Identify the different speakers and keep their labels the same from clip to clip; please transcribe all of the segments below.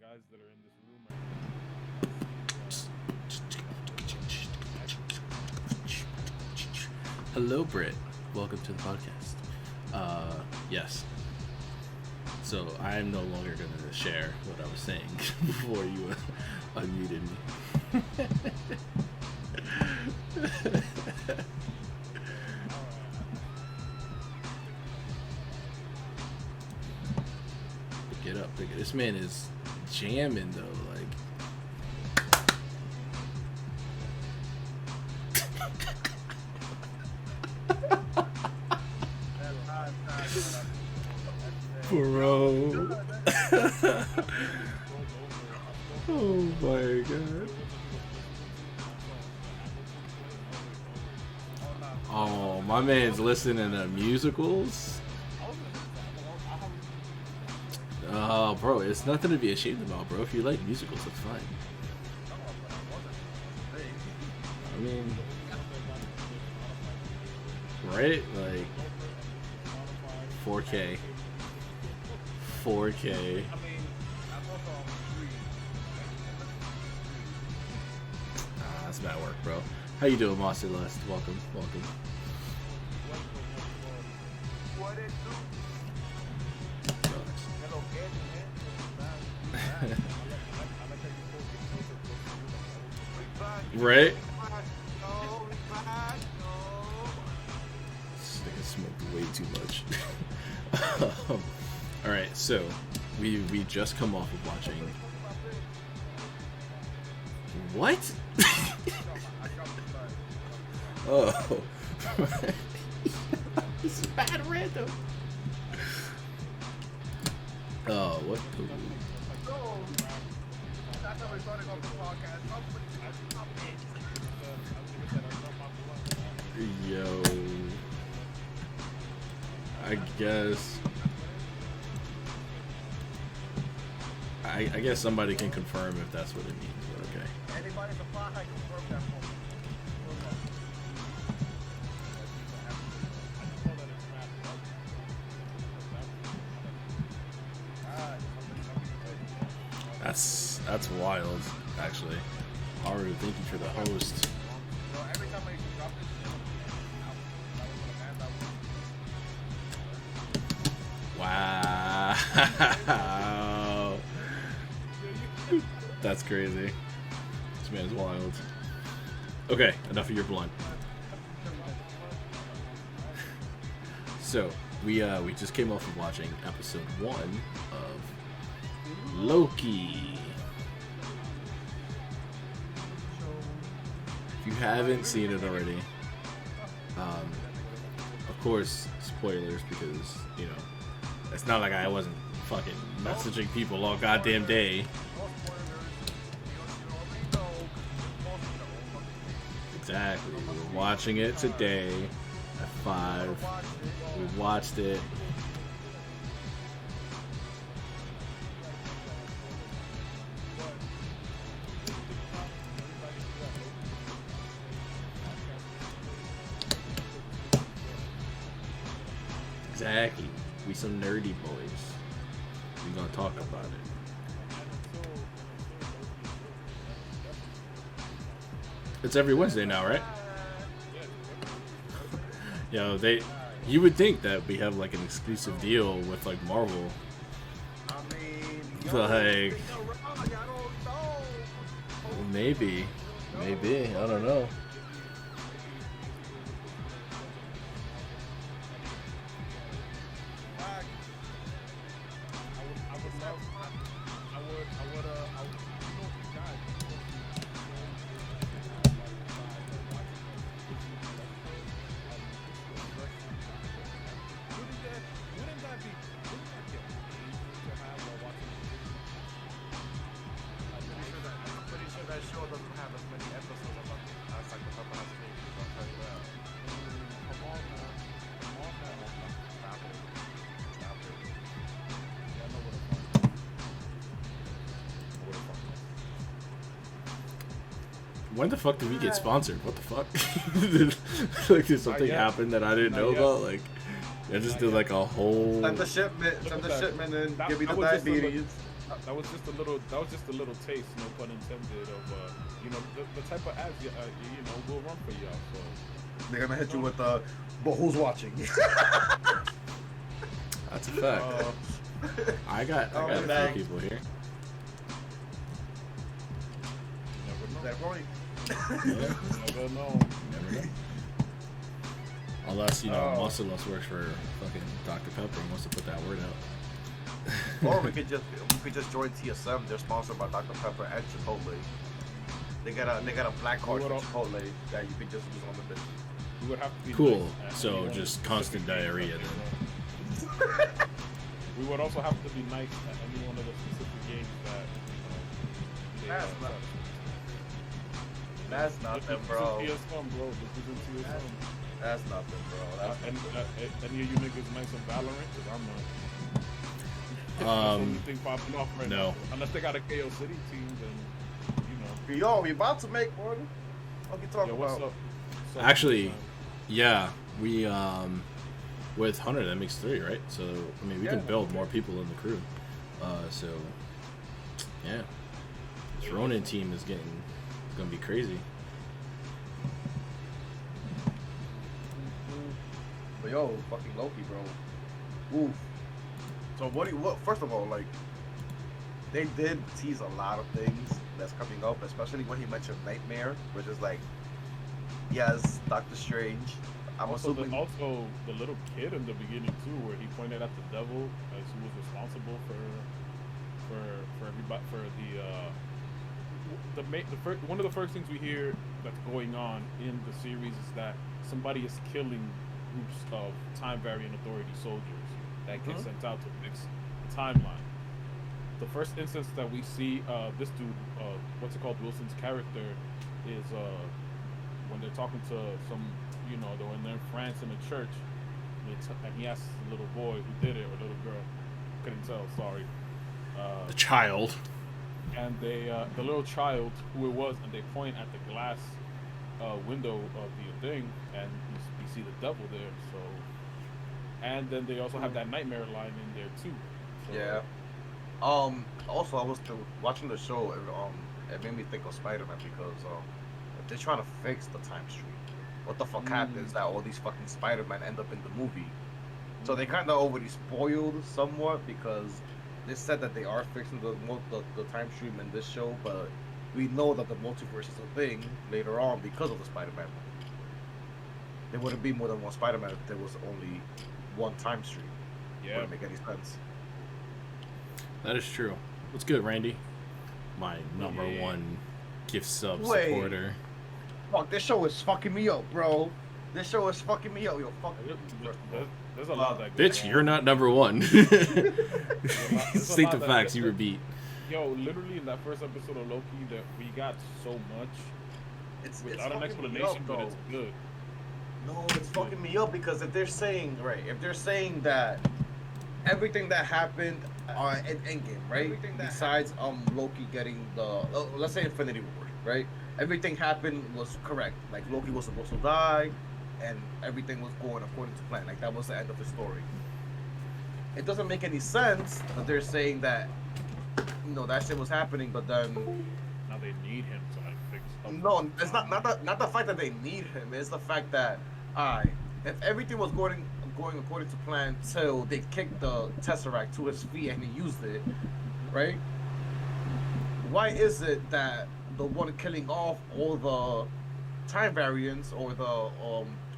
Speaker 1: guys that are in this room
Speaker 2: Hello, Britt. Welcome to the podcast. Yes. So I am no longer going to share what I was saying before you unmuted me. Pick it up. This man is jamming though, like. Bro. Oh my god. Oh, my man's listening to musicals. Oh, bro, it's nothing to be ashamed about, bro. If you like musicals, that's fine. I mean, right? Like 4K. 4K. That's bad work, bro. How you doing, Mossy Lust? Welcome. Right? This nigga smoked way too much. Alright, so we just come off of watching. What? Oh. This is bad random. Oh, what the... Yo. I guess... I guess somebody can confirm if that's what it means, but okay. Anybody confirm that for me? That's wild, actually. Haru, thank you for the host. Wow. That's crazy. This man's wild. Okay, enough of your blunt. So, we just came off of watching episode 1 of Loki. If you haven't seen it already, of course, spoilers, because, you know, it's not like I wasn't fucking messaging people all goddamn day. Exactly. We were watching it today at 5. We watched it. Exactly. We some nerdy boys. We gonna talk about it. It's every Wednesday now, right? Yo, you would think that we have like an exclusive deal with like Marvel. Like, maybe, I don't know. When the fuck did we get sponsored? What the fuck? Like, did something happen that I didn't know about? Like, I just did like a whole...
Speaker 3: Send the shipment and give me the diabetes.
Speaker 1: that was just a little taste, no pun intended, of you know, the type of ads you know will run for y'all. So
Speaker 3: They're gonna hit you with but who's watching?
Speaker 2: That's a fact. I got a few people here.
Speaker 3: Is that right?
Speaker 2: Yeah.
Speaker 1: Never know.
Speaker 2: Never know. Unless, you know, Muscles works for fucking Dr. Pepper and wants to put that word out.
Speaker 3: Or we could just join TSM. They're sponsored by Dr. Pepper and Chipotle. They got a black card for Chipotle that you could just use on the bitch.
Speaker 1: We would have to be
Speaker 2: cool.
Speaker 1: Nice
Speaker 2: so just constant diarrhea then.
Speaker 1: We would also have to be nice at any one of the specific games that.
Speaker 3: That's nothing, bro.
Speaker 1: This isn't TSM, bro. This isn't TSM.
Speaker 3: That's nothing, bro.
Speaker 1: Any of you niggas nice on Valorant? Because I'm not. Anything popping off right now. Unless they got a KO City team, then you know.
Speaker 3: Yo, we about to make one. What you talking
Speaker 1: what's
Speaker 3: about?
Speaker 1: Up?
Speaker 2: Actually, yeah, we with Hunter that makes 3, right? So I mean, we can build more people in the crew. So yeah, this Ronin team is gonna be crazy.
Speaker 3: But yo, fucking Loki, bro. Oof. So what? First of all, like, they did tease a lot of things that's coming up, especially when he mentioned Nightmare, which is like, yes, Doctor Strange. I'm assuming.
Speaker 1: Also, the little kid in the beginning too, where he pointed at the devil as who was responsible for everybody one of the first things we hear that's going on in the series is that somebody is killing groups of Time Variant Authority soldiers that get sent out to fix the timeline. The first instance that we see this dude, what's it called, Wilson's character, is when they're talking to some, you know, when they're in France in a church, and he asks the little boy who did it, or little girl, couldn't tell, sorry.
Speaker 2: The child.
Speaker 1: And they, the little child, who it was, and they point at the glass window of the thing, and you see the devil there, so. And then they also have that nightmare line in there too. So.
Speaker 3: Yeah. Also, I was watching the show, and it made me think of Spider-Man because if they're trying to fix the time stream, what the fuck happens that all these fucking Spider-Man end up in the movie? So they kind of already spoiled somewhat because they said that they are fixing the time stream in this show, but we know that the multiverse is a thing later on because of the Spider-Man movie. There wouldn't be more than one Spider-Man if there was only one time stream.
Speaker 1: Yeah.
Speaker 3: Wouldn't make any sense.
Speaker 2: That is true. What's good, Randy? My number one gift sub supporter.
Speaker 3: Fuck, this show is fucking me up, bro. This show is fucking me up. Yo, fuck.
Speaker 1: There's a lot that
Speaker 2: bitch, you're not number one. State the facts, you were beat.
Speaker 1: Yo, literally in that first episode of Loki, that we got so much.
Speaker 3: It's
Speaker 1: without an explanation, but it's good.
Speaker 3: No, it's fucking me up because if they're saying that everything that happened in Endgame, right? Besides Loki getting the let's say Infinity War, right? Everything happened was correct. Like Loki was supposed to die, and everything was going according to plan. Like that was the end of the story. It doesn't make any sense that they're saying that, you know, that shit was happening, but then
Speaker 1: now they need him to like fix stuff.
Speaker 3: No, it's not the fact that they need him. It's the fact that if everything was going according to plan till they kicked the Tesseract to his feet and he used it, right? Why is it that the one killing off all the time variants or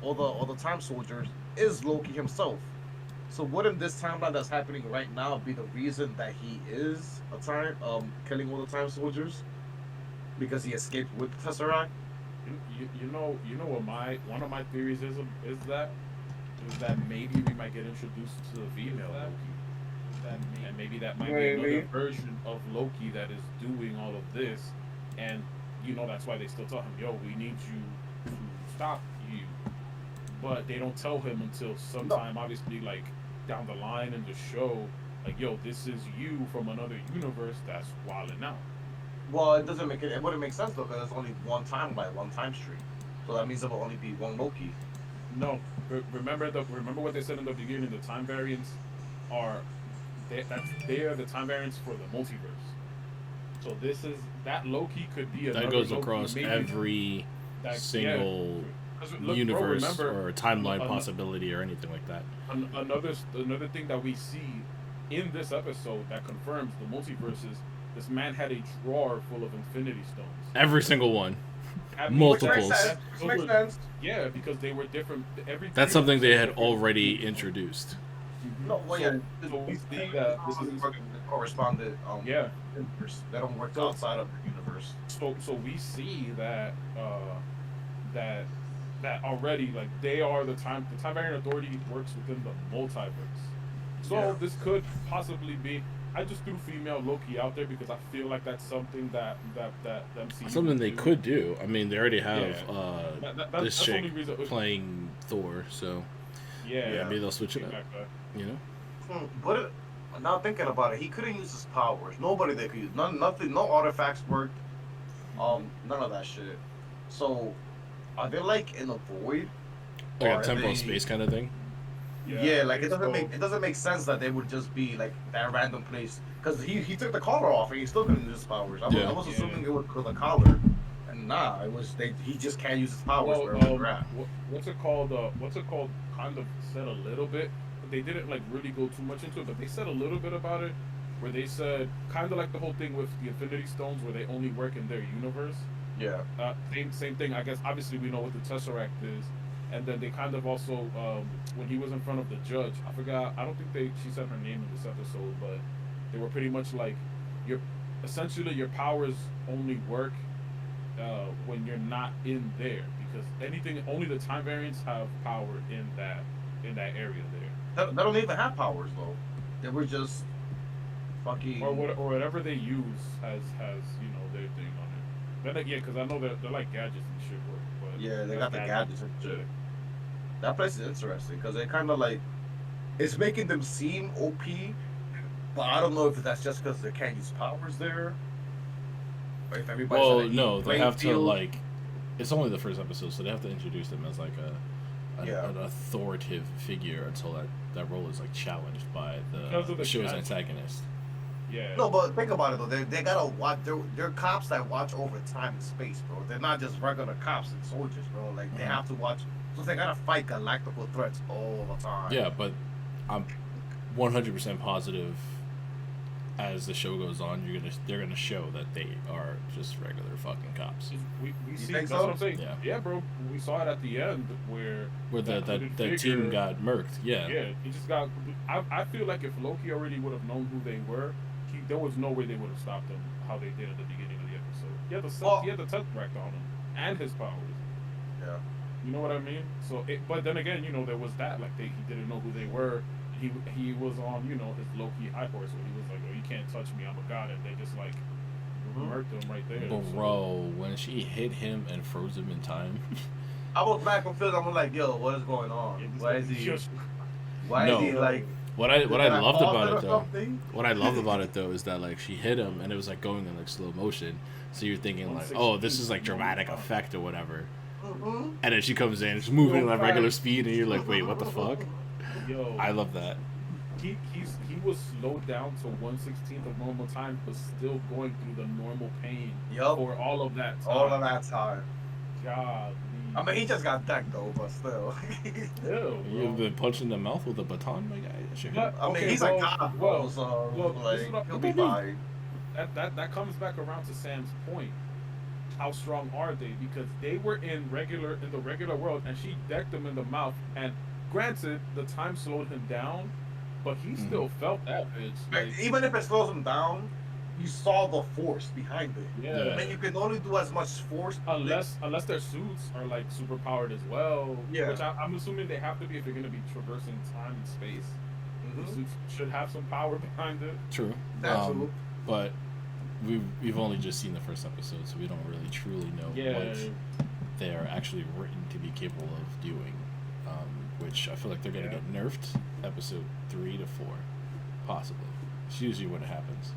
Speaker 3: all the time soldiers is Loki himself? So wouldn't this timeline that's happening right now be the reason that he is killing all the time soldiers? Because he escaped with the Tesseract?
Speaker 1: You know what one of my theories is that maybe we might get introduced to the female Loki. And maybe that might be another version of Loki that is doing all of this, and you know that's why they still tell him, yo, we need you to stop you. But they don't tell him until sometime, obviously, like down the line in the show, like, yo, this is you from another universe that's wilding out.
Speaker 3: Well, it wouldn't make sense though, because there's only one time stream. So that means there will only be one Loki.
Speaker 1: No, remember what they said in the beginning. The time variants are they are the time variants for the multiverse. So this is that Loki could be another
Speaker 2: That goes
Speaker 1: Loki,
Speaker 2: across
Speaker 1: maybe
Speaker 2: every single
Speaker 1: 'Cause look,
Speaker 2: universe
Speaker 1: bro, remember,
Speaker 2: or timeline possibility or anything like that.
Speaker 1: another thing that we see in this episode that confirms the multiverse is this man had a drawer full of Infinity Stones.
Speaker 2: Every single one.
Speaker 1: I mean,
Speaker 2: Multiples.
Speaker 3: Which makes sense.
Speaker 1: Yeah, because they were different.
Speaker 2: That's something they had already introduced.
Speaker 3: No, well, yeah.
Speaker 1: So we see that this is
Speaker 3: corresponded.
Speaker 1: yeah.
Speaker 3: Universe. They don't work outside of the universe.
Speaker 1: So we see that that already, like, they are the time variant authority works within the multiverse. So this could possibly be. I just threw female Loki out there because I feel like that's something that the MCU
Speaker 2: Something they could do. I mean, they already have this
Speaker 1: that's
Speaker 2: chick
Speaker 1: the only reason
Speaker 2: playing Thor, so
Speaker 1: yeah,
Speaker 2: maybe they'll switch it up. You know.
Speaker 3: But now thinking about it, he couldn't use his powers. Nobody they could use. Nothing. No artifacts worked. None of that shit. So, are they like in a void?
Speaker 2: Like a temporal space kind of thing.
Speaker 3: Yeah, like it doesn't make sense that they would just be like that random place because he took the collar off and he still couldn't use his powers. I was assuming it was with the collar, and nah, it was he just can't use his powers.
Speaker 1: What's it called? Kind of said a little bit. They didn't like really go too much into it, but they said a little bit about it, where they said kind of like the whole thing with the Infinity Stones, where they only work in their universe.
Speaker 3: Yeah.
Speaker 1: Same thing. I guess obviously we know what the Tesseract is. And then they kind of also, when he was in front of the judge, I forgot. I don't think she said her name in this episode, but they were pretty much like, essentially your powers only work when you're not in there, because only the time variants have power in that area there.
Speaker 3: They don't even have powers though. They were just fucking
Speaker 1: or whatever they use has their thing on it. But like, because I know they're like gadgets and shit. But
Speaker 3: yeah, they got the gadgets and shit. That place is interesting because they kind of like it's making them seem OP, but I don't know if that's just because they can't use powers there. Or if everybody's
Speaker 2: no, they have to like. It's only the first episode, so they have to introduce them as like an authoritative figure until that role is like challenged by the show's antagonist.
Speaker 1: Yeah.
Speaker 3: No, but think about it though. They gotta watch. They're cops that watch over time and space, bro. They're not just regular cops and soldiers, bro. Like they have to watch. So they gotta fight galactical threats all the time.
Speaker 2: Yeah, but I'm 100% positive. As the show goes on, they're gonna show that they are just regular fucking cops.
Speaker 1: We see.
Speaker 3: Think
Speaker 1: That's
Speaker 3: so?
Speaker 1: what I'm saying.
Speaker 2: Yeah,
Speaker 1: bro. We saw it at the end where
Speaker 2: that team got murked. Yeah.
Speaker 1: Yeah, he just got. I feel like if Loki already would have known who they were, there was no way they would have stopped him how they did at the beginning of the episode. He had the Tesseract on him and his powers.
Speaker 3: Yeah.
Speaker 1: You know what I mean? So, but then again, there was that he didn't know who they were. He was on his Loki high horse where he was like, "Oh, you can't touch me, I'm a god," and they just like murked him right there.
Speaker 2: Bro, when she hit him and froze him in time.
Speaker 3: I was back on film. I'm like, yo, what is going on? Why is he? Why is he like?
Speaker 2: What I loved about it though is that like she hit him and it was like going in like slow motion, so you're thinking like, oh, this is like dramatic effect or whatever, and then she comes in, she's moving at regular speed, and you're like, wait, what the fuck?
Speaker 1: Yo,
Speaker 2: I love that.
Speaker 1: He was slowed down to 1/16 of normal time, but still going through the normal pain for all of that time.
Speaker 3: All of that time.
Speaker 1: God.
Speaker 3: I mean, he just got decked though, but still.
Speaker 2: You've been punched in the mouth with a baton, my guy.
Speaker 3: I mean, he's a god, so he'll be fine.
Speaker 1: That comes back around to Sam's point. How strong are they? Because they were in the regular world, and she decked him in the mouth. And granted, the time slowed him down, but he still felt that bitch.
Speaker 3: Like, even if it slows him down, you saw the force behind it.
Speaker 1: Yeah.
Speaker 3: I mean, you can only do as much force
Speaker 1: unless their suits are like super powered as well.
Speaker 3: Yeah.
Speaker 1: Which I'm assuming they have to be if you're going to be traversing time and space. The suits should have some power behind it.
Speaker 2: True. But we've only just seen the first episode, so we don't really truly know what they are actually written to be capable of doing. Which I feel like they're going to get nerfed episode 3 to 4, possibly. It's usually what happens.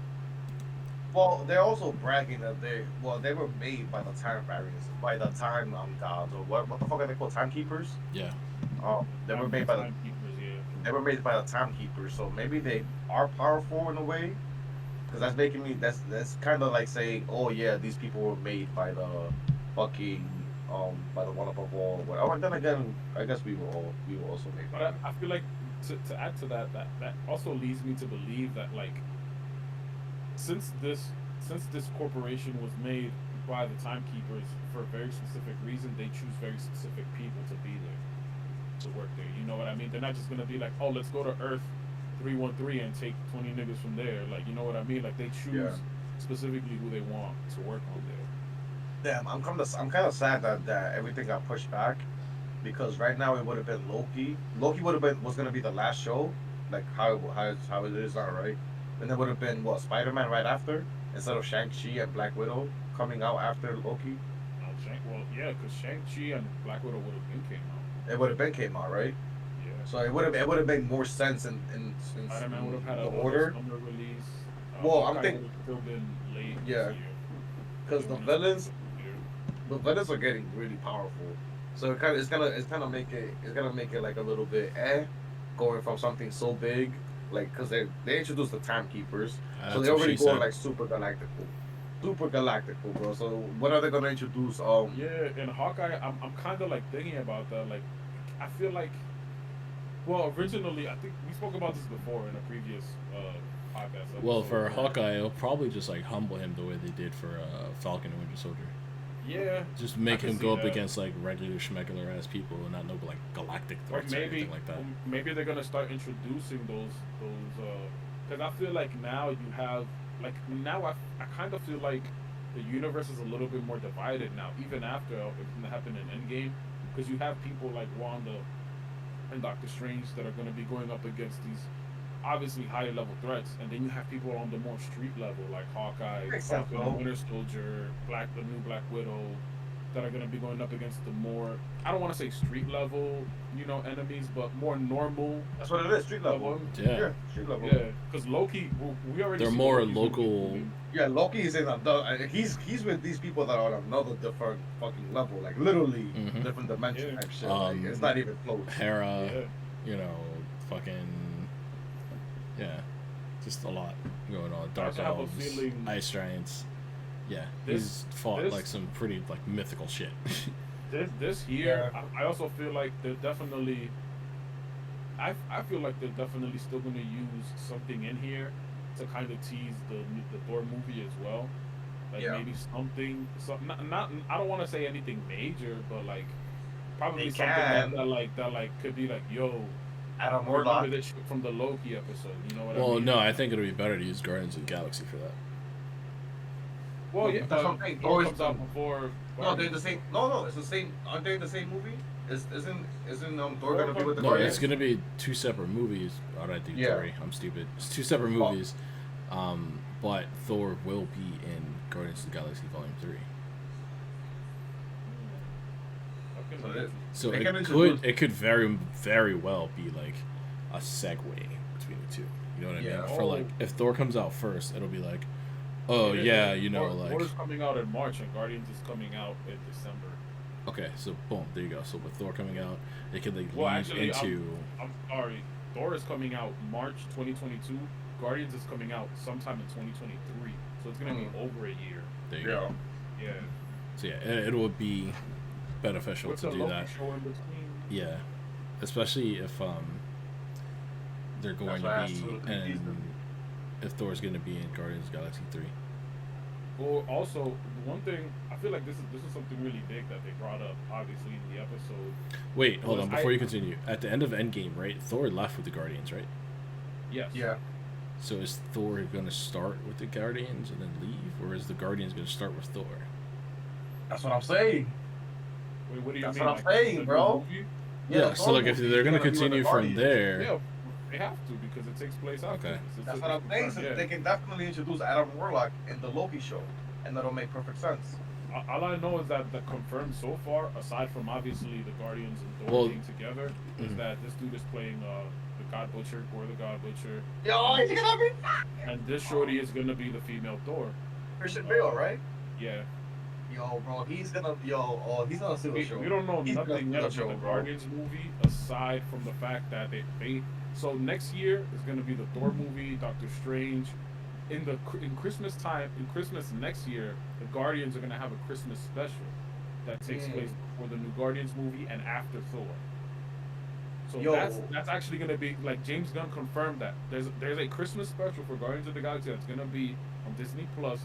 Speaker 3: Well, they're also bragging that they were made by the time variants, by the time gods, or what the fuck are they called, timekeepers?
Speaker 2: Yeah.
Speaker 3: They were made by the
Speaker 1: timekeepers. Yeah.
Speaker 3: they were made by the timekeepers, so maybe they are powerful in a way. Because that's making me that's kind of like saying, oh yeah, these people were made by the fucking by the one above all. Oh, and then again, I guess we were also made by
Speaker 1: But
Speaker 3: them.
Speaker 1: I feel like to add to that, that also leads me to believe that like since this since this corporation was made by the timekeepers for a very specific reason, they choose very specific people to be there, to work there. You know what I mean? They're not just gonna be like, oh, let's go to Earth 313 and take 20 niggas from there. Like, you know what I mean? Like they choose
Speaker 3: Yeah.
Speaker 1: specifically who they want to work on there.
Speaker 3: Damn, I'm kind of sad that everything got pushed back because right now it would have been Loki. Loki would have been was gonna be the last show, like how it is now, right? And it would have been what Spider-Man right after instead of Shang-Chi and Black Widow coming out after Loki.
Speaker 1: Well, yeah, because Shang-Chi and Black Widow would have been came out.
Speaker 3: It would have been came out, right?
Speaker 1: Yeah.
Speaker 3: So it would have made more sense in
Speaker 1: Spider-Man would have had
Speaker 3: the
Speaker 1: a
Speaker 3: order.
Speaker 1: summer release.
Speaker 3: Well, I'm
Speaker 1: Hawkeye
Speaker 3: thinking
Speaker 1: would have still been late
Speaker 3: yeah,
Speaker 1: this year.
Speaker 3: because the villains are getting really powerful. So it's gonna make it like a little bit going from something so big like because they introduced the timekeepers, so
Speaker 2: That's
Speaker 3: they're
Speaker 2: what
Speaker 3: already
Speaker 2: she
Speaker 3: going
Speaker 2: said.
Speaker 3: like super galactical, bro. So what are they gonna introduce?
Speaker 1: Yeah, in Hawkeye, I'm kind of like thinking about that. Like, I feel like, well, originally, I think we spoke about this before in a previous podcast episode.
Speaker 2: Well, for
Speaker 1: where-
Speaker 2: Hawkeye, it'll probably just like humble him the way they did for Falcon and Winter Soldier.
Speaker 1: yeah,
Speaker 2: Just
Speaker 1: I
Speaker 2: make
Speaker 1: can
Speaker 2: him
Speaker 1: see
Speaker 2: go up
Speaker 1: that.
Speaker 2: against like regular schmegular ass people and not no like galactic
Speaker 1: Or
Speaker 2: threats or anything like that.
Speaker 1: maybe they're gonna start introducing those because I feel like now you have like now I kind of feel like the universe is a little bit more divided now, even after everything that happened in Endgame, because you have people like Wanda and Doctor Strange that are gonna be going up against these obviously higher level threats, and then you have people on the more street level like Hawkeye,
Speaker 3: Except
Speaker 1: Falcon,
Speaker 3: though-
Speaker 1: Winter Soldier, the new Black Widow, that are going to be going up against the more, I don't want to say street level, enemies, but more normal
Speaker 3: That's what it is, street level.
Speaker 2: Yeah.
Speaker 3: Street level.
Speaker 1: Yeah, because Loki, we already.
Speaker 2: They're
Speaker 1: see
Speaker 2: more
Speaker 1: Loki's
Speaker 2: local-
Speaker 1: moving.
Speaker 3: Yeah, Loki is in another. He's with these people that are on another different fucking level, like literally
Speaker 2: Mhm.
Speaker 3: different dimension
Speaker 1: Yeah.
Speaker 3: and shit. Like, it's not even close.
Speaker 2: Hera,
Speaker 1: Yeah.
Speaker 2: you know, fucking, yeah, just a lot going on. Dark
Speaker 1: also have a
Speaker 2: elves,
Speaker 1: feeling-
Speaker 2: ice giants. Yeah,
Speaker 1: This-
Speaker 2: he's fought
Speaker 1: this-
Speaker 2: like some pretty like mythical shit.
Speaker 1: This year, I also feel like they're definitely. I feel like they're definitely still going to use something in here to kind of tease the Thor movie as well. Like
Speaker 3: Yeah.
Speaker 1: maybe something, not I don't want to say anything major, but like probably
Speaker 3: They
Speaker 1: something
Speaker 3: can.
Speaker 1: that could be like, yo,
Speaker 3: Adam
Speaker 1: remember
Speaker 3: Warlock.
Speaker 1: this shit from the Loki episode. You know what I
Speaker 2: Well,
Speaker 1: mean?
Speaker 2: no, I think it'll be better to use Guardians of the Galaxy for that.
Speaker 1: Well, yeah,
Speaker 3: That's what I'm saying.
Speaker 1: Thor
Speaker 3: Always
Speaker 1: comes out
Speaker 3: done.
Speaker 1: before.
Speaker 3: No, they're the same. No, it's the same. Aren't they in the same movie? Isn't Thor gonna be with the
Speaker 2: No,
Speaker 3: Guardians?
Speaker 2: it's gonna be two separate movies. Oh, I do.
Speaker 3: Yeah.
Speaker 2: Sorry, I'm stupid. It's two separate movies. But Thor will be in Guardians of the Galaxy Volume 3. So
Speaker 3: They
Speaker 2: it
Speaker 3: can
Speaker 2: could
Speaker 3: introduce-
Speaker 2: very well be like a segue between the two. You know what I
Speaker 3: Yeah.
Speaker 2: mean? For like if Thor comes out first, it'll be like, oh yeah, you know, like
Speaker 1: Thor's coming out in March and Guardians is coming out in December.
Speaker 2: okay, so boom, there you go. So with Thor coming out, it could like
Speaker 1: Well,
Speaker 2: lead
Speaker 1: actually,
Speaker 2: into
Speaker 1: I'm sorry. Thor is coming out March 2022. Guardians is coming out sometime in 2023. So it's gonna be over a year.
Speaker 2: there you go.
Speaker 3: Yeah.
Speaker 1: Yeah.
Speaker 2: So yeah, it will be beneficial
Speaker 1: With
Speaker 2: to
Speaker 1: the
Speaker 2: do
Speaker 1: Loki
Speaker 2: that.
Speaker 1: show in between.
Speaker 2: Yeah, especially if they're going
Speaker 3: That's
Speaker 2: to
Speaker 3: why I
Speaker 2: be
Speaker 3: absolutely need them.
Speaker 2: if Thor's going to be in Guardians of the Galaxy 3.
Speaker 1: Well, also one thing I feel like this is something really big that they brought up, obviously in the episode.
Speaker 2: Wait, hold
Speaker 1: Was
Speaker 2: on. Before
Speaker 1: I-
Speaker 2: you continue, at the end of Endgame, right? Thor left with the Guardians, right?
Speaker 1: Yes.
Speaker 3: Yeah.
Speaker 2: So is Thor going to start with the Guardians and then leave, or is the Guardians going to start with Thor?
Speaker 3: That's what I'm saying.
Speaker 1: Wait, what do you
Speaker 3: That's
Speaker 1: mean?
Speaker 3: what I'm
Speaker 1: like,
Speaker 3: saying,
Speaker 1: the new
Speaker 3: bro.
Speaker 1: movie?
Speaker 2: Yeah.
Speaker 3: the
Speaker 2: So
Speaker 3: Thor
Speaker 2: like if
Speaker 3: movie
Speaker 2: they're
Speaker 3: is
Speaker 2: going to
Speaker 3: gonna be with the
Speaker 2: continue from
Speaker 3: Guardians.
Speaker 2: there,
Speaker 1: Yeah, they have to because it takes place after.
Speaker 2: Okay.
Speaker 3: That's what I'm saying. So
Speaker 1: Yeah.
Speaker 3: they can definitely introduce Adam Warlock in the Loki show, and that'll make perfect sense.
Speaker 1: All I know is that confirmed so far, aside from obviously the Guardians and Thor
Speaker 2: Well,
Speaker 1: being together, is
Speaker 2: mhm.
Speaker 1: that this dude is playing the God Butcher or the God Butcher,
Speaker 3: Yo, he's gonna be
Speaker 1: and this shorty is gonna be the female Thor.
Speaker 3: Christian Bale, right?
Speaker 1: Yeah,
Speaker 3: Yo, bro, he's gonna he's gonna see the show.
Speaker 1: we don't know
Speaker 3: He's
Speaker 1: nothing
Speaker 3: gonna
Speaker 1: yet
Speaker 3: do
Speaker 1: about
Speaker 3: the show,
Speaker 1: the
Speaker 3: bro.
Speaker 1: Guardians movie aside from the fact that they So next year is gonna be the Thor movie, Doctor Strange. In Christmas time, in Christmas next year, the Guardians are gonna have a Christmas special that takes place before the new Guardians movie and after Thor. So that's actually gonna be like James Gunn confirmed that there's a Christmas special for Guardians of the Galaxy that's gonna be on Disney Plus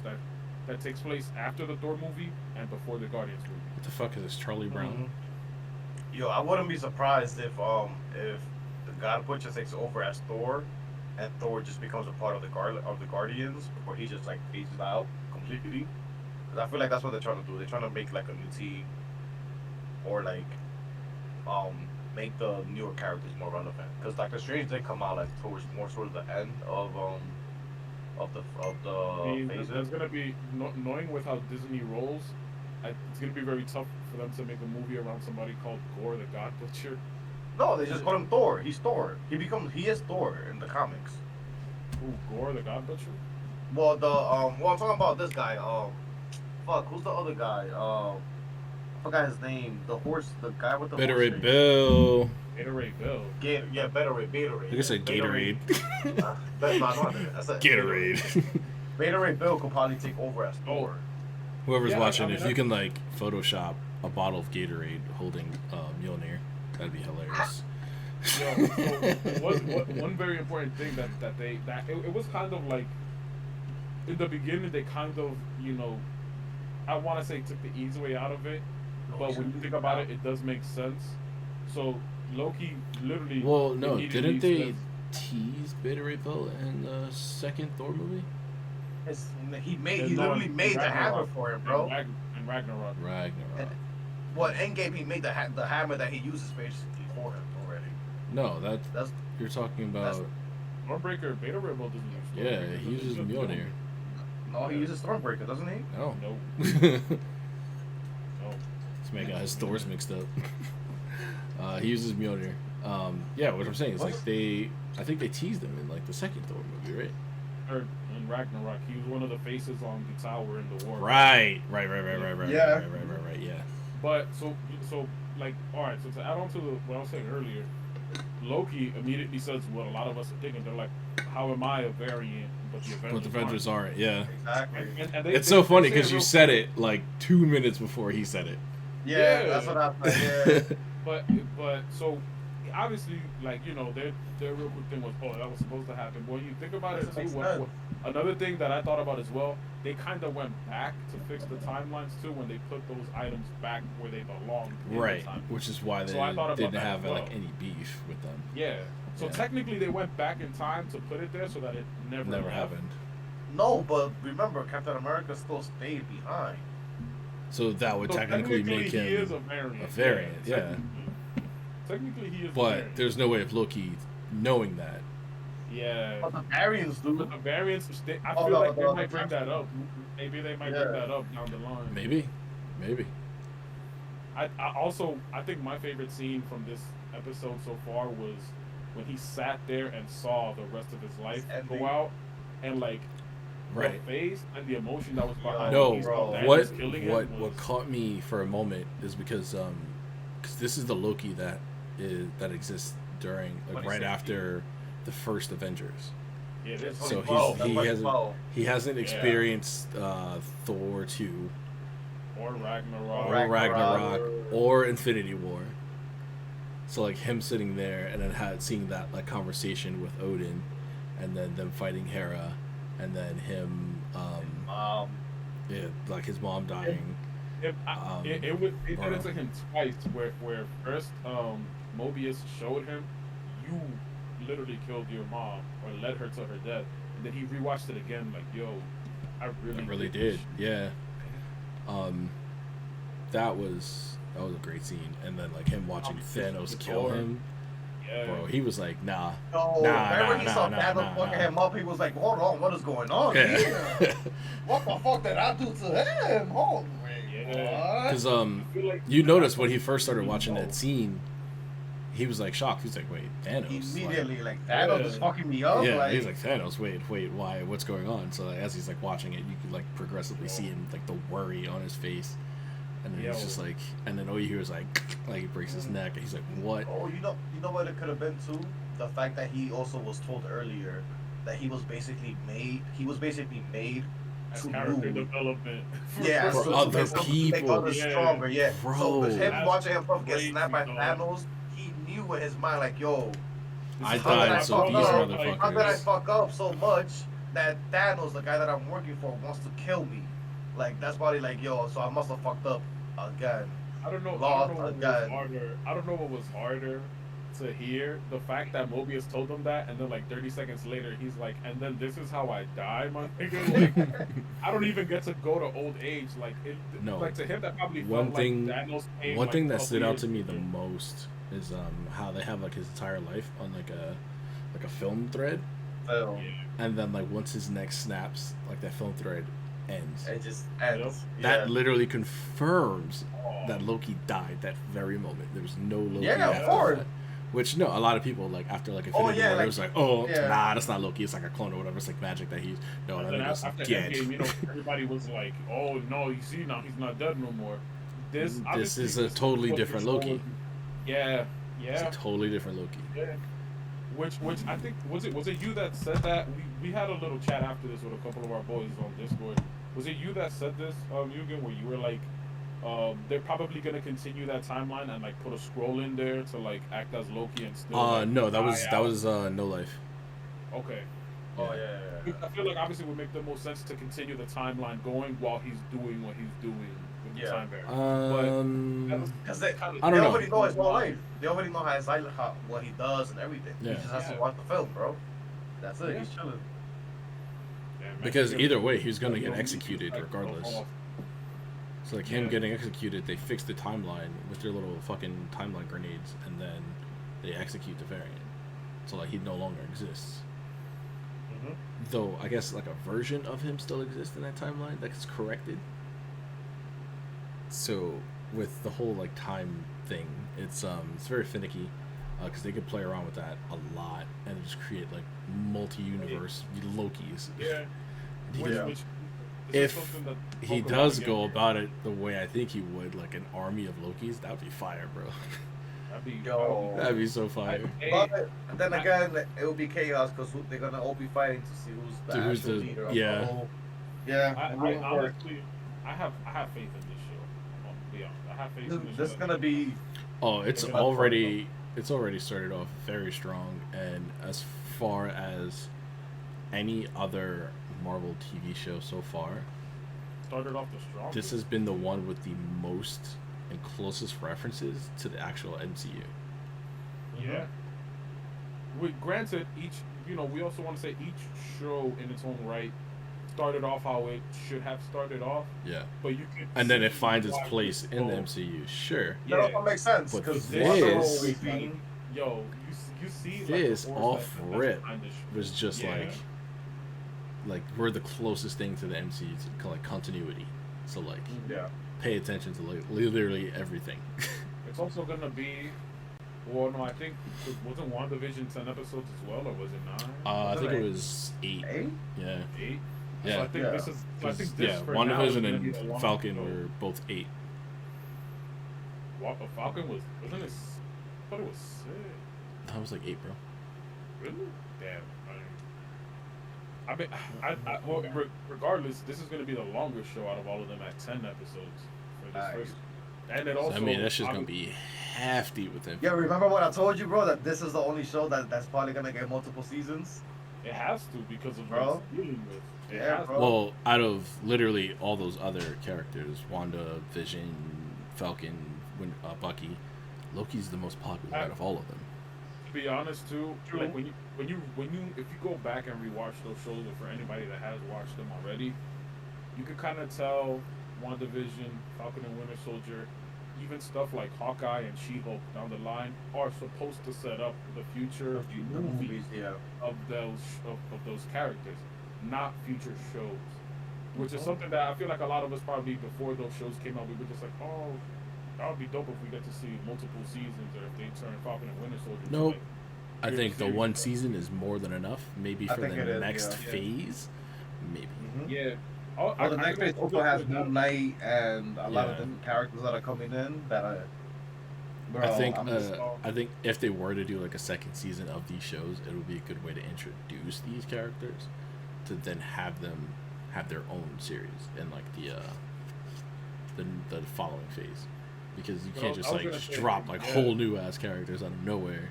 Speaker 1: that takes place after the Thor movie and before the Guardians movie.
Speaker 2: What the fuck is this, Charlie Brown?
Speaker 4: Mm-hmm. Yo, I wouldn't be surprised if the God Butcher takes over as Thor, and Thor just becomes a part of the Guardians, or he just like phases out completely. Because I feel like that's what they're trying to do. They're trying to make like a new team, or like make the newer characters more relevant. Because Doctor Strange did come out like towards the end of the phases.
Speaker 1: There's gonna be knowing with how Disney rolls, it's gonna be very tough for them to make a movie around somebody called Gore the God Butcher.
Speaker 4: No, they just call him Thor. He's Thor. He is Thor in the comics.
Speaker 1: Ooh, Gore the God Butcher.
Speaker 4: Well, I'm talking about this guy. Who's the other guy? I forgot his name. The guy with the
Speaker 2: Gatorade
Speaker 4: horse
Speaker 2: Bill.
Speaker 1: Gatorade Bill.
Speaker 4: Gatorade.
Speaker 2: I guess say Gatorade.
Speaker 4: That's not it. I said
Speaker 2: Gatorade.
Speaker 4: Gatorade Bill could probably take over as Thor.
Speaker 2: Whoever's watching, if you can like Photoshop a bottle of Gatorade holding Mjolnir, that'd be hilarious.
Speaker 1: One very important thing that it was kind of like in the beginning they kind of I want to say took the easy way out of it, but when you think about it, it does make sense. So Loki literally.
Speaker 2: Well, no, didn't they tease Gatorade Bill in the second Thor movie?
Speaker 4: He literally made the hammer for him, bro.
Speaker 1: In Ragnarok.
Speaker 4: Well, Endgame, he made the hammer that he uses basically for him already.
Speaker 2: No, that's you're talking about.
Speaker 1: Stormbreaker, Gatorade Bill doesn't use Stormbreaker.
Speaker 2: Yeah, he uses Mjolnir.
Speaker 4: No, he uses Stormbreaker, doesn't he?
Speaker 2: No.
Speaker 1: No.
Speaker 2: This man got his Thors mixed up. He uses Mjolnir. Yeah, what I'm saying is like I think they teased him in like the second Thor movie, right?
Speaker 1: Or in Ragnarok, he was one of the faces on the tower in the war.
Speaker 2: Right.
Speaker 4: Yeah.
Speaker 2: Right. Yeah.
Speaker 1: But so like, all right. So to add on to what I was saying earlier, Loki immediately says what a lot of us are thinking. They're like, how am I a variant, but the Avengers
Speaker 2: aren't? Yeah.
Speaker 4: Exactly.
Speaker 1: And
Speaker 2: It's so funny because you said it like 2 minutes before he said it.
Speaker 4: Yeah, that's what I thought. Yeah.
Speaker 1: but so obviously, like their real quick thing was, that was supposed to happen. But when you think about it too, another thing that I thought about as well, they kind of went back to fix the timelines too when they put those items back where they belonged.
Speaker 2: Right, which is why they didn't have like any beef with them.
Speaker 1: Yeah. So technically, they went back in time to put it there so that it never happened.
Speaker 4: No, but remember, Captain America still stayed behind.
Speaker 2: So that would technically make him
Speaker 1: he is a variant.
Speaker 2: Yeah.
Speaker 1: Technically, he is.
Speaker 2: But there's no way of Loki knowing that.
Speaker 1: Yeah.
Speaker 4: But the variants do.
Speaker 1: But the variants, I feel like they might bring that up. Maybe they might bring that up down the line.
Speaker 2: Maybe.
Speaker 1: I think my favorite scene from this episode so far was when he sat there and saw the rest of his life go out, and like the face and the emotion that was behind.
Speaker 2: What caught me for a moment is because this is the Loki that exists during right after the first Avengers.
Speaker 1: Yeah,
Speaker 2: so he hasn't experienced Thor 2
Speaker 1: or Ragnarok
Speaker 2: or Infinity War. So like him sitting there and then seeing that like conversation with Odin, and then them fighting Hera, and then him like his mom dying.
Speaker 1: It did it to him twice where first Mobius showed him, you literally killed your mom or led her to her death, and then he rewatched it again like, yo, I really did.
Speaker 2: Yeah. That was a great scene, and then like him watching Thanos kill him. Yeah. Bro, he was like, nah.
Speaker 4: Remember he saw Thanos fucking him up, he was like, hold on, what is going on here? What the fuck did I do to him? Hold on.
Speaker 2: Because you notice when he first started watching that scene, he was like shocked. He's like, wait, Thanos?
Speaker 4: Immediately, like Thanos is fucking me up.
Speaker 2: Yeah,
Speaker 4: like,
Speaker 2: he's like, Thanos, wait, why? What's going on? So like, as he's like watching it, you could like progressively see him like the worry on his face, and then he's just like, and then all you hear is like he breaks his neck, and he's like, what?
Speaker 4: Oh, you know what it could have been too? the fact that he also was told earlier that he was basically made
Speaker 1: As
Speaker 4: to
Speaker 1: character
Speaker 4: move.
Speaker 1: development.
Speaker 4: Yeah,
Speaker 2: For
Speaker 4: so
Speaker 2: other
Speaker 4: to make
Speaker 2: people.
Speaker 4: others
Speaker 1: Yeah.
Speaker 4: stronger. Yeah,
Speaker 2: Bro.
Speaker 4: so with him
Speaker 1: That's
Speaker 4: watching himself get
Speaker 1: crazy,
Speaker 4: snapped by
Speaker 1: dog.
Speaker 4: Thanos, he knew in his mind like, yo,
Speaker 1: This
Speaker 2: I
Speaker 1: is
Speaker 4: how did I
Speaker 2: died, so
Speaker 4: fuck
Speaker 2: these
Speaker 4: up?
Speaker 1: like,
Speaker 4: How did I
Speaker 2: motherfuckers.
Speaker 4: fuck up so much that Thanos, the guy that I'm working for, wants to kill me? Like that's probably like, yo, so I must have fucked up again.
Speaker 1: I don't know
Speaker 4: Lost
Speaker 1: what was
Speaker 4: again.
Speaker 1: harder. I don't know what was harder to hear. The fact that Mobius told him that, and then like 30 seconds later, he's like, and then this is how I die, my nigga. Like, I don't even get to go to old age. Like,
Speaker 2: No.
Speaker 1: like to him, that probably
Speaker 2: One
Speaker 1: felt
Speaker 2: thing-
Speaker 1: like Thanos came,
Speaker 2: One
Speaker 1: like,
Speaker 2: thing
Speaker 1: a
Speaker 2: that
Speaker 1: couple
Speaker 2: stood out
Speaker 1: years
Speaker 2: to me the
Speaker 1: later.
Speaker 2: most is how they have like his entire life on like a film thread,
Speaker 4: So
Speaker 2: and then like once his neck snaps, like that film thread ends.
Speaker 4: it just ends.
Speaker 2: That
Speaker 4: Yeah.
Speaker 2: literally confirms
Speaker 1: Oh.
Speaker 2: that Loki died that very moment. There was no Loki
Speaker 4: Yeah, of
Speaker 2: after
Speaker 4: course.
Speaker 2: that. Which no, a lot of people like after like
Speaker 4: Oh,
Speaker 2: Infinity
Speaker 4: yeah,
Speaker 2: War, it
Speaker 4: like-
Speaker 2: was like, oh,
Speaker 4: yeah.
Speaker 2: nah, that's not Loki. It's like a clone or whatever. It's like magic that he's no,
Speaker 1: And
Speaker 2: that
Speaker 1: then
Speaker 2: nigga's
Speaker 1: after
Speaker 2: dead.
Speaker 1: Endgame, you know, everybody was like, "Oh no, you see now he's not dead no more." This obviously,
Speaker 2: is a
Speaker 1: this
Speaker 2: totally
Speaker 1: what
Speaker 2: different
Speaker 1: this
Speaker 2: Loki.
Speaker 1: was- Yeah,
Speaker 2: It's
Speaker 1: yeah.
Speaker 2: a totally different Loki.
Speaker 1: Yeah. Which I think was it you that said that? We had a little chat after this with a couple of our boys on Discord. Was it you that said this, Mugen, where you were like, they're probably gonna continue that timeline and like put a scroll in there to like act as Loki and still. Like,
Speaker 2: No, that
Speaker 1: die
Speaker 2: was
Speaker 1: out?
Speaker 2: No Life.
Speaker 1: Okay.
Speaker 4: Oh yeah.
Speaker 1: I feel like obviously it would make the most sense to continue the timeline going while he's doing what he's doing with the
Speaker 4: Yeah.
Speaker 1: time bearer.
Speaker 2: Um,
Speaker 4: Because they
Speaker 2: I don't know.
Speaker 4: already know his whole life. They already know what he does and everything.
Speaker 2: Yeah.
Speaker 4: He just has
Speaker 1: Yeah.
Speaker 4: to watch the film, bro. That's it.
Speaker 1: Yeah.
Speaker 4: He's chilling.
Speaker 1: Yeah, man,
Speaker 2: because
Speaker 1: Mugen-
Speaker 2: either way, he's gonna
Speaker 1: you
Speaker 2: get
Speaker 1: know,
Speaker 2: executed
Speaker 1: like,
Speaker 2: regardless.
Speaker 1: off.
Speaker 2: So like him
Speaker 1: Yeah.
Speaker 2: getting executed, they fix the timeline with their little fucking timeline grenades, and then they execute the variant. So like he no longer exists.
Speaker 4: Mm-hmm.
Speaker 2: Though I guess like a version of him still exists in that timeline that gets corrected. So with the whole like time thing, it's very finicky, because they could play around with that a lot and just create like multi-universe Lokis.
Speaker 1: Yeah.
Speaker 2: He
Speaker 1: Which,
Speaker 2: could-
Speaker 1: which, this is
Speaker 2: if
Speaker 1: something that
Speaker 2: he
Speaker 1: Pokemon
Speaker 2: does
Speaker 1: again
Speaker 2: go
Speaker 1: here.
Speaker 2: about it the way I think he would, like an army of Lokis, that would be fire, bro.
Speaker 1: That'd be,
Speaker 4: Yo.
Speaker 2: That'd be so fire.
Speaker 1: Hey,
Speaker 4: But then again, it will be chaos because they're gonna all be fighting to see who's the
Speaker 2: To who's
Speaker 4: actual
Speaker 2: the-
Speaker 4: leader of
Speaker 2: yeah.
Speaker 4: the whole. Yeah.
Speaker 1: I
Speaker 4: it will work.
Speaker 1: honestly, I have faith in this show. I'm gonna be honest. I have faith in this
Speaker 4: This
Speaker 1: show.
Speaker 4: is gonna be.
Speaker 2: Oh, it's
Speaker 1: It's
Speaker 2: already started off very strong, and as far as any other Marvel TV show so far,
Speaker 1: Started off the strong.
Speaker 2: this has been the one with the most and closest references to the actual MCU.
Speaker 1: Yeah. Granted, we also want to say each show in its own right started off how it should have started off,
Speaker 2: Yeah,
Speaker 1: but you can.
Speaker 2: and then
Speaker 1: see
Speaker 2: it finds its
Speaker 1: why
Speaker 2: place
Speaker 1: this
Speaker 2: in the
Speaker 1: show-
Speaker 2: MCU. Sure,
Speaker 4: That also makes sense
Speaker 2: But
Speaker 4: because
Speaker 2: this-
Speaker 1: Yo, you see, like,
Speaker 2: This
Speaker 1: the force
Speaker 2: off
Speaker 1: that's
Speaker 2: rip
Speaker 1: behind this show.
Speaker 2: was just
Speaker 1: Yeah.
Speaker 2: like we're the closest thing to the MCU to like continuity. So like,
Speaker 4: Yeah.
Speaker 2: pay attention to like literally everything.
Speaker 1: It's also gonna be. Well, no, I think wasn't WandaVision 10 episodes as well, or was it 9?
Speaker 2: I
Speaker 4: Was it
Speaker 2: think it
Speaker 4: eight?
Speaker 2: was 8.
Speaker 4: Hey?
Speaker 2: Yeah.
Speaker 1: 8.
Speaker 2: Yeah.
Speaker 1: So I think
Speaker 4: Yeah.
Speaker 1: this is. So I think
Speaker 2: 'Cause,
Speaker 1: this
Speaker 2: yeah,
Speaker 1: for now is
Speaker 2: WandaVision
Speaker 1: gonna be the
Speaker 2: and
Speaker 1: longest
Speaker 2: Falcon
Speaker 1: show.
Speaker 2: were both 8.
Speaker 1: Falcon wasn't it? I thought it was 6.
Speaker 2: That was like 8, bro.
Speaker 1: Really? Damn. Well, regardless, this is going to be the longest show out of all of them at 10 episodes for this
Speaker 4: Nice.
Speaker 1: first. And it also.
Speaker 2: I mean, that's just gonna be hefty with him.
Speaker 4: Yeah, remember what I told you, bro? That this is the only show that's probably gonna get multiple seasons.
Speaker 1: It has to because of
Speaker 4: Bro.
Speaker 1: what it's dealing with. It
Speaker 4: Yeah,
Speaker 1: has
Speaker 4: bro.
Speaker 1: to.
Speaker 2: Well, out of literally all those other characters, Wanda, Vision, Falcon, Bucky, Loki's the most popular out of all of them.
Speaker 1: To be honest, too,
Speaker 4: True.
Speaker 1: like when you if you go back and rewatch those shows, or for anybody that has watched them already, you can kind of tell WandaVision, Falcon and Winter Soldier, even stuff like Hawkeye and She-Hulk down the line are supposed to set up the future
Speaker 4: The
Speaker 1: movies
Speaker 4: movies, yeah.
Speaker 1: of those characters, not future shows. Which is something that I feel like a lot of us probably before those shows came out, we were just like, oh, that would be dope if we get to see multiple seasons, or if they turn Falcon and Winter Soldier.
Speaker 2: Nope.
Speaker 1: To,
Speaker 2: I
Speaker 1: Here's
Speaker 2: think
Speaker 1: the
Speaker 2: the
Speaker 1: series,
Speaker 2: one
Speaker 1: though.
Speaker 2: season is more than enough. Maybe
Speaker 4: I
Speaker 2: for
Speaker 4: think
Speaker 2: the
Speaker 4: it is,
Speaker 2: next
Speaker 4: yeah.
Speaker 2: phase, maybe.
Speaker 4: Mhm.
Speaker 1: yeah.
Speaker 3: Well, the next phase also has Moon
Speaker 1: Moon
Speaker 3: Knight and a lot of
Speaker 2: Yeah.
Speaker 3: different characters that are coming in that are
Speaker 4: Bro,
Speaker 2: I think if they were to do like a second season of these shows, it would be a good way to introduce these characters, to then have them have their own series in like the following phase, because you can't just like just drop like whole new ass characters out of nowhere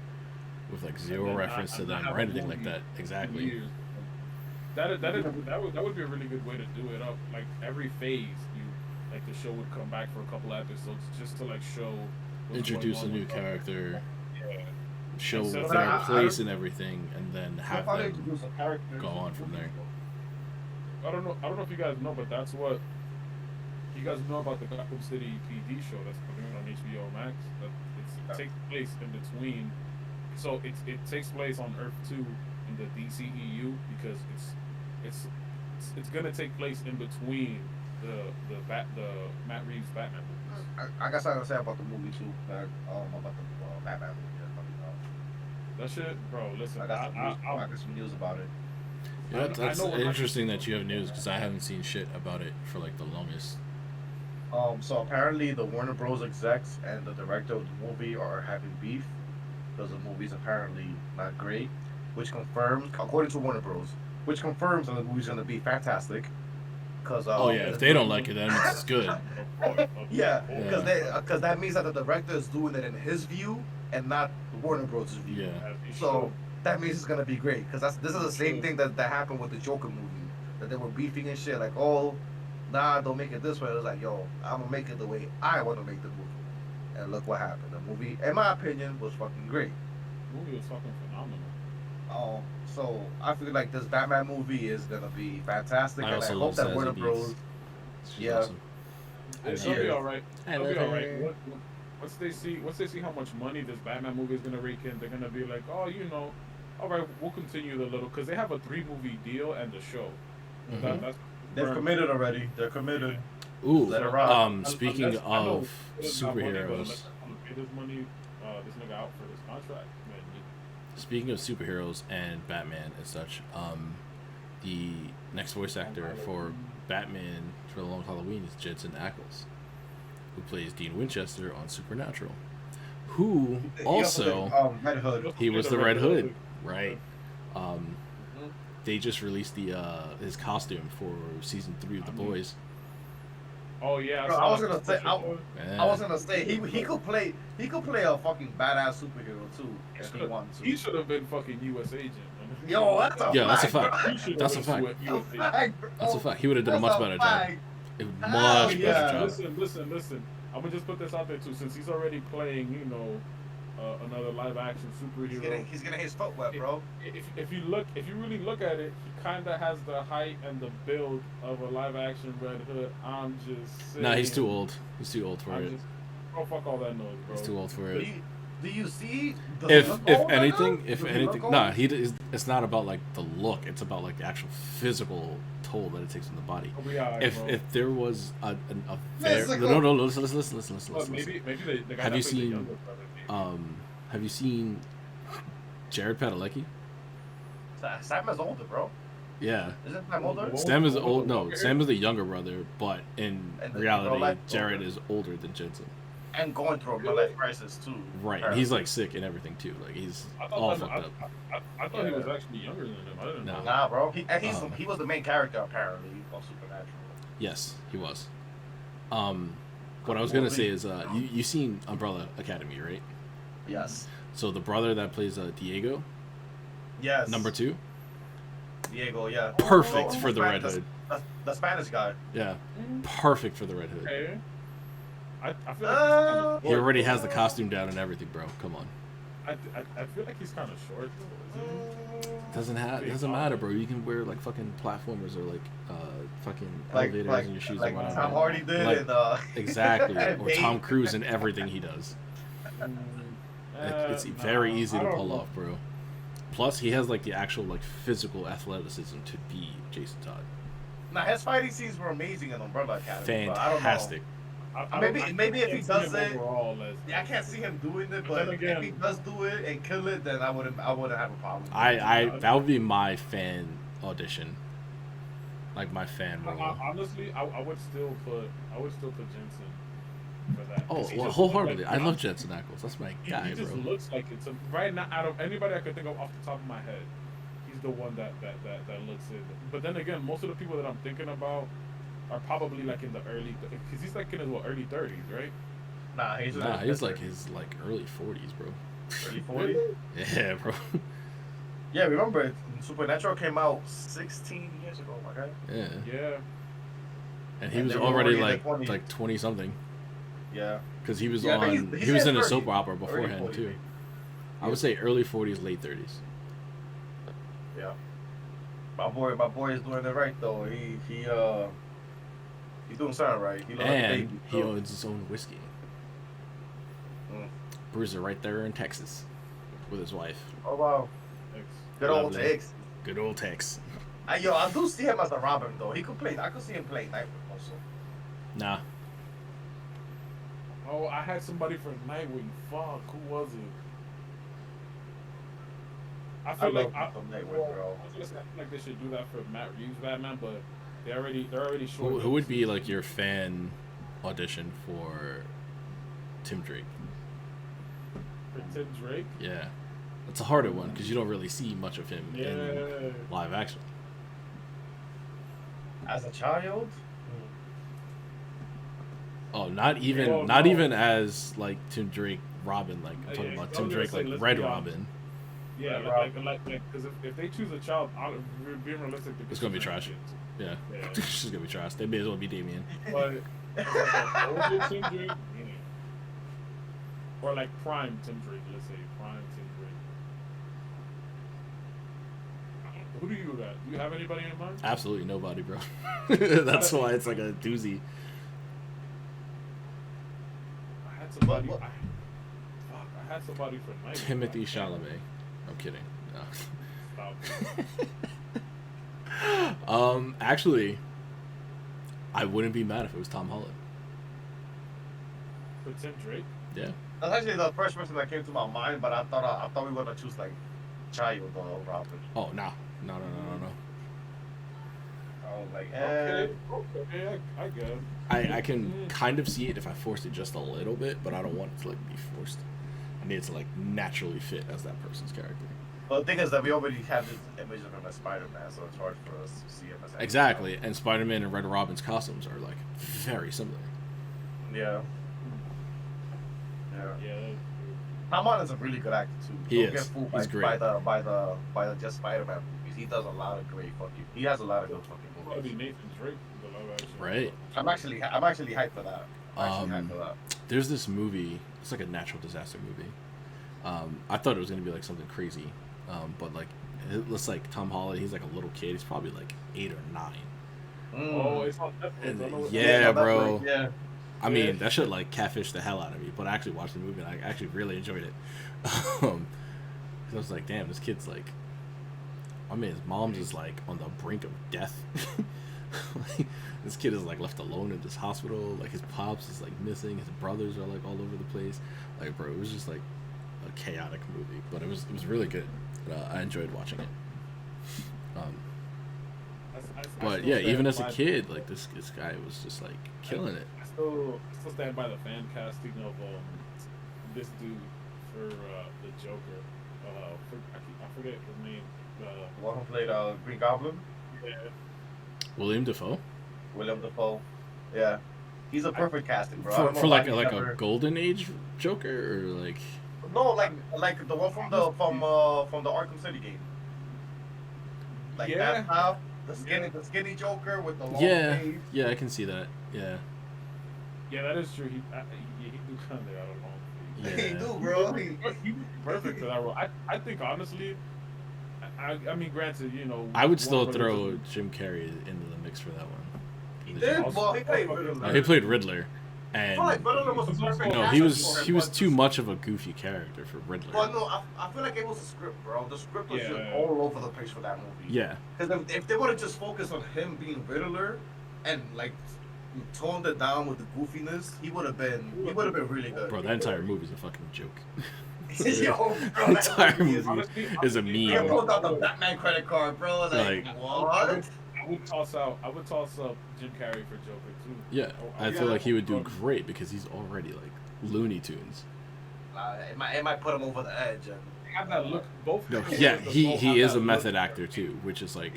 Speaker 2: with like zero reference to them or anything like that. Exactly.
Speaker 1: That would be a really good way to do it up. Like every phase, like the show would come back for a couple episodes just to like show.
Speaker 2: Introduce a new character.
Speaker 1: Yeah.
Speaker 2: Show
Speaker 1: Instead
Speaker 2: their
Speaker 1: of-
Speaker 2: place and everything, and then have
Speaker 4: How they
Speaker 2: them
Speaker 4: introduce a character
Speaker 2: go on from there.
Speaker 1: I don't know if you guys know, but that's what you guys know about the Gotham City PD show that's coming on HBO Max. It takes place in between. So it takes place on Earth 2 in the DCEU because it's gonna take place in between the Matt Reeves Batman movies.
Speaker 4: I got something to say about the movie too. About the Batman movie.
Speaker 1: That shit, bro. Listen,
Speaker 4: I got some news about it.
Speaker 2: Yeah, that's
Speaker 1: I know
Speaker 2: interesting that you have news, because I haven't seen shit about it for like the longest.
Speaker 4: So apparently the Warner Bros. Execs and the director of the movie are having beef because the movie's apparently not great, which confirms, according to Warner Bros., which confirms that the movie's gonna be fantastic. Cause
Speaker 2: Oh yeah, if they don't like it, that means it's good.
Speaker 4: yeah,
Speaker 2: Yeah.
Speaker 4: because that means that the director is doing it in his view and not Warner Bros.' view.
Speaker 2: Yeah.
Speaker 4: So that means it's gonna be great, because this is the same thing that happened with the Joker movie, that they were beefing and shit, like, oh, nah, don't make it this way. It was like, yo, I'm gonna make it the way I want to make the movie, and look what happened. The movie, in my opinion, was fucking great.
Speaker 1: The movie was fucking phenomenal.
Speaker 4: So I feel like this Batman movie is gonna be fantastic,
Speaker 2: I
Speaker 4: and I
Speaker 2: also
Speaker 4: hope
Speaker 2: love
Speaker 4: that
Speaker 2: Zazie
Speaker 4: Warner
Speaker 2: Beetz.
Speaker 4: Bros.
Speaker 2: She's
Speaker 4: Yeah.
Speaker 2: awesome.
Speaker 1: It'll be all right. It'll be all right.
Speaker 2: her.
Speaker 1: Once they see how much money this Batman movie is gonna rake in, they're gonna be like, oh, all right, we'll continue the little, because they have a 3-movie deal and the show.
Speaker 2: Mhm.
Speaker 4: They've committed already. They're committed.
Speaker 2: Ooh,
Speaker 4: Let it rock.
Speaker 2: speaking
Speaker 1: I know
Speaker 2: of
Speaker 1: it's not money, but
Speaker 2: superheroes,
Speaker 1: unless I'm gonna pay this money, this nigga out for this contract, man.
Speaker 2: speaking of superheroes and Batman and such, the next voice actor for Batman for the Long Halloween is Jensen Ackles, who plays Dean Winchester on Supernatural, who also
Speaker 4: Red Hood.
Speaker 2: he was the Red Hood, right? They just released his costume for season 3 of The Boys.
Speaker 1: Oh yeah.
Speaker 4: Bro, I was gonna say,
Speaker 2: Yeah.
Speaker 4: I was gonna say he could play a fucking badass superhero too if he wanted to.
Speaker 1: He should have been fucking U.S. agent. Man.
Speaker 4: Yo, that's a
Speaker 2: Yeah, that's a
Speaker 4: fact.
Speaker 2: fact.
Speaker 4: bro.
Speaker 1: He should have
Speaker 2: That's a
Speaker 1: been
Speaker 2: fact.
Speaker 1: U.S. agent.
Speaker 2: That's a fact. He would have done a
Speaker 4: That's
Speaker 2: much better job.
Speaker 4: fact.
Speaker 2: A
Speaker 4: Hell
Speaker 2: much
Speaker 4: yeah.
Speaker 2: better job.
Speaker 1: Listen. I'm gonna just put this out there too, since he's already playing, another live action superhero.
Speaker 4: He's getting his foot wet, bro.
Speaker 1: If you really look at it, he kind of has the height and the build of a live action Red Hood. I'm just saying.
Speaker 2: Nah, he's too old. He's too old for it.
Speaker 1: Bro, fuck all that noise, bro.
Speaker 2: He's too old for it.
Speaker 4: Do you see?
Speaker 2: If
Speaker 4: look old right
Speaker 2: anything,
Speaker 4: now?
Speaker 2: if
Speaker 4: Does he look
Speaker 2: anything,
Speaker 4: old?
Speaker 2: nah, it's not about like the look. It's about like the actual physical toll that it takes on the body.
Speaker 1: He'll be alright, bro.
Speaker 2: If there was a
Speaker 4: Physical.
Speaker 2: no, listen.
Speaker 1: Look, maybe the guy
Speaker 2: Have
Speaker 1: that
Speaker 2: you
Speaker 1: played the
Speaker 2: seen,
Speaker 1: younger brother, maybe.
Speaker 2: Have you seen Jared Padalecki?
Speaker 4: Sam is older, bro.
Speaker 2: Yeah.
Speaker 4: Isn't Sam older?
Speaker 1: Whoa.
Speaker 2: Sam is old. No, Sam is the younger brother, but in
Speaker 4: And the
Speaker 2: reality,
Speaker 4: real life
Speaker 2: Jared
Speaker 4: older.
Speaker 2: is older than Jensen.
Speaker 4: And going through a midlife crisis too.
Speaker 2: Right, and he's like sick and everything too. Like he's
Speaker 1: I
Speaker 2: all
Speaker 1: thought,
Speaker 2: fucked up.
Speaker 1: I thought he was actually younger than him. I didn't
Speaker 2: No.
Speaker 1: know.
Speaker 4: Nah, bro. He was the main character apparently of Supernatural.
Speaker 2: Yes, he was. What I was gonna say is, you seen Umbrella Academy, right?
Speaker 4: Yes.
Speaker 2: So the brother that plays Diego,
Speaker 4: Yes.
Speaker 2: number 2,
Speaker 4: Diego, yeah.
Speaker 2: perfect
Speaker 4: Oh,
Speaker 2: for the Red Hood.
Speaker 4: The Spanish guy.
Speaker 2: Yeah, perfect for the Red Hood.
Speaker 1: Okay. I feel like he's kinda
Speaker 2: He
Speaker 1: short,
Speaker 2: already
Speaker 1: bro.
Speaker 2: has the costume down and everything, bro. Come on.
Speaker 1: I feel like he's kind of short. Though,
Speaker 2: It doesn't matter, bro. You can wear like fucking platformers or like fucking
Speaker 4: Like
Speaker 2: elevators in your shoes
Speaker 4: like
Speaker 2: or whatever.
Speaker 4: Tom Hardy did
Speaker 2: Like,
Speaker 4: in
Speaker 2: exactly,
Speaker 4: and
Speaker 2: or
Speaker 4: Bane.
Speaker 2: Tom Cruise in everything he does. It's very easy to pull off, bro. Plus, he has like the actual like physical athleticism to be Jason Todd.
Speaker 4: Nah, his fighting scenes were amazing in Umbrella Academy. but I don't know.
Speaker 2: Fantastic.
Speaker 4: Maybe if he
Speaker 1: can't see
Speaker 4: does
Speaker 1: him
Speaker 4: it-
Speaker 1: overall as-
Speaker 4: Yeah, I can't see him doing it,
Speaker 1: But
Speaker 4: but
Speaker 1: then again-
Speaker 4: if he does do it and kill it, then I wouldn't have a problem.
Speaker 2: That would be my fan audition, like my fan role.
Speaker 1: Honestly, I would still put Jensen for that. 'Cause
Speaker 2: Oh,
Speaker 1: he
Speaker 2: well,
Speaker 1: just
Speaker 2: wholeheartedly.
Speaker 1: looks
Speaker 2: I
Speaker 1: like,
Speaker 2: love Jensen Ackles. That's my guy,
Speaker 1: he just
Speaker 2: bro.
Speaker 1: looks like it's right now. Out of anybody I could think of off the top of my head, he's the one that looks in. But then again, most of the people that I'm thinking about are probably like in the early, because he's like in his early 30s, right?
Speaker 4: Nah, he's
Speaker 2: like his early 40s, bro.
Speaker 4: early 40.
Speaker 2: Yeah, bro.
Speaker 4: Yeah, remember Supernatural came out 16 years ago, my guy.
Speaker 2: Yeah.
Speaker 1: Yeah.
Speaker 2: And he
Speaker 4: And
Speaker 2: was
Speaker 4: they were
Speaker 2: already
Speaker 4: already in the
Speaker 2: like
Speaker 4: 20s.
Speaker 2: 20 something.
Speaker 4: Yeah.
Speaker 2: Because he was
Speaker 4: Yeah, I think
Speaker 2: on.
Speaker 4: he's
Speaker 2: He was
Speaker 4: in
Speaker 2: in a
Speaker 4: his
Speaker 2: soap
Speaker 4: 30s.
Speaker 2: opera
Speaker 4: Early
Speaker 2: beforehand
Speaker 4: 40s,
Speaker 2: too.
Speaker 4: maybe.
Speaker 2: I would say early 40s, late 30s.
Speaker 4: Yeah. My boy is doing it right though. He's doing something right. He loves
Speaker 2: And
Speaker 4: baby,
Speaker 2: he
Speaker 4: so-
Speaker 2: owns his own whiskey.
Speaker 4: Mm.
Speaker 2: Brews it right there in Texas with his wife.
Speaker 4: Oh wow. Good old
Speaker 2: Lovely.
Speaker 4: Tex.
Speaker 2: Good old Tex.
Speaker 4: I do see him as a Robin though. He could play. I could see him play Nightwing also.
Speaker 2: Nah.
Speaker 1: Oh, I had somebody for Nightwing. Fuck, who was it? I feel like
Speaker 4: Nightwing,
Speaker 1: well,
Speaker 4: bro.
Speaker 1: I was gonna say, I feel like they should do that for Matt Reeves Batman, but they're already short.
Speaker 2: Who would be like your fan audition for Tim Drake?
Speaker 1: for Tim Drake?
Speaker 2: Yeah. It's a harder one because you don't really see much of him
Speaker 1: Yeah.
Speaker 2: in live action.
Speaker 4: As a child.
Speaker 2: Oh, not even
Speaker 1: Well,
Speaker 2: not
Speaker 1: no.
Speaker 2: even as like Tim Drake Robin. Like I'm talking
Speaker 1: Yeah,
Speaker 2: about
Speaker 1: I
Speaker 2: Tim
Speaker 1: was
Speaker 2: Drake
Speaker 1: gonna say,
Speaker 2: like
Speaker 1: let's
Speaker 2: Red
Speaker 1: be honest.
Speaker 2: Robin.
Speaker 1: Yeah,
Speaker 4: Right,
Speaker 1: like because if they choose a child, being realistic,
Speaker 2: It's gonna be trash. Yeah.
Speaker 1: Yeah.
Speaker 2: It's just gonna be trash. They may as well be Damien.
Speaker 1: But older Tim Drake, or like prime Tim Drake, let's say prime Tim Drake. Who do you got? Do you have anybody in mind?
Speaker 2: Absolutely nobody, bro. That's why it's like a doozy.
Speaker 1: I had somebody.
Speaker 4: What?
Speaker 1: I had somebody for Nightwing.
Speaker 2: Timothy Chalamet. I'm kidding. No.
Speaker 1: Stop.
Speaker 2: Actually, I wouldn't be mad if it was Tom Holland.
Speaker 1: For Tim Drake.
Speaker 2: Yeah.
Speaker 4: That's actually the first person that came to my mind, but I thought we were gonna choose like child or Robin.
Speaker 2: Oh no. No.
Speaker 4: I was like,
Speaker 1: Okay, I guess.
Speaker 2: I can kind of see it if I forced it just a little bit, but I don't want it to like be forced. I need it to like naturally fit as that person's character.
Speaker 4: Well, the thing is that we already have this image of him as Spider-Man, so it's hard for us to see him as anything
Speaker 2: Exactly,
Speaker 4: else.
Speaker 2: and Spider-Man and Red Robin's costumes are like very similar.
Speaker 4: Yeah. Yeah.
Speaker 1: Yeah.
Speaker 4: Tom Holland's a really good actor too.
Speaker 2: He
Speaker 4: Don't
Speaker 2: is.
Speaker 4: get fooled
Speaker 2: He's great.
Speaker 4: by the just Spider-Man movies. He does a lot of great fucking. He has a lot of good fucking
Speaker 1: Probably
Speaker 4: movies.
Speaker 1: Nathan Drake. The live action.
Speaker 2: Right.
Speaker 4: I'm actually hyped for that. Hyped for that.
Speaker 2: There's this movie. It's like a natural disaster movie. I thought it was gonna be like something crazy, but like it looks like Tom Holland. He's like a little kid. He's probably like 8 or 9.
Speaker 1: Oh, it's on Netflix.
Speaker 2: And
Speaker 1: I know what-
Speaker 2: yeah, bro.
Speaker 4: Yeah.
Speaker 2: I mean, that shit like catfished the hell out of me. But I actually watched the movie and I actually really enjoyed it. 'Cause I was like, damn, this kid's like. I mean, his mom's is like on the brink of death. Like, this kid is like left alone in this hospital. Like his pops is like missing. His brothers are like all over the place. Like, bro, it was just like a chaotic movie, but it was really good. I enjoyed watching it.
Speaker 1: I
Speaker 2: But
Speaker 1: still
Speaker 2: yeah,
Speaker 1: stand
Speaker 2: even as a
Speaker 1: by-
Speaker 2: kid, like this guy was just like killing it.
Speaker 1: I still stand by the fan casting of this dude for the Joker. I forget his name.
Speaker 4: The one who played Green Goblin,
Speaker 1: Yeah.
Speaker 2: William Dafoe
Speaker 4: William Dafoe. Yeah. He's a perfect casting, bro. I
Speaker 2: for,
Speaker 4: don't know
Speaker 2: for
Speaker 4: why
Speaker 2: like
Speaker 4: he
Speaker 2: like
Speaker 4: never-
Speaker 2: a golden age Joker or like
Speaker 4: No, like the one from the Arkham City game. Like
Speaker 1: Yeah.
Speaker 4: that style. The skinny Joker with the long
Speaker 2: yeah
Speaker 4: face.
Speaker 2: yeah I can see that yeah
Speaker 1: Yeah, that is true. He do kind of out of long.
Speaker 2: Yeah.
Speaker 4: He do, bro.
Speaker 1: He perfect for that role. I think honestly, I mean, granted, you know,
Speaker 2: I would still
Speaker 1: Warner
Speaker 2: throw
Speaker 1: Brothers
Speaker 2: Jim Carrey into the mix for that one.
Speaker 4: He
Speaker 2: The
Speaker 4: did.
Speaker 2: Joker.
Speaker 4: Well, he played Riddler.
Speaker 2: He played Riddler,
Speaker 4: I
Speaker 2: and
Speaker 4: feel like Riddler was a perfect
Speaker 2: no,
Speaker 4: casting
Speaker 2: he
Speaker 4: for
Speaker 2: was
Speaker 4: him,
Speaker 2: too much of a goofy character for Riddler.
Speaker 4: Well, no, I feel like it was a script, bro. The script was just
Speaker 1: Yeah.
Speaker 4: all over the place for that movie.
Speaker 2: Yeah,
Speaker 4: Because if they would have just focused on him being Riddler and like toned it down with the goofiness, he would have been really good.
Speaker 2: bro, that entire movie's a fucking joke.
Speaker 4: Yo, bro,
Speaker 2: The
Speaker 4: that
Speaker 2: entire
Speaker 4: movie is
Speaker 2: movie
Speaker 1: Honestly,
Speaker 2: is a
Speaker 4: He
Speaker 2: meme.
Speaker 4: pulled out the Batman credit card, bro. Like,
Speaker 2: Like-
Speaker 4: what?
Speaker 1: I I would toss up Jim Carrey for Joker too.
Speaker 2: Yeah, I feel like he would do great because he's already like Looney Tunes.
Speaker 4: It might put him over the edge. And,
Speaker 1: Have that look. Both.
Speaker 2: No, yeah, he is a method actor too, which is like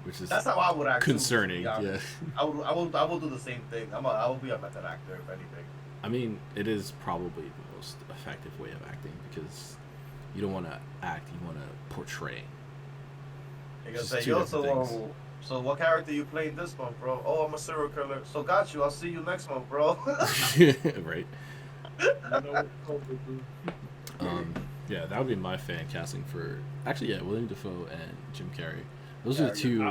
Speaker 2: which is
Speaker 4: that's how I would act.
Speaker 2: concerning.
Speaker 4: Too,
Speaker 2: yeah,
Speaker 4: I will do the same thing. I will be a method actor if anything.
Speaker 2: I mean, it is probably the most effective way of acting because you don't want to act, you want to portray.
Speaker 4: You're gonna say, yo, so what character you playing this month, bro? Oh, I'm a serial killer. So got you. I'll see you next month, bro.
Speaker 2: Right. Yeah, that would be my fan casting for. Actually, yeah, William Dafoe and Jim Carrey. Those are the two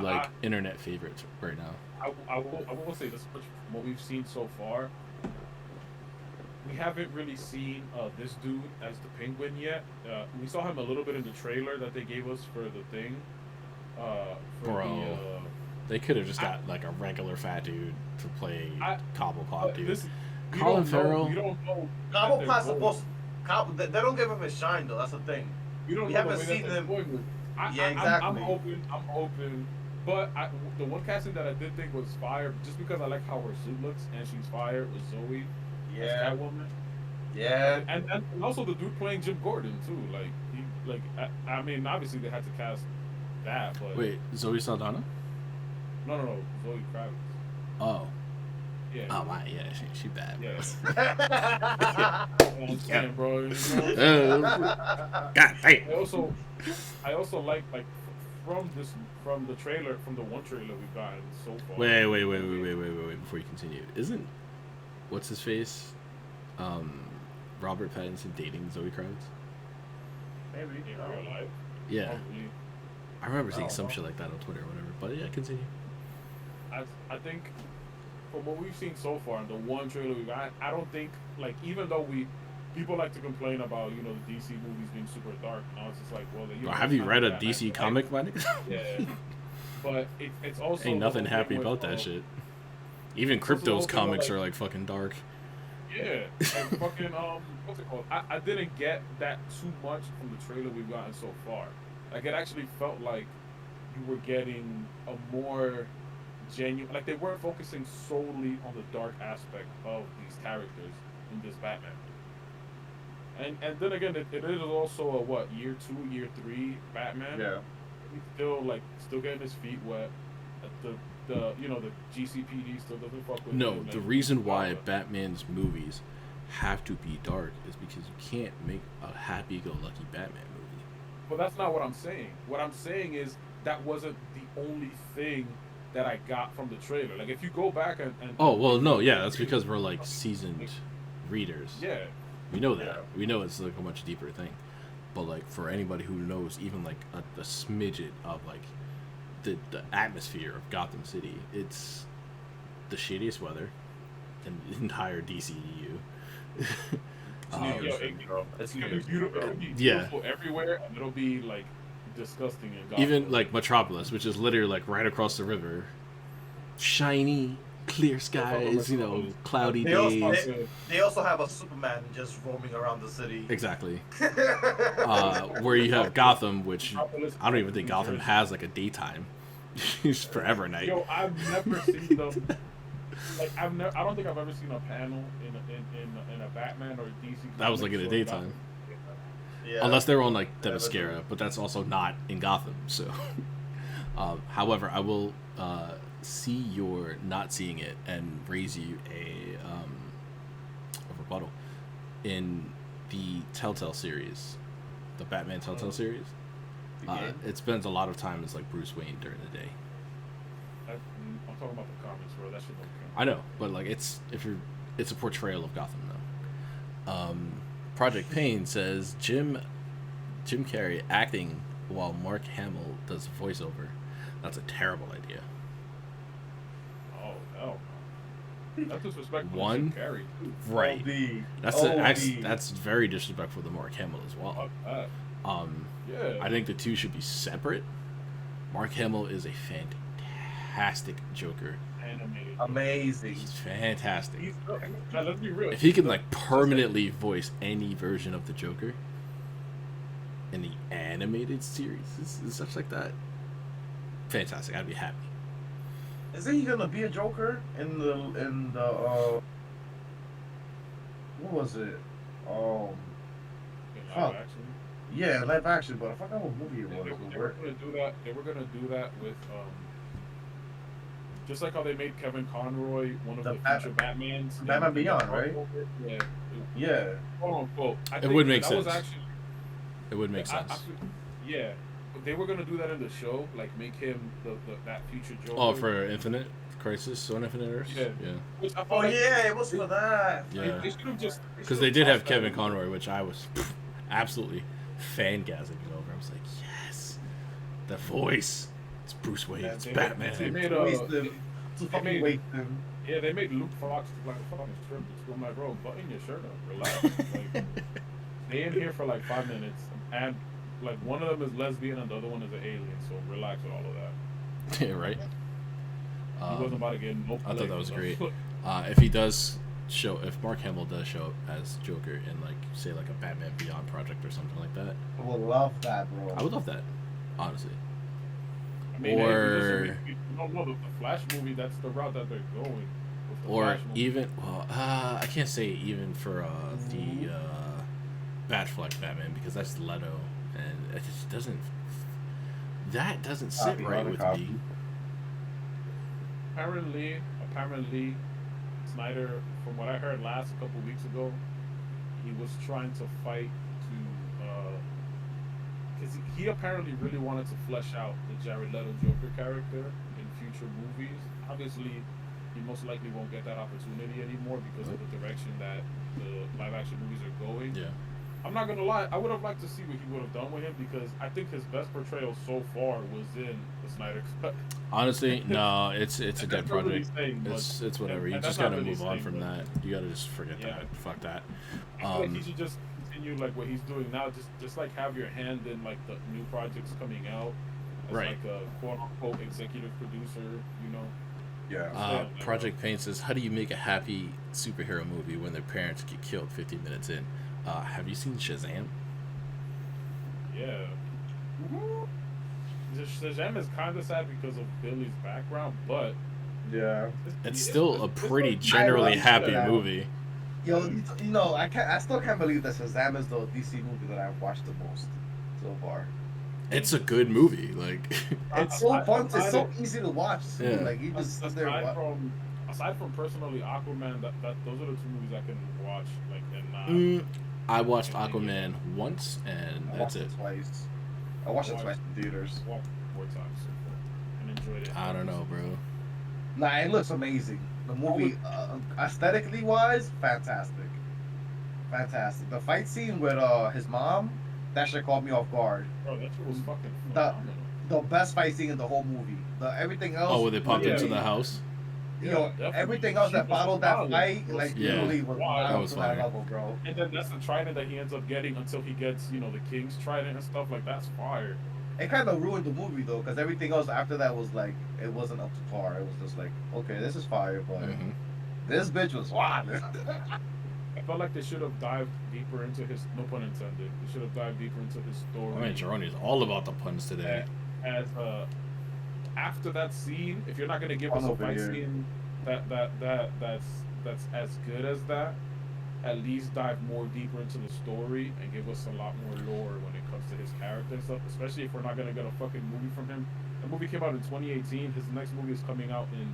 Speaker 2: internet favorites right now.
Speaker 1: I will say this much from what we've seen so far. We haven't really seen this dude as the Penguin yet. We saw him a little bit in the trailer that they gave us for the thing.
Speaker 2: They could have just got like a regular fat dude to play Cobblepot, dude.
Speaker 1: Colin
Speaker 2: Farrell.
Speaker 1: We don't know.
Speaker 4: Cobblepot's supposed. They don't give him his shine though. That's the thing.
Speaker 1: We haven't seen them.
Speaker 4: Yeah, exactly.
Speaker 1: I'm open. But the one casting that I did think was fire, just because I like how her suit looks and she's fire, was Zoe.
Speaker 4: Yeah.
Speaker 1: As Catwoman.
Speaker 4: Yeah.
Speaker 1: And also the dude playing Jim Gordon too. I mean, obviously they had to cast that, but
Speaker 2: wait, Zoe Saldana?
Speaker 1: No, Zoe Kravitz.
Speaker 2: Oh.
Speaker 1: Yeah.
Speaker 2: Oh my, yeah, she bad.
Speaker 1: Yes. Yeah. Bro. You know
Speaker 2: God damn.
Speaker 1: I also like from the trailer, from the one trailer we've gotten so far.
Speaker 2: Wait, before you continue. Isn't what's his face? Robert Pattinson dating Zoe Kravitz?
Speaker 1: Maybe in real life.
Speaker 2: Yeah.
Speaker 1: Probably.
Speaker 2: I remember seeing some shit like that on Twitter or whatever. But yeah, continue.
Speaker 1: I think from what we've seen so far in the one trailer we got, I don't think, like, even though people like to complain about, you know, the DC movies being super dark, and I was just like, well, you know,
Speaker 2: have you read a DC comic, my nigga?
Speaker 1: Yeah. But it's also
Speaker 2: ain't nothing happy about that shit. Even Crypto's comics are like fucking dark.
Speaker 1: Yeah, and fucking what's it called? I didn't get that too much from the trailer we've gotten so far. Like, it actually felt like you were getting a more genuine, like they weren't focusing solely on the dark aspect of these characters in this Batman. And then again, it is also a year 2, year 3 Batman.
Speaker 4: Yeah.
Speaker 1: He's still getting his feet wet. The GCPD still doesn't fuck with him.
Speaker 2: No, the reason why Batman's movies have to be dark is because you can't make a happy-go-lucky Batman movie.
Speaker 1: But that's not what I'm saying. What I'm saying is that wasn't the only thing that I got from the trailer. Like, if you go back and
Speaker 2: oh, well, no, yeah, that's because we're like seasoned readers.
Speaker 1: Yeah.
Speaker 2: We know that. We know it's like a much deeper thing. But like for anybody who knows even like a smidget of like the atmosphere of Gotham City, it's the shittiest weather in the entire DCEU.
Speaker 1: It's gonna be beautiful. It'll be beautiful everywhere, and it'll be like disgusting in Gotham.
Speaker 2: Even like Metropolis, which is literally like right across the river, shiny, clear skies, you know, cloudy days.
Speaker 4: They also have a Superman just roaming around the city.
Speaker 2: Exactly. Where you have Gotham, which I don't even think Gotham has like a daytime. It's forever night.
Speaker 1: Yo, I've never seen them. Like I don't think I've ever seen a panel in a Batman or DC.
Speaker 2: That was like in the daytime.
Speaker 4: Yeah.
Speaker 2: Unless they were on like Themyscira, but that's also not in Gotham. So, however, I will see your not seeing it and raise you a rebuttal. In the Telltale series, the Batman Telltale series, it spends a lot of time as like Bruce Wayne during the day.
Speaker 1: I'm talking about the comics, bro. That shit don't count.
Speaker 2: I know, but like it's a portrayal of Gotham though. Project Pain says Jim Carrey acting while Mark Hamill does voiceover. That's a terrible idea.
Speaker 1: Oh no. That's disrespectful.
Speaker 2: One,
Speaker 1: to Carrey, too.
Speaker 2: right? That's very disrespectful to Mark Hamill as well.
Speaker 1: Yeah.
Speaker 2: I think the two should be separate. Mark Hamill is a fantastic Joker.
Speaker 1: Animated.
Speaker 4: Amazing.
Speaker 2: He's fantastic.
Speaker 1: Let's be real.
Speaker 2: If he can like permanently voice any version of the Joker in the animated series, is such like that, fantastic. I'd be happy.
Speaker 4: Isn't he gonna be a Joker in the what was it?
Speaker 1: In live
Speaker 4: Fuck.
Speaker 1: action.
Speaker 4: Yeah, live action, but I forgot what movie it was.
Speaker 1: They were gonna do that. They were gonna do that with just like how they made Kevin Conroy one of the future Batmans.
Speaker 4: Batman Beyond, right?
Speaker 1: Yeah.
Speaker 4: Yeah.
Speaker 1: Quote unquote.
Speaker 2: It would make sense.
Speaker 1: Was actually,
Speaker 2: it would make sense.
Speaker 1: Yeah. They were gonna do that in the show, like make him that future Joker.
Speaker 2: Oh, for Infinite Crisis on Infinite Earths?
Speaker 1: Yeah.
Speaker 4: Oh yeah, it was for that.
Speaker 2: Yeah.
Speaker 1: They should have just
Speaker 2: because they did have Kevin Conroy, which I was absolutely fangasming over. I was like, yes, the voice. It's Bruce Wayne. It's Batman.
Speaker 1: They made they made Luke Fox like a fucking strip. I'm like, bro, button your shirt up, relax. Like, they in here for like 5 minutes, and like one of them is lesbian and the other one is an alien. So relax with all of that.
Speaker 2: Yeah, right.
Speaker 1: He wasn't about to get no.
Speaker 2: I thought that was great. If he does show, if Mark Hamill does show up as Joker in like say like a Batman Beyond project or something like that,
Speaker 3: I would love that, bro.
Speaker 2: I would love that, honestly.
Speaker 1: I mean,
Speaker 2: or
Speaker 1: the Flash movie, that's the route that they're going.
Speaker 2: Or even, well, I can't say even for the Batfleck Batman because that's Leto, and it just doesn't. That doesn't sit right with me.
Speaker 1: Apparently, Snyder, from what I heard last couple weeks ago, he was trying to fight to, because he apparently really wanted to flesh out the Jared Leto Joker character in future movies. Obviously, he most likely won't get that opportunity anymore because of the direction that the live action movies are going.
Speaker 2: Yeah.
Speaker 1: I'm not gonna lie, I would have liked to see what he would have done with him because I think his best portrayal so far was in the Snyder Cut.
Speaker 2: Honestly, no, it's a dead project. It's whatever. You just gotta move on from that. You gotta just forget that. Fuck that.
Speaker 1: I feel like he should just continue like what he's doing now. Just like have your hand in like the new projects coming out. As
Speaker 2: right.
Speaker 1: Like a quote unquote executive producer, you know.
Speaker 4: Yeah.
Speaker 2: Project Pain says, how do you make a happy superhero movie when their parents get killed 15 minutes in? Have you seen Shazam?
Speaker 1: Yeah. Shazam is kind of sad because of Billy's background, but
Speaker 4: yeah,
Speaker 2: it's still a pretty generally happy movie.
Speaker 3: Yo, you know, I still can't believe that Shazam is the DC movie that I've watched the most so far.
Speaker 2: It's a good movie, like
Speaker 3: it's so fun. It's so easy to watch. Too.
Speaker 2: Yeah.
Speaker 3: Like you just sit there.
Speaker 1: Aside from personally Aquaman, that those are the two movies I can watch like and not.
Speaker 2: I watched Aquaman once, and that's it.
Speaker 3: Twice. I watched it twice in theaters.
Speaker 1: Four times and enjoyed it.
Speaker 2: I don't know, bro.
Speaker 3: Nah, it looks amazing. The movie, aesthetically wise, fantastic. Fantastic. The fight scene with his mom, that shit caught me off guard.
Speaker 1: Bro, that shit was fucking phenomenal.
Speaker 3: The best fight scene in the whole movie. Everything else.
Speaker 2: Oh, where they popped into the house.
Speaker 3: You know, everything else that followed that fight, like, really was wild to that level, bro.
Speaker 1: And then that's the trident that he ends up getting until he gets, you know, the king's trident and stuff. Like, that's fire.
Speaker 3: It kind of ruined the movie, though, because everything else after that was, like, it wasn't up to par. It was just like, okay, this is fire, but this bitch was wild.
Speaker 1: I felt like they should have dived deeper into his, no pun intended, they should have dived deeper into his story.
Speaker 2: I mean, Juhrownee is all about the puns today.
Speaker 1: After that scene, if you're not gonna give us a fight scene that's as good as that, at least dive more deeper into the story and give us a lot more lore when it comes to his character and stuff. Especially if we're not gonna get a fucking movie from him. The movie came out in 2018. His next movie is coming out in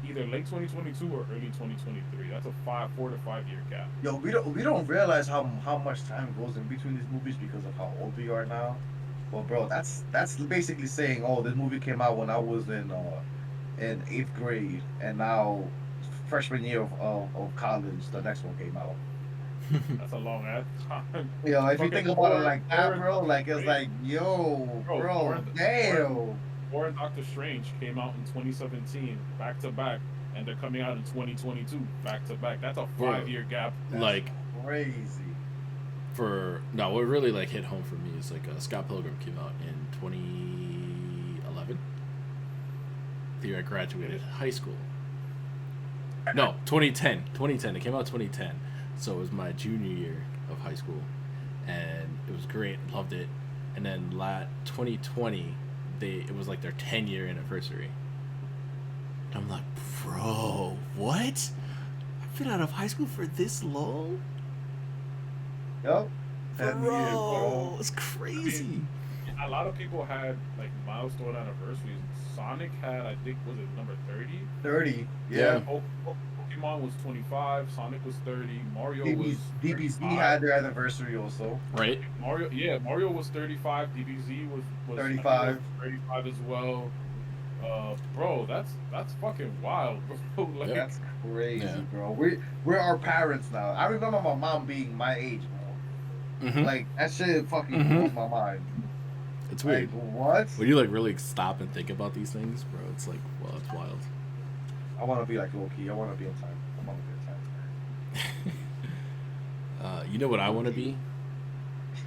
Speaker 1: either late 2022 or early 2023. That's a 4 to 5 year gap.
Speaker 3: Yo, we don't realize how much time goes in between these movies because of how old we are now. Well, bro, that's basically saying, oh, this movie came out when I was in 8th grade, and now freshman year of college, the next one came out.
Speaker 1: That's a long ass time.
Speaker 3: You know, if you think about it like that, bro, like it's like, yo, bro, damn.
Speaker 1: Or Doctor Strange came out in 2017, back to back, and they're coming out in 2022, back to back. That's a 5 year gap.
Speaker 3: That's
Speaker 2: like
Speaker 3: crazy.
Speaker 2: What really like hit home for me is like Scott Pilgrim came out in 2011. The year I graduated high school. No, 2010. 2010. It came out 2010. So it was my junior year of high school, and it was great. Loved it. And then 2020, it was like their 10-year anniversary. And I'm like, bro, what? I've been out of high school for this long?
Speaker 3: Yep.
Speaker 2: Bro, it's crazy.
Speaker 1: A lot of people had like milestone anniversaries. Sonic had, I think, was it number 30?
Speaker 3: 30.
Speaker 2: Yeah.
Speaker 1: Pokemon was 25. Sonic was 30. Mario was
Speaker 3: DBZ
Speaker 1: 35.
Speaker 3: had their anniversary also.
Speaker 2: Right?
Speaker 1: Mario was 35. DBZ was
Speaker 3: 35.
Speaker 1: 35 as well. Bro, that's fucking wild, bro. Like,
Speaker 2: Yeah.
Speaker 3: That's crazy,
Speaker 2: Yeah.
Speaker 3: bro. We're our parents now. I remember my mom being my age, bro.
Speaker 2: Mm-hmm.
Speaker 3: Like that shit fucking
Speaker 2: Mhm.
Speaker 3: blows my mind.
Speaker 2: It's
Speaker 3: Like
Speaker 2: weird.
Speaker 3: what?
Speaker 2: When you like really stop and think about these things, bro, it's like, well, it's wild.
Speaker 3: I want to be like Loki. I want to be in time. I want to be
Speaker 2: You know what I want to be?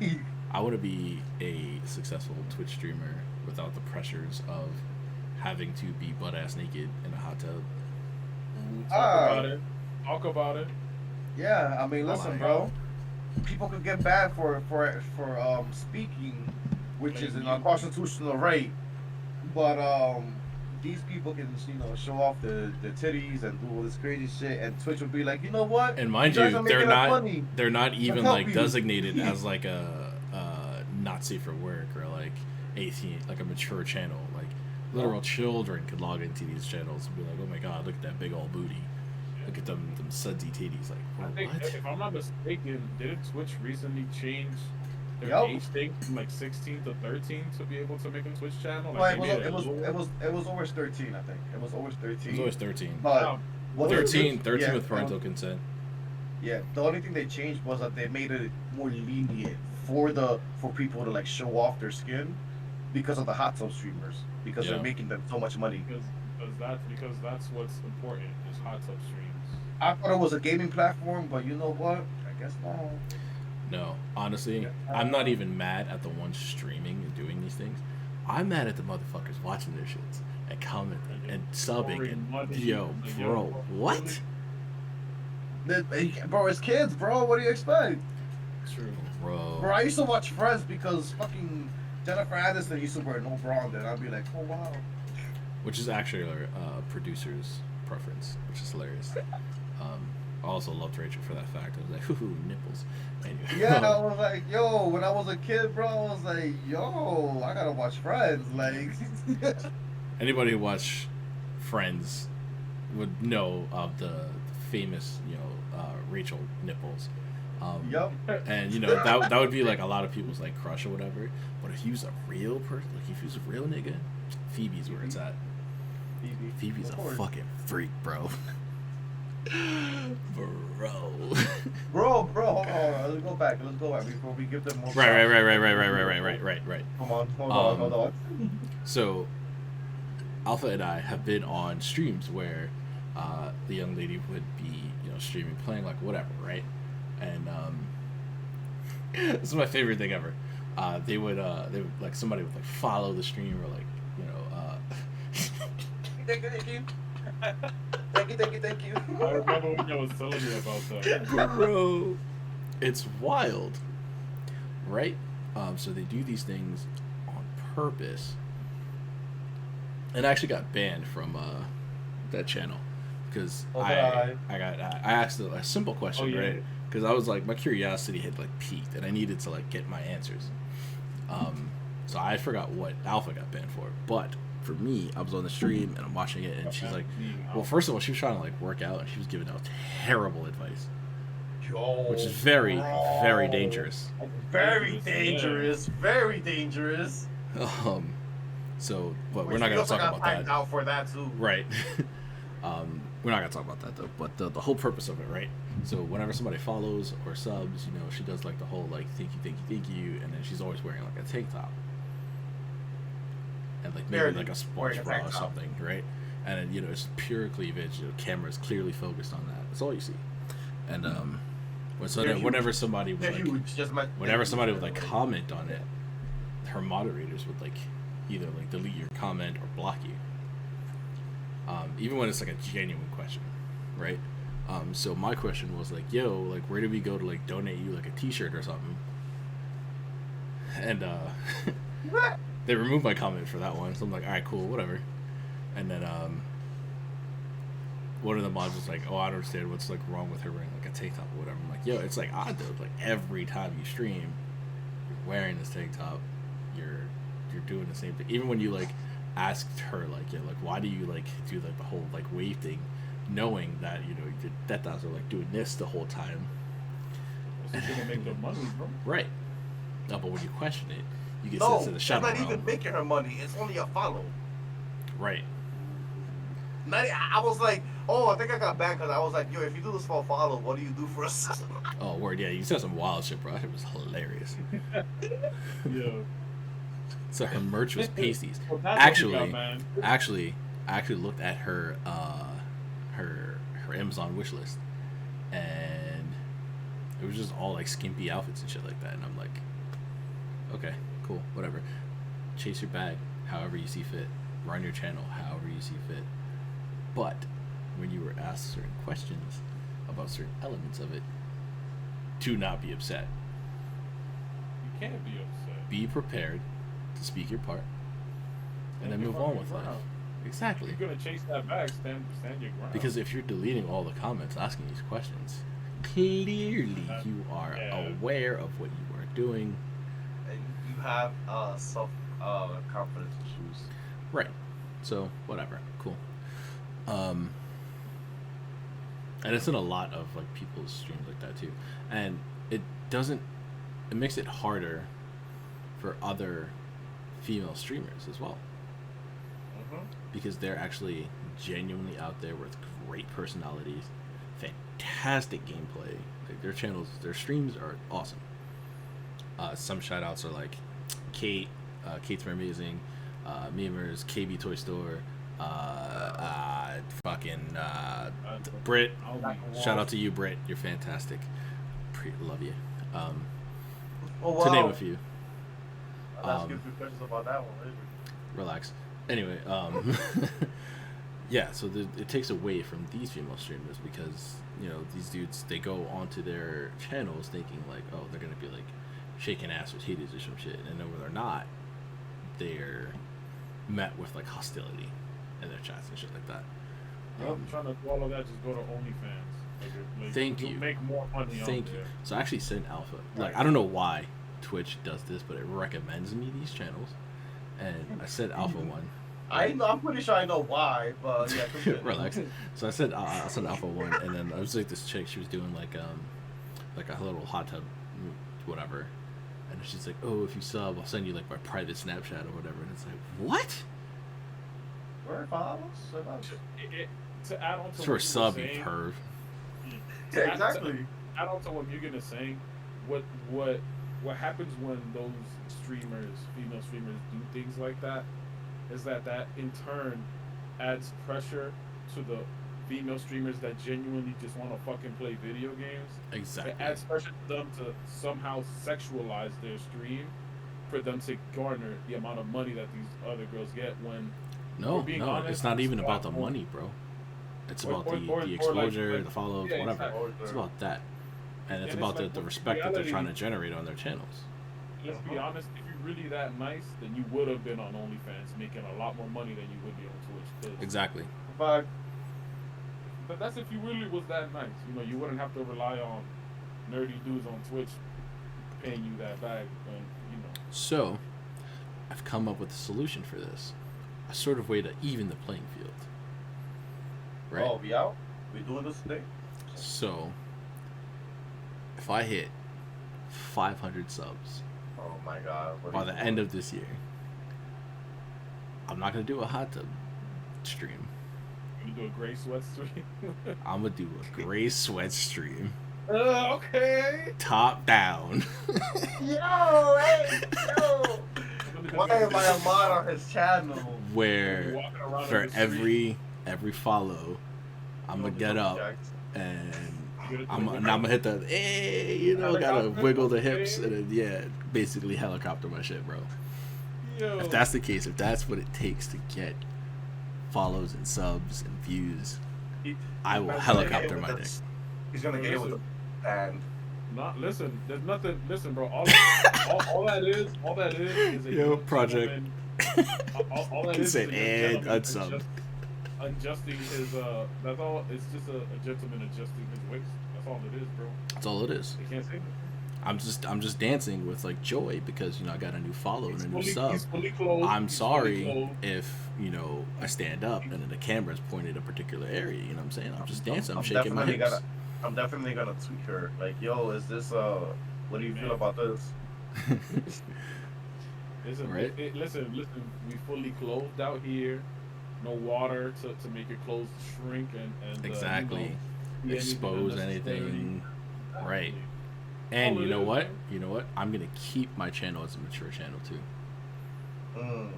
Speaker 3: in time.
Speaker 2: I want to be a successful Twitch streamer without the pressures of having to be butt ass naked in a hot tub.
Speaker 1: Talk about it.
Speaker 3: Yeah, I mean, listen,
Speaker 2: Like-
Speaker 3: bro. People could get banned for speaking, which is an unconstitutional right. But these people can show off the titties and do all this crazy shit, and Twitch will be like, you know what?
Speaker 2: And mind
Speaker 3: guys
Speaker 2: you,
Speaker 3: are making up money.
Speaker 2: they're not even
Speaker 3: help
Speaker 2: like
Speaker 3: you.
Speaker 2: designated as like a not safe for work or like 18, like a mature channel. Like literal children could log into these channels and be like, oh my god, look at that big old booty. Look at them sudsy titties. Like,
Speaker 1: I
Speaker 2: bro,
Speaker 1: think,
Speaker 2: what?
Speaker 1: if I'm not mistaken, didn't Twitch recently change their
Speaker 3: Yup.
Speaker 1: age thing from like 16 to 13 to be able to make a Twitch channel?
Speaker 3: Well,
Speaker 1: Like,
Speaker 3: it
Speaker 1: they made
Speaker 3: was
Speaker 1: lower?
Speaker 3: it was always 13, I think. It was always 13.
Speaker 2: It was always 13.
Speaker 3: But
Speaker 1: Wow.
Speaker 3: what was
Speaker 2: 13
Speaker 3: it? Yeah,
Speaker 2: with parental consent.
Speaker 3: Yeah, the only thing they changed was that they made it more lenient for people to like show off their skin because of the hot tub streamers, because
Speaker 2: Yeah.
Speaker 3: they're making them so much money.
Speaker 1: Because that's what's important is hot tub streams.
Speaker 3: I thought it was a gaming platform, but you know what? I guess not.
Speaker 2: No, honestly, I'm not even mad at the ones streaming and doing these things. I'm mad at the motherfuckers watching their shits and commenting and subbing and yo, bro, what?
Speaker 3: Bro, it's kids, bro. What do you expect?
Speaker 1: True.
Speaker 3: Bro,
Speaker 2: Bro,
Speaker 3: I used to watch Friends because fucking Jennifer Aniston used to wear no bra on there. I'd be like, oh wow.
Speaker 2: which is actually our producer's preference, which is hilarious. I also loved Rachel for that fact. I was like, hoo nipples. Anyway.
Speaker 3: Yeah, I was like, yo, when I was a kid, bro, I was like, yo, I gotta watch Friends. Like,
Speaker 2: Anybody who watched Friends would know of the famous, Rachel nipples.
Speaker 3: yup.
Speaker 2: And that would be like a lot of people's like crush or whatever. But if he was a real person, like if he was a real nigga, Phoebe's where it's at. Phoebe's
Speaker 3: Of
Speaker 2: a
Speaker 3: course.
Speaker 2: fucking freak, bro. Bro.
Speaker 3: Bro, hold on. Let's go back before we give them more.
Speaker 2: Right.
Speaker 3: Come on, hold on.
Speaker 2: So, Alpha and I have been on streams where the young lady would be, streaming, playing like whatever, right? And this is my favorite thing ever. They would like somebody would like follow the stream or like
Speaker 3: Thank you.
Speaker 1: I remember when I was telling you about that.
Speaker 2: bro, it's wild, right? So they do these things on purpose, and I actually got banned from that channel because I asked a simple question,
Speaker 1: Oh, yeah.
Speaker 2: right? Because I was like, my curiosity had like peaked, and I needed to like get my answers. So I forgot what Alpha got banned for, but for me, I was on the stream and I'm watching it, and she's like, well, first of all, she was trying to like work out, and she was giving out terrible advice,
Speaker 3: Yo,
Speaker 2: which is very,
Speaker 3: bro.
Speaker 2: very dangerous.
Speaker 4: Very dangerous. Very dangerous.
Speaker 2: So, but we're
Speaker 4: Which
Speaker 2: not
Speaker 4: we
Speaker 2: gonna
Speaker 4: also
Speaker 2: talk
Speaker 4: got
Speaker 2: about that.
Speaker 4: timed out for that too.
Speaker 2: Right. We're not gonna talk about that though. But the whole purpose of it, right? So whenever somebody follows or subs, she does like the whole like thank you, and then she's always wearing like a tank top and like maybe
Speaker 4: Barely
Speaker 2: like a sports
Speaker 4: wearing a
Speaker 2: bra or
Speaker 4: tank top.
Speaker 2: something, right? And then it's pure cleavage. Camera's clearly focused on that. That's all you see. And
Speaker 4: They're
Speaker 2: whenever somebody would
Speaker 4: They're
Speaker 2: like,
Speaker 4: huge. Just my.
Speaker 2: whenever somebody would like comment on it, her moderators would like either like delete your comment or block you. Even when it's like a genuine question, right? So my question was like, yo, like where do we go to like donate you like a t-shirt or something? And they removed my comment for that one, so I'm like, all right, cool, whatever. And then one of the mods was like, "Oh, I don't understand what's like wrong with her wearing like a tank top or whatever." I'm like, "Yo, it's like odd though. Like every time you stream, you're wearing this tank top. You're doing the same thing. Even when you like asked her like, yeah, like why do you like do like the whole like wave thing, knowing that you know your tetas are like doing this the whole time."
Speaker 1: It's gonna make them money, bro.
Speaker 2: Right. No, but when you question it, you get
Speaker 4: No,
Speaker 2: sent to the
Speaker 4: it's
Speaker 2: shadow
Speaker 4: not
Speaker 2: realm.
Speaker 4: even making her money. It's only a follow.
Speaker 2: Right.
Speaker 4: I was like, oh, I think I got banned because I was like, yo, if you do this for a follow, what do you do for a sub?
Speaker 2: Oh, word, yeah, you said some wild shit, bro. It was hilarious.
Speaker 1: Yeah.
Speaker 2: So her merch was pasties.
Speaker 1: Well, that's what you
Speaker 2: Actually,
Speaker 1: got, man.
Speaker 2: I actually looked at her her Amazon wish list, and it was just all like skimpy outfits and shit like that. And I'm like, okay, cool, whatever. Chase your bag however you see fit. Run your channel however you see fit. But when you were asked certain questions about certain elements of it, do not be upset.
Speaker 1: You can't be upset.
Speaker 2: Be prepared to speak your part, and then
Speaker 1: Stand your
Speaker 2: move on
Speaker 1: fucking
Speaker 2: with life.
Speaker 1: ground.
Speaker 2: Exactly.
Speaker 1: If you're gonna chase that bag, stand your ground.
Speaker 2: Because if you're deleting all the comments asking these questions, clearly you are aware of what you are doing.
Speaker 4: And you have self confidence issues.
Speaker 2: Right. So, whatever. Cool. And it's in a lot of like people's streams like that too. And it makes it harder for other female streamers as well. Because they're actually genuinely out there with great personalities, fantastic gameplay. Like their channels, their streams are awesome. Some shout outs are like Kate, Kate's Very Amazing, Memers, KB Toy Store, Britt. Shout out to you, Britt. You're fantastic. Love you. To name a few.
Speaker 4: I'll ask you a few questions about that one later.
Speaker 2: Relax. Anyway, yeah, so it takes away from these female streamers because, you know, these dudes, they go onto their channels thinking like, oh, they're going to be like shaking ass with titties or some shit. And then when they're not, they're met with like hostility in their chats and shit like that.
Speaker 1: I'm trying to do all of that, just go to OnlyFans. Like,
Speaker 2: Thank
Speaker 1: you'll
Speaker 2: you.
Speaker 1: Make more money
Speaker 2: Thank
Speaker 1: on
Speaker 2: you.
Speaker 1: there.
Speaker 2: So I actually sent Alpha. Like, I don't know why Twitch does this, but it recommends me these channels. And I sent Alpha one.
Speaker 4: I'm pretty sure I know why, but yeah. Continue.
Speaker 2: Relax. So I sent Alpha one, and then I was like this chick. She was doing like a little hot tub, whatever. And she's like, "Oh, if you sub, I'll send you like my private Snapchat or whatever." And it's like, what?
Speaker 4: Where follows?
Speaker 1: To add on to
Speaker 2: It's for a
Speaker 1: what
Speaker 2: sub,
Speaker 1: you
Speaker 2: you
Speaker 1: were saying,
Speaker 2: perv.
Speaker 4: Yeah, exactly.
Speaker 1: To add on to what Mugen is saying, what happens when those streamers, female streamers, do things like that, is that in turn adds pressure to the female streamers that genuinely just want to fucking play video games.
Speaker 2: Exactly.
Speaker 1: It adds pressure to them to somehow sexualize their stream for them to garner the amount of money that these other girls get when.
Speaker 2: No,
Speaker 1: honest,
Speaker 2: it's not even about the money, bro. It's about the exposure, the follows, whatever. It's about that. And it's about the respect that they're trying to generate on their channels.
Speaker 1: Let's be honest, if you're really that nice, then you would have been on OnlyFans making a lot more money than you would be on Twitch.
Speaker 2: Exactly.
Speaker 1: But that's if you really was that nice. You know, you wouldn't have to rely on nerdy dudes on Twitch paying you that bag when, you know.
Speaker 2: So, I've come up with a solution for this. A sort of way to even the playing field. Right?
Speaker 4: Oh, we out? We doing this today?
Speaker 2: So, if I hit 500 subs
Speaker 4: Oh my god.
Speaker 2: by the end of this year, I'm not going to do a hot tub stream.
Speaker 1: You do a gray sweat stream?
Speaker 2: I'm going to do a gray sweat stream.
Speaker 1: Okay.
Speaker 2: Top down.
Speaker 4: Yo, hey, yo. Why am I a mod on his channel?
Speaker 2: Where for every follow, I'm gonna get up and I'm gonna hit the gotta wiggle the hips and then, yeah, basically helicopter my shit, bro.
Speaker 1: Yo.
Speaker 2: If that's the case, if that's what it takes to get follows and subs and views, I will helicopter my dick.
Speaker 4: He's gonna get it with the band.
Speaker 1: Not listen. There's nothing. Listen, bro. All that is a
Speaker 2: Yo, project.
Speaker 1: All that is
Speaker 2: Say and
Speaker 1: a
Speaker 2: unsub.
Speaker 1: adjusting his that's all. It's just a gentleman adjusting his waist. That's all it is, bro.
Speaker 2: That's all it is.
Speaker 1: They can't say nothing.
Speaker 2: I'm just dancing with like joy because I got a new follow and a new
Speaker 1: He's
Speaker 2: sub.
Speaker 1: fully clothed.
Speaker 2: I'm
Speaker 1: He's fully
Speaker 2: sorry
Speaker 1: clothed.
Speaker 2: if I stand up and then the camera's pointed a particular area. You know what I'm saying? I'm just dancing. I'm shaking my hips.
Speaker 4: I'm definitely gonna tweet her like, yo, is this what do you feel about this?
Speaker 1: Listen,
Speaker 2: Right?
Speaker 1: Listen. We fully clothed out here. No water to make your clothes shrink and
Speaker 2: Exactly.
Speaker 1: see
Speaker 2: Expose
Speaker 1: unnecessary.
Speaker 2: anything.
Speaker 1: Exactly.
Speaker 2: Right. And
Speaker 1: All
Speaker 2: you
Speaker 1: it
Speaker 2: know
Speaker 1: is,
Speaker 2: what?
Speaker 1: man.
Speaker 2: You know what? I'm gonna keep my channel as a mature channel too.
Speaker 4: Mm.
Speaker 2: I'm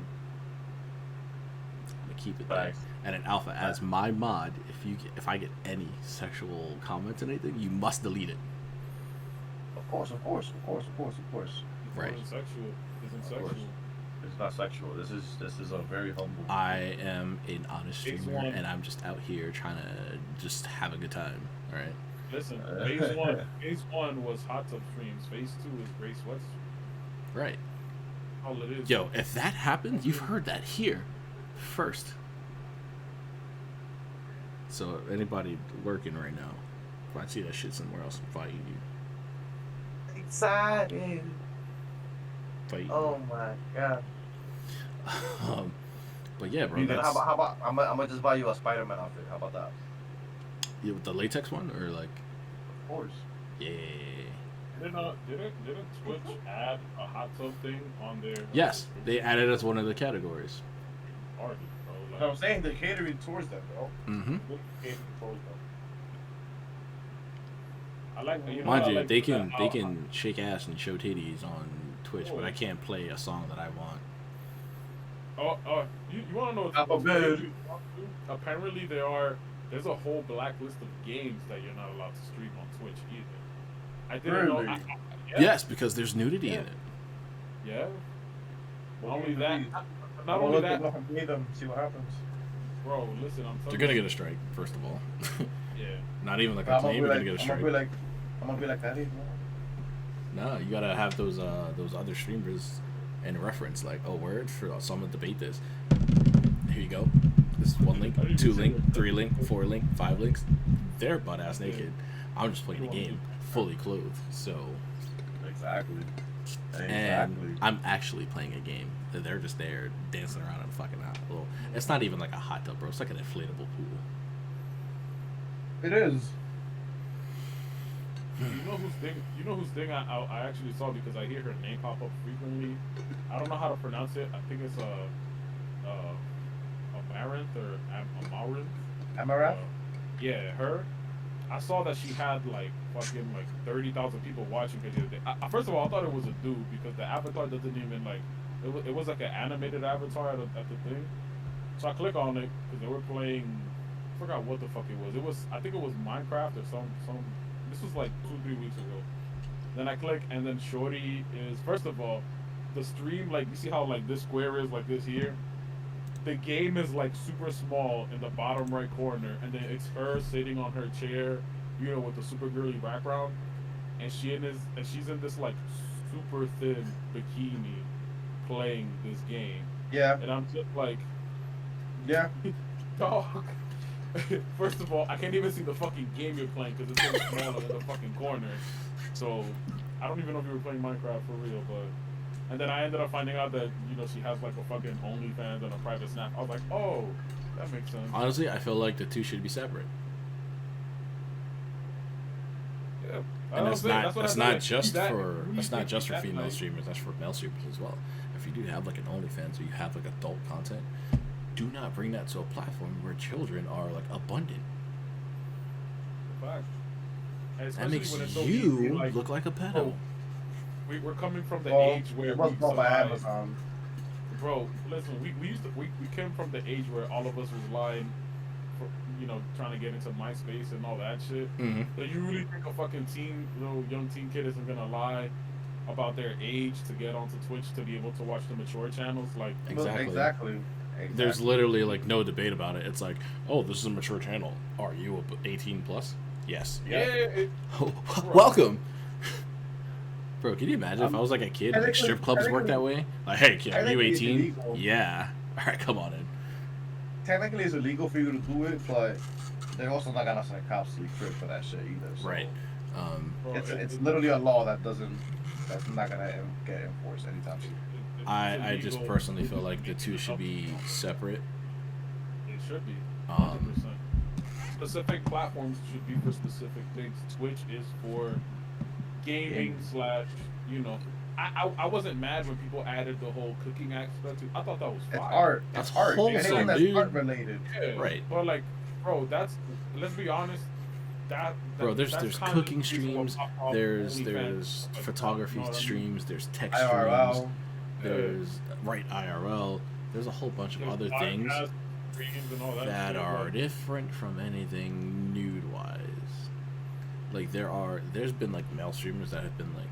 Speaker 2: gonna keep it there.
Speaker 4: Facts.
Speaker 2: And an alpha as my mod. If I get any sexual comments and anything, you must delete it.
Speaker 4: Of course.
Speaker 2: Right.
Speaker 1: It's sexual. Isn't
Speaker 4: Of course.
Speaker 1: sexual.
Speaker 4: It's not sexual. This is a very humble.
Speaker 2: I am an honest
Speaker 1: Phase
Speaker 2: streamer,
Speaker 1: one.
Speaker 2: and I'm just out here trying to just have a good time. All right.
Speaker 1: Listen, phase one was hot tub streams. Phase 2 is gray sweats.
Speaker 2: Right.
Speaker 1: All it is.
Speaker 2: Yo, if that happens, you've heard that here first. So anybody lurking right now, if I see that shit somewhere else, I'm fighting you.
Speaker 4: Excited.
Speaker 2: Fighting
Speaker 4: Oh my god.
Speaker 2: you. But yeah, bro.
Speaker 4: You gonna,
Speaker 2: That's,
Speaker 4: how about I'm gonna just buy you a Spider-Man outfit. How about that?
Speaker 2: yeah, with the latex one or like,
Speaker 4: Of course.
Speaker 2: yeah.
Speaker 1: Didn't Twitch add a hot tub thing on their?
Speaker 2: Yes, they added as one of the categories.
Speaker 1: Already, bro.
Speaker 4: But I'm saying they're catering towards them, bro.
Speaker 2: Mm-hmm.
Speaker 1: Catering towards them. I like.
Speaker 2: Mind
Speaker 1: I
Speaker 2: you,
Speaker 1: like
Speaker 2: they
Speaker 1: that
Speaker 2: can shake ass and show titties on Twitch, but I can't play a song that I want.
Speaker 1: You want to know what's
Speaker 4: Alphabet.
Speaker 1: crazy? Apparently there's a whole blacklist of games that you're not allowed to stream on Twitch either. I didn't know.
Speaker 4: Really?
Speaker 1: Yeah.
Speaker 2: Yes, because there's nudity in it.
Speaker 1: Yeah. Not
Speaker 4: Well,
Speaker 1: only that.
Speaker 4: maybe-
Speaker 1: Not only that,
Speaker 4: Play them, see what happens.
Speaker 1: bro. Listen, I'm
Speaker 2: They're
Speaker 1: telling
Speaker 2: gonna
Speaker 1: you.
Speaker 2: get a strike, first of all.
Speaker 1: Yeah.
Speaker 2: Not even like a
Speaker 4: I'm
Speaker 2: claim,
Speaker 4: gonna
Speaker 2: they're
Speaker 4: be
Speaker 2: gonna
Speaker 4: like,
Speaker 2: get a strike.
Speaker 4: I'm gonna be like that.
Speaker 2: No, you gotta have those other streamers in reference, like, oh, word for someone debate this. Here you go. This is 1 link, 2 link, 3 link, 4 link, 5 links. They're butt ass naked. I'm just playing the game fully clothed. So,
Speaker 4: Exactly.
Speaker 2: and I'm actually playing a game. They're just there dancing around and fucking out. Well, it's not even like a hot tub, bro. It's like an inflatable pool.
Speaker 4: It is.
Speaker 1: You know whose thing I actually saw because I hear her name pop up frequently. I don't know how to pronounce it. I think it's Amaranth or Amaranth.
Speaker 4: Amaranth?
Speaker 1: Yeah, her. I saw that she had like fucking like 30,000 people watching her the other day. First of all, I thought it was a dude because the avatar doesn't even like. It was like an animated avatar at the thing. So I click on it because they were playing. I forgot what the fuck it was. I think it was Minecraft or some. This was like 2-3 weeks ago. Then I click and then Shorty is first of all, the stream like you see how like this square is like this here. The game is like super small in the bottom right corner, and then it's her sitting on her chair, with the super girly background, and she's in this like super thin bikini, playing this game.
Speaker 4: Yeah.
Speaker 1: And I'm just like,
Speaker 4: Yeah.
Speaker 1: dog. First of all, I can't even see the fucking game you're playing because it's so small in the fucking corner. So I don't even know if you were playing Minecraft for real, but. And then I ended up finding out that, she has like a fucking OnlyFans and a private Snap. I was like, oh, that makes sense.
Speaker 2: Honestly, I feel like the two should be separate.
Speaker 1: Yeah.
Speaker 2: And that's not just for female streamers, that's for male streamers as well. If you do have like an OnlyFans or you have like adult content, do not bring that to a platform where children are like abundant.
Speaker 1: Fact.
Speaker 2: That makes
Speaker 1: when it's so
Speaker 2: you
Speaker 1: easy, like,
Speaker 2: look like a pedo.
Speaker 1: oh, we're coming from the age where
Speaker 4: it was
Speaker 1: we
Speaker 4: bought by
Speaker 1: survived.
Speaker 4: Amazon.
Speaker 1: Bro, listen, we came from the age where all of us was lying, for, trying to get into MySpace and all that shit.
Speaker 2: Mm-hmm.
Speaker 1: So you really think a fucking young teen kid isn't gonna lie about their age to get onto Twitch to be able to watch the mature channels? Like,
Speaker 4: Exactly.
Speaker 2: There's literally like no debate about it. It's like, oh, this is a mature channel. Are you 18 plus? Yes. Welcome. Bro, can you imagine if I was like a kid and like strip clubs work that way? Like, hey kid, are you 18? Yeah. Alright, come on in.
Speaker 5: technically it's illegal for you to do it, but they're also not gonna send cops to your crib for that shit either. So
Speaker 2: Right.
Speaker 5: it's literally a law that's not gonna get enforced anytime soon.
Speaker 2: I just personally feel like the two should be separate.
Speaker 1: It should be. 100%.
Speaker 2: Um,
Speaker 1: Specific platforms should be for specific things. Twitch is for gaming slash, you know. I wasn't mad when people added the whole cooking aspect. I thought that was fire.
Speaker 5: It's art.
Speaker 2: That's
Speaker 5: It's art.
Speaker 2: wholesome,
Speaker 5: Anything that's
Speaker 2: dude.
Speaker 5: art related.
Speaker 1: Yeah,
Speaker 2: Right.
Speaker 1: But like, bro, let's be honest.
Speaker 2: Bro, there's
Speaker 1: that's kind of
Speaker 2: cooking
Speaker 1: the reason why
Speaker 2: streams,
Speaker 1: pop-up
Speaker 2: there's
Speaker 1: OnlyFans, like,
Speaker 2: photography
Speaker 1: you know what I mean?
Speaker 2: streams, there's tech streams,
Speaker 5: IRL.
Speaker 2: there's IRL, there's a whole bunch of
Speaker 1: There's
Speaker 2: other things
Speaker 1: podcast streams and all
Speaker 2: that
Speaker 1: shit,
Speaker 2: are
Speaker 1: like,
Speaker 2: different from anything nude wise. Like there's been like male streamers that have been like,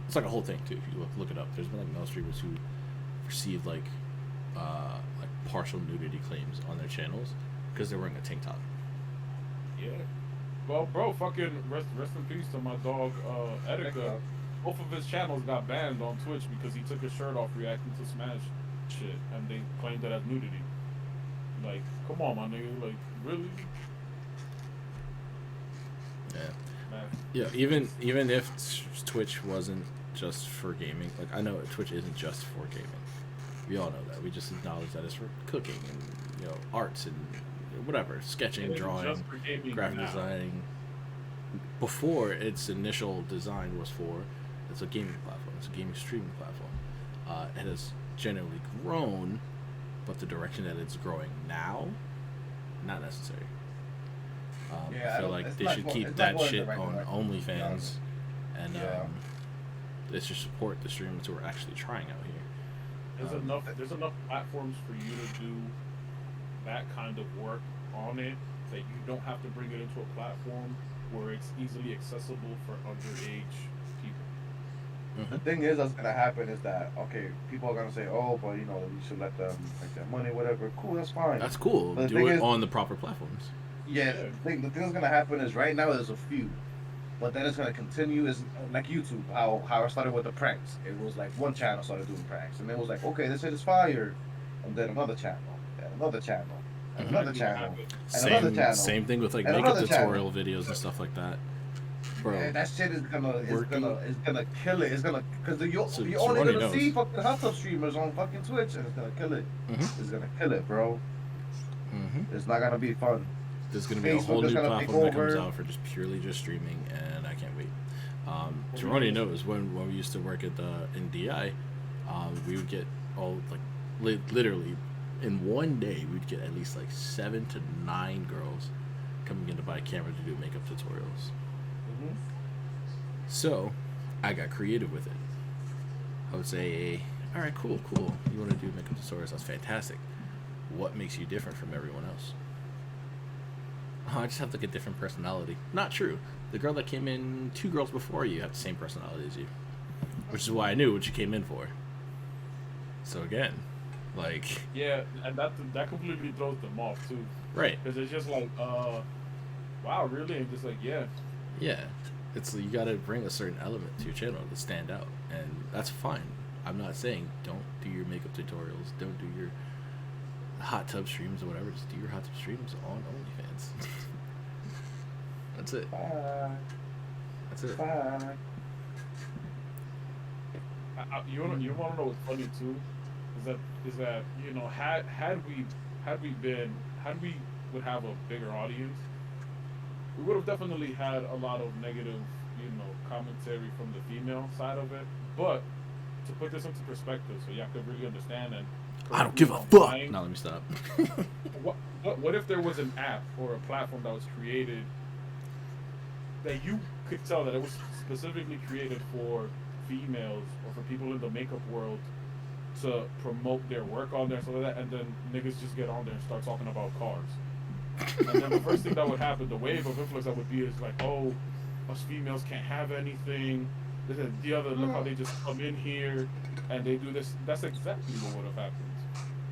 Speaker 2: it's like a whole thing too. If you look it up, there's been like male streamers who received like partial nudity claims on their channels because they're wearing a tank top.
Speaker 1: Yeah. Well, bro, fucking rest in peace to my dog, Etika. Both of his channels got banned on Twitch because he took his shirt off reacting to Smash shit, and they claimed it as nudity. Like, come on, my nigga. Like, really?
Speaker 2: Yeah.
Speaker 1: Man.
Speaker 2: Yeah. Even if Twitch wasn't just for gaming, like I know Twitch isn't just for gaming. We all know that. We just acknowledge that it's for cooking and arts and whatever, sketching, drawing,
Speaker 1: Just for gaming
Speaker 2: graphic
Speaker 1: now.
Speaker 2: designing. Before its initial design was for, it's a gaming platform, it's a gaming streaming platform. It has generally grown, but the direction that it's growing now, not necessary. I feel like they should keep that shit on OnlyFans, and they should support the streamers who are actually trying out here.
Speaker 1: There's enough platforms for you to do that kind of work on it that you don't have to bring it into a platform where it's easily accessible for underage people.
Speaker 5: The thing is, that's gonna happen is that people are gonna say, oh, but you should let them make their money, whatever. Cool, that's fine.
Speaker 2: That's cool.
Speaker 5: But the
Speaker 2: Do
Speaker 5: thing
Speaker 2: it
Speaker 5: is-
Speaker 2: on the proper platforms.
Speaker 5: Yeah, the thing that's gonna happen is right now there's a few, but then it's gonna continue. Is like YouTube, how I started with the pranks. It was like one channel started doing pranks, and it was like, okay, this shit is fire, and then another channel, and another channel, and another channel, and another channel.
Speaker 2: Same thing with like
Speaker 5: And
Speaker 2: makeup
Speaker 5: another
Speaker 2: tutorial videos and stuff like that. Bro,
Speaker 5: Yeah, that shit is gonna kill it. It's gonna because
Speaker 2: So
Speaker 5: you're only
Speaker 2: Juhrownee
Speaker 5: gonna
Speaker 2: knows.
Speaker 5: see fucking hot tub streamers on fucking Twitch, and it's gonna kill it.
Speaker 2: Mhm.
Speaker 5: It's gonna kill it, bro.
Speaker 2: Mhm.
Speaker 5: It's not gonna be fun.
Speaker 2: There's gonna be a
Speaker 5: Facebook
Speaker 2: whole
Speaker 5: is
Speaker 2: new
Speaker 5: gonna take
Speaker 2: platform that comes
Speaker 5: over.
Speaker 2: out for just purely just streaming, and I can't wait. Juhrownee knows when we used to work in DI, we would get literally in one day we'd get at least like 7 to 9 girls coming in to buy a camera to do makeup tutorials.
Speaker 5: Mm-hmm.
Speaker 2: So I got creative with it. I would say, all right, cool. You want to do makeup tutorials? That's fantastic. What makes you different from everyone else? Oh, I just have like a different personality. Not true. The girl that came in, 2 girls before you have the same personality as you, which is why I knew what you came in for. So again, like,
Speaker 1: Yeah, and that completely throws them off too,
Speaker 2: right?
Speaker 1: because it's just like, wow, really? And just like, yeah.
Speaker 2: It's you got to bring a certain element to your channel to stand out, and that's fine. I'm not saying don't do your makeup tutorials, don't do your hot tub streams or whatever. Just do your hot tub streams on OnlyFans. That's it.
Speaker 5: Bye.
Speaker 2: That's it.
Speaker 5: Bye.
Speaker 1: You want to know what's funny too? Is that had we would have a bigger audience, we would have definitely had a lot of negative, commentary from the female side of it. But to put this into perspective, so y'all could really understand, and
Speaker 2: I don't give a fuck. No, let me stop.
Speaker 1: What if there was an app or a platform that was created that you could tell that it was specifically created for females or for people in the makeup world to promote their work on there, so like that, and then niggas just get on there and start talking about cars. And then the first thing that would happen, the wave of influx that would be is like, oh, us females can't have anything. This and the other, look how they just come in here and they do this. That's exactly what would have happened.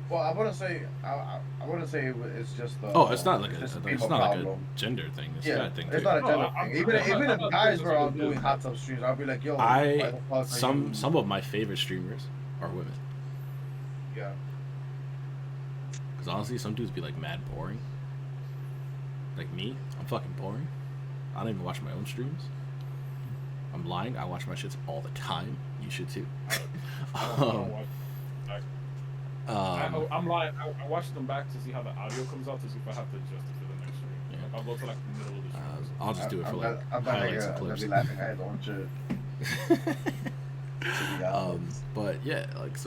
Speaker 5: Well, I wouldn't say it's just.
Speaker 2: It's not like
Speaker 5: just
Speaker 2: a
Speaker 5: people
Speaker 2: gender thing. It's a guy thing
Speaker 5: it's
Speaker 2: too.
Speaker 5: not a gender
Speaker 1: No,
Speaker 5: thing. Even
Speaker 1: I'm
Speaker 5: if
Speaker 1: not
Speaker 5: guys
Speaker 1: saying
Speaker 5: were all
Speaker 1: it's
Speaker 5: doing
Speaker 1: good.
Speaker 5: hot tub streams, I'd be like, yo, why the fuck are
Speaker 2: Some
Speaker 5: you...
Speaker 2: of my favorite streamers are women.
Speaker 5: Yeah.
Speaker 2: Because Because honestly, some dudes be like mad boring. Like me, I'm fucking boring. I don't even watch my own streams. I'm lying. I watch my shits all the time. You should too.
Speaker 1: I'm lying. I watch them back to see how the audio comes out to see if I have to adjust it for the next stream.
Speaker 2: Yeah.
Speaker 1: Like, I'll go to like the middle of the stream.
Speaker 2: I'll just do it for like
Speaker 5: I'm
Speaker 2: highlights and
Speaker 5: I'm gonna
Speaker 2: clips.
Speaker 5: be laughing at on shit.
Speaker 2: But yeah, like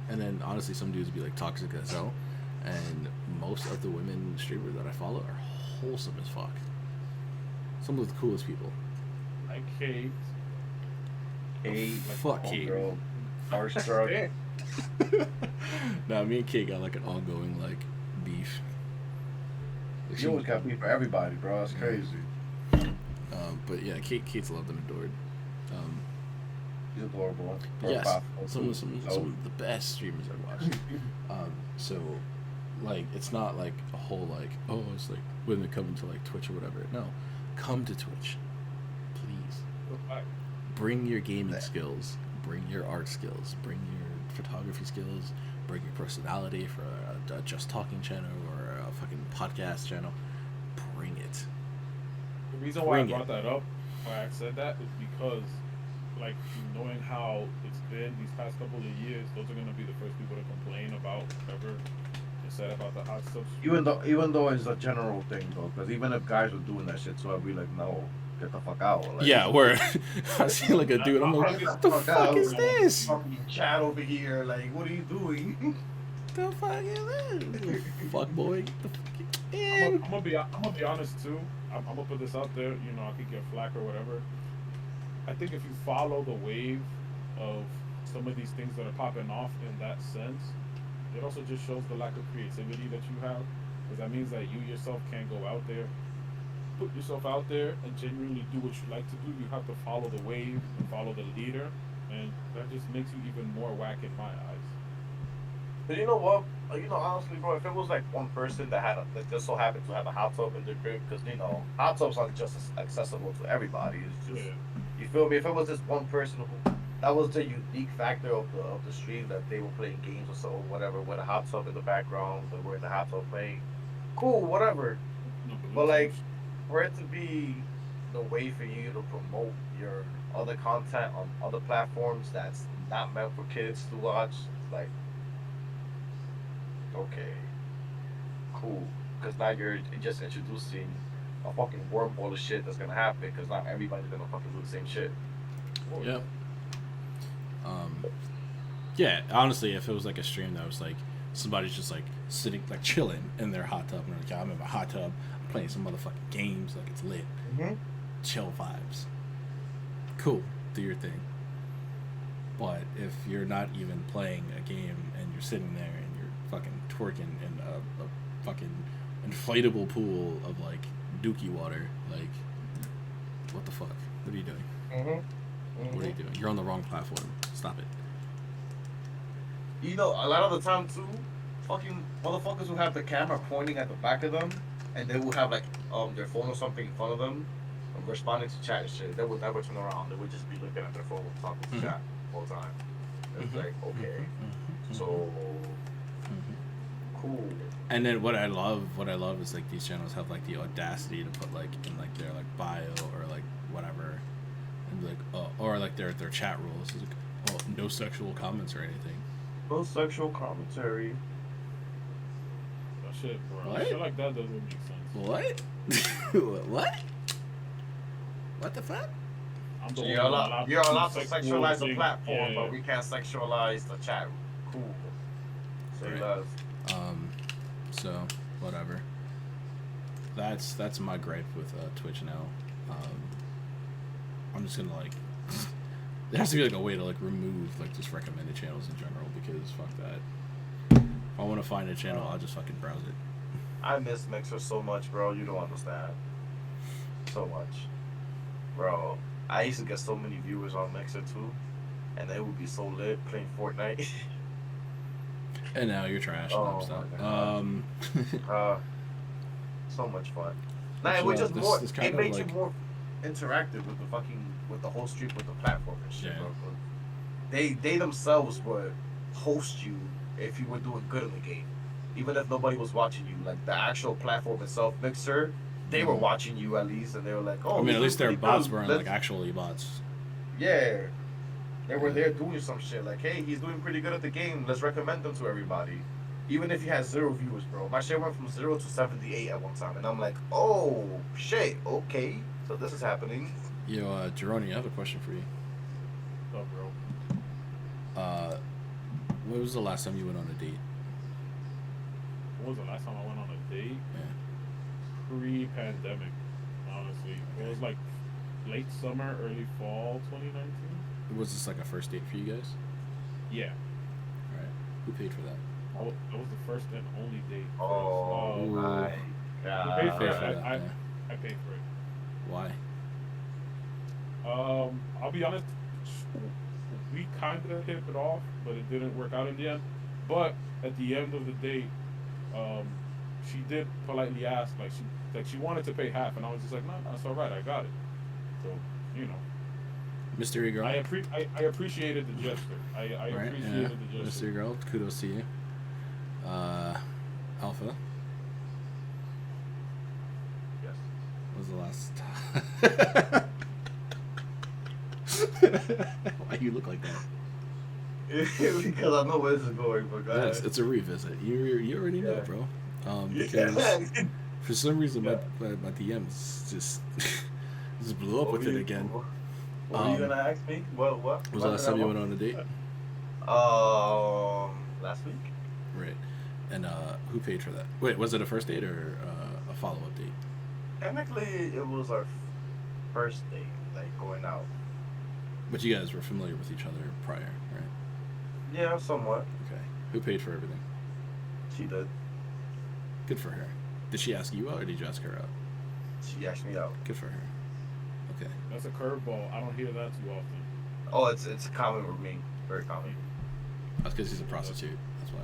Speaker 2: and then honestly, some dudes be like toxic as hell, and most of the women streamers that I follow are wholesome as fuck. Some of the coolest people.
Speaker 1: Like Kate.
Speaker 2: Fuck Kate.
Speaker 5: Girl, starstruck.
Speaker 2: Nah, me and Kate got like an ongoing like beef. Like,
Speaker 5: You always got beef for everybody, bro. That's crazy.
Speaker 2: But yeah, Kate's loved and adored.
Speaker 5: He's adorable.
Speaker 2: Yes, some of the best streamers I've watched. So, like, it's not like a whole like, oh, it's like women coming to like Twitch or whatever. No, come to Twitch, please. Bring your gaming skills, bring your art skills, bring your photography skills, bring your personality for a Just Talking channel or a fucking podcast channel. Bring it.
Speaker 1: The reason why I brought that up, why I said that, is because, like, knowing how it's been these past couple of years, those are gonna be the first people to complain about whatever they said about the hot stuff.
Speaker 5: Even though it's a general thing though, because even if guys were doing that shit, so I'd be like, no, get the fuck out. Like,
Speaker 2: Yeah, where I see like a dude, I'm like, what the fuck is this?
Speaker 4: Fucking chat over here, like, what are you doing?
Speaker 2: The fuck is this? Fuck boy, get the fuck in.
Speaker 1: I'm gonna be honest too. I'm gonna put this out there. You know, I could get flack or whatever. I think if you follow the wave of some of these things that are popping off in that sense, it also just shows the lack of creativity that you have, because that means that you yourself can't go out there, put yourself out there, and genuinely do what you like to do. You have to follow the wave and follow the leader, and that just makes you even more whack in my eyes.
Speaker 4: But you know what? Honestly, bro, if it was like one person that just so happened to have a hot tub in their crib, because hot tubs aren't just as accessible to everybody. It's just, you feel me? If it was just one person who that was the unique factor of the stream, that they were playing games or so, whatever, with a hot tub in the background, they were in the hot tub playing, cool, whatever. But like, for it to be the way for you to promote your other content on other platforms that's not meant for kids to watch, it's like, okay, cool, because now you're just introducing a fucking wormhole of shit that's gonna happen, because not everybody's gonna fucking do the same shit.
Speaker 2: Yeah. Yeah, honestly, if it was like a stream that was like somebody's just like sitting, like chilling in their hot tub, and like, I'm in my hot tub, I'm playing some motherfucking games, like it's lit, chill vibes, cool, do your thing. But if you're not even playing a game and you're sitting there and you're fucking twerking in a fucking inflatable pool of like dookie water, like, what the fuck? What are you doing? What are you doing? You're on the wrong platform. Stop it.
Speaker 3: A lot of the time too, fucking motherfuckers who have the camera pointing at the back of them, and they will have like their phone or something in front of them, responding to chat and shit. They would never turn around. They would just be looking at their phone, talking to chat all the time. It's like, okay, so cool.
Speaker 2: And then what I love is like these channels have like the audacity to put like in like their like bio or like whatever, and like or like their chat rules is like, oh, no sexual comments or anything.
Speaker 4: No sexual commentary.
Speaker 1: That shit, bro.
Speaker 2: What?
Speaker 1: Shit like that doesn't make sense.
Speaker 2: What? What? What the fuck?
Speaker 1: I'm the
Speaker 4: So
Speaker 1: one
Speaker 4: you're allowed to sexualize the
Speaker 1: thing.
Speaker 4: platform,
Speaker 1: Yeah.
Speaker 4: but we can't sexualize the chat. Cool. Say
Speaker 2: Right.
Speaker 4: less.
Speaker 2: So whatever. That's my gripe with Twitch now. I'm just gonna like. There has to be like a way to like remove like just recommended channels in general, because fuck that. If I want to find a channel, I'll just fucking browse it.
Speaker 4: I miss Mixer so much, bro. You don't understand. So much. Bro, I used to get so many viewers on Mixer too, and they would be so lit playing Fortnite.
Speaker 2: And now you're trash.
Speaker 4: Oh,
Speaker 2: Stop.
Speaker 4: my God. So much fun. Nah, it
Speaker 2: Actually,
Speaker 4: was just more.
Speaker 2: this kind
Speaker 4: It
Speaker 2: of,
Speaker 4: made
Speaker 2: like-
Speaker 4: you more interactive with the whole stream, with the platform and shit,
Speaker 2: Yeah.
Speaker 4: bro. They themselves would host you if you were doing good in the game. even if nobody was watching you, like the actual platform itself, Mixer, they were watching you at least, and they were like, "Oh."
Speaker 2: I mean,
Speaker 4: he's
Speaker 2: at least their
Speaker 4: doing
Speaker 2: bots
Speaker 4: pretty
Speaker 2: weren't
Speaker 4: good.
Speaker 2: like actually bots.
Speaker 4: Yeah, they were there doing some shit. Like, hey, he's doing pretty good at the game. Let's recommend him to everybody. Even if he has 0 viewers, bro. My share went from 0 to 78 at one time, and I'm like, oh shit, okay, so this is happening.
Speaker 2: Yo, Juhrownee, I have a question for you.
Speaker 1: What's up, bro?
Speaker 2: When was the last time you went on a date?
Speaker 1: When was the last time I went on a date?
Speaker 2: Yeah.
Speaker 1: Pre-pandemic, honestly. It was like late summer, early fall 2019.
Speaker 2: Was this like a first date for you guys?
Speaker 1: Yeah.
Speaker 2: All right. Who paid for that?
Speaker 1: That was the first and only date.
Speaker 4: Oh
Speaker 2: Ooh.
Speaker 4: my
Speaker 1: Who paid for
Speaker 4: god.
Speaker 1: it? I paid for it.
Speaker 2: Why?
Speaker 1: I'll be honest, we kind of hit it off, but it didn't work out in the end. But at the end of the date, she did politely ask, like she wanted to pay half, and I was just like, no, it's all right, I got it. So, you know,
Speaker 2: Mystery girl.
Speaker 1: I appreciated the gesture. I
Speaker 2: Right,
Speaker 1: appreciated the gesture.
Speaker 2: Mystery girl. Kudos to you. Alpha.
Speaker 4: Yes.
Speaker 2: When was the last time? Why you look like that?
Speaker 4: Because I know where this is going, but guys.
Speaker 2: Yes, it's a revisit. You already know,
Speaker 4: Yeah.
Speaker 2: bro.
Speaker 4: Yeah.
Speaker 2: Because for some reason
Speaker 4: Yeah.
Speaker 2: my DMs just blew up with it again.
Speaker 4: What were you gonna ask me? What?
Speaker 2: When was the last time you went on a date?
Speaker 4: Last week.
Speaker 2: Right. And who paid for that? Wait, was it a first date or a follow-up date?
Speaker 4: Technically, it was our first date, like going out.
Speaker 2: But you guys were familiar with each other prior, right?
Speaker 4: Yeah, somewhat.
Speaker 2: Okay. Who paid for everything?
Speaker 4: She did.
Speaker 2: Good for her. Did she ask you out or did you ask her out?
Speaker 4: She asked me out.
Speaker 2: Good for her. Okay.
Speaker 1: That's a curveball. I don't hear that too often.
Speaker 4: Oh, it's common with me. Very common.
Speaker 2: That's because he's a prostitute. That's why.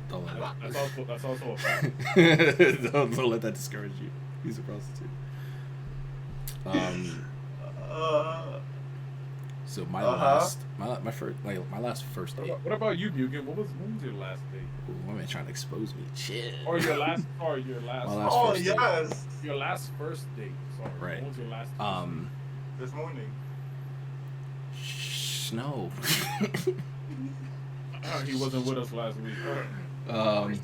Speaker 2: Don't let
Speaker 1: That's also a fact.
Speaker 2: it. don't let that discourage you. He's a prostitute. So my last first date.
Speaker 1: What about you, Mugen? When was your last date?
Speaker 2: Ooh, my man trying to expose me. Shit.
Speaker 1: Or your last
Speaker 2: My last
Speaker 4: Oh
Speaker 2: first date.
Speaker 4: yes.
Speaker 1: your last first date. Sorry.
Speaker 2: Right.
Speaker 1: When was your last?
Speaker 4: This morning.
Speaker 2: No.
Speaker 1: He wasn't with us last week.
Speaker 4: Hold on.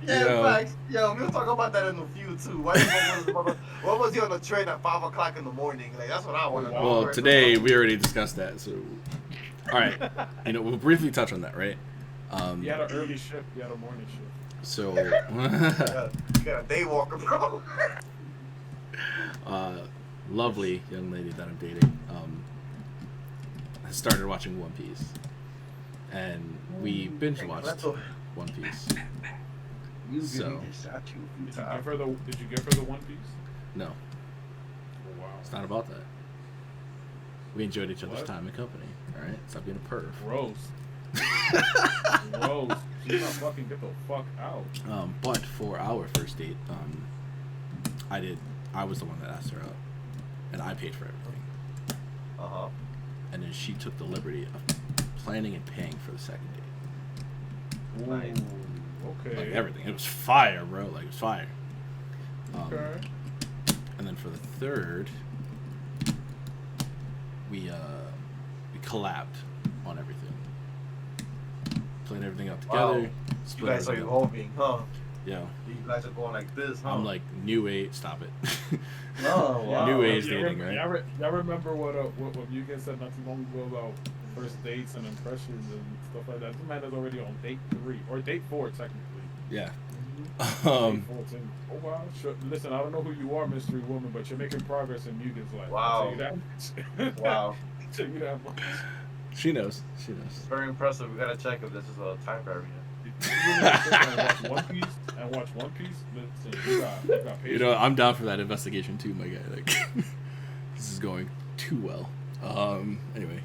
Speaker 4: Yeah,
Speaker 2: Yo.
Speaker 4: facts. Yo, we'll talk about that in the few too. What was he on the train at 5 o'clock in the morning? Like that's what I want to know.
Speaker 2: Well, today we already discussed that. So, all right. We'll briefly touch on that, right?
Speaker 1: You had an early shift. You had a morning shift.
Speaker 2: So,
Speaker 4: You got a day walker, bro.
Speaker 2: lovely young lady that I'm dating. I started watching One Piece, and we binge watched One Piece. So,
Speaker 1: Did you give her the One Piece?
Speaker 2: no,
Speaker 1: Oh, wow.
Speaker 2: it's not about that. We enjoyed each other's
Speaker 1: What?
Speaker 2: time and company. All right, stop being a perv.
Speaker 1: Gross. Gross. She's not fucking get the fuck out.
Speaker 2: But for our first date, I was the one that asked her out, and I paid for everything. And then she took the liberty of planning and paying for the second date.
Speaker 1: Ooh,
Speaker 4: Nice.
Speaker 1: okay.
Speaker 2: Like everything. It was fire, bro. Like it was fire.
Speaker 1: Okay.
Speaker 2: And then for the third, we collabed on everything. Planned everything out together.
Speaker 4: Wow. You
Speaker 2: Split
Speaker 4: guys are
Speaker 2: everything up.
Speaker 4: evolving, huh?
Speaker 2: Yeah.
Speaker 4: You guys are going like this, huh?
Speaker 2: I'm like new age. Stop it.
Speaker 4: Oh, wow.
Speaker 2: New age
Speaker 1: Y'all
Speaker 2: dating, right?
Speaker 1: Y'all remember what Mugen said not too long ago about first dates and impressions and stuff like that? This man is already on date 3 or date 4 technically.
Speaker 2: Yeah.
Speaker 1: Date 14. Oh wow! Sure. Listen, I don't know who you are, mystery woman, but you're making progress in Mugen's life.
Speaker 4: Wow.
Speaker 1: I'll tell you that.
Speaker 4: Wow.
Speaker 1: I'll tell you that much.
Speaker 2: She knows. She knows.
Speaker 4: It's very impressive. We gotta check if this is a time variant.
Speaker 1: If you really sit there and watch One Piece, listen, you got patience.
Speaker 2: I'm down for that investigation too, my guy. Like, this is going too well. Anyway,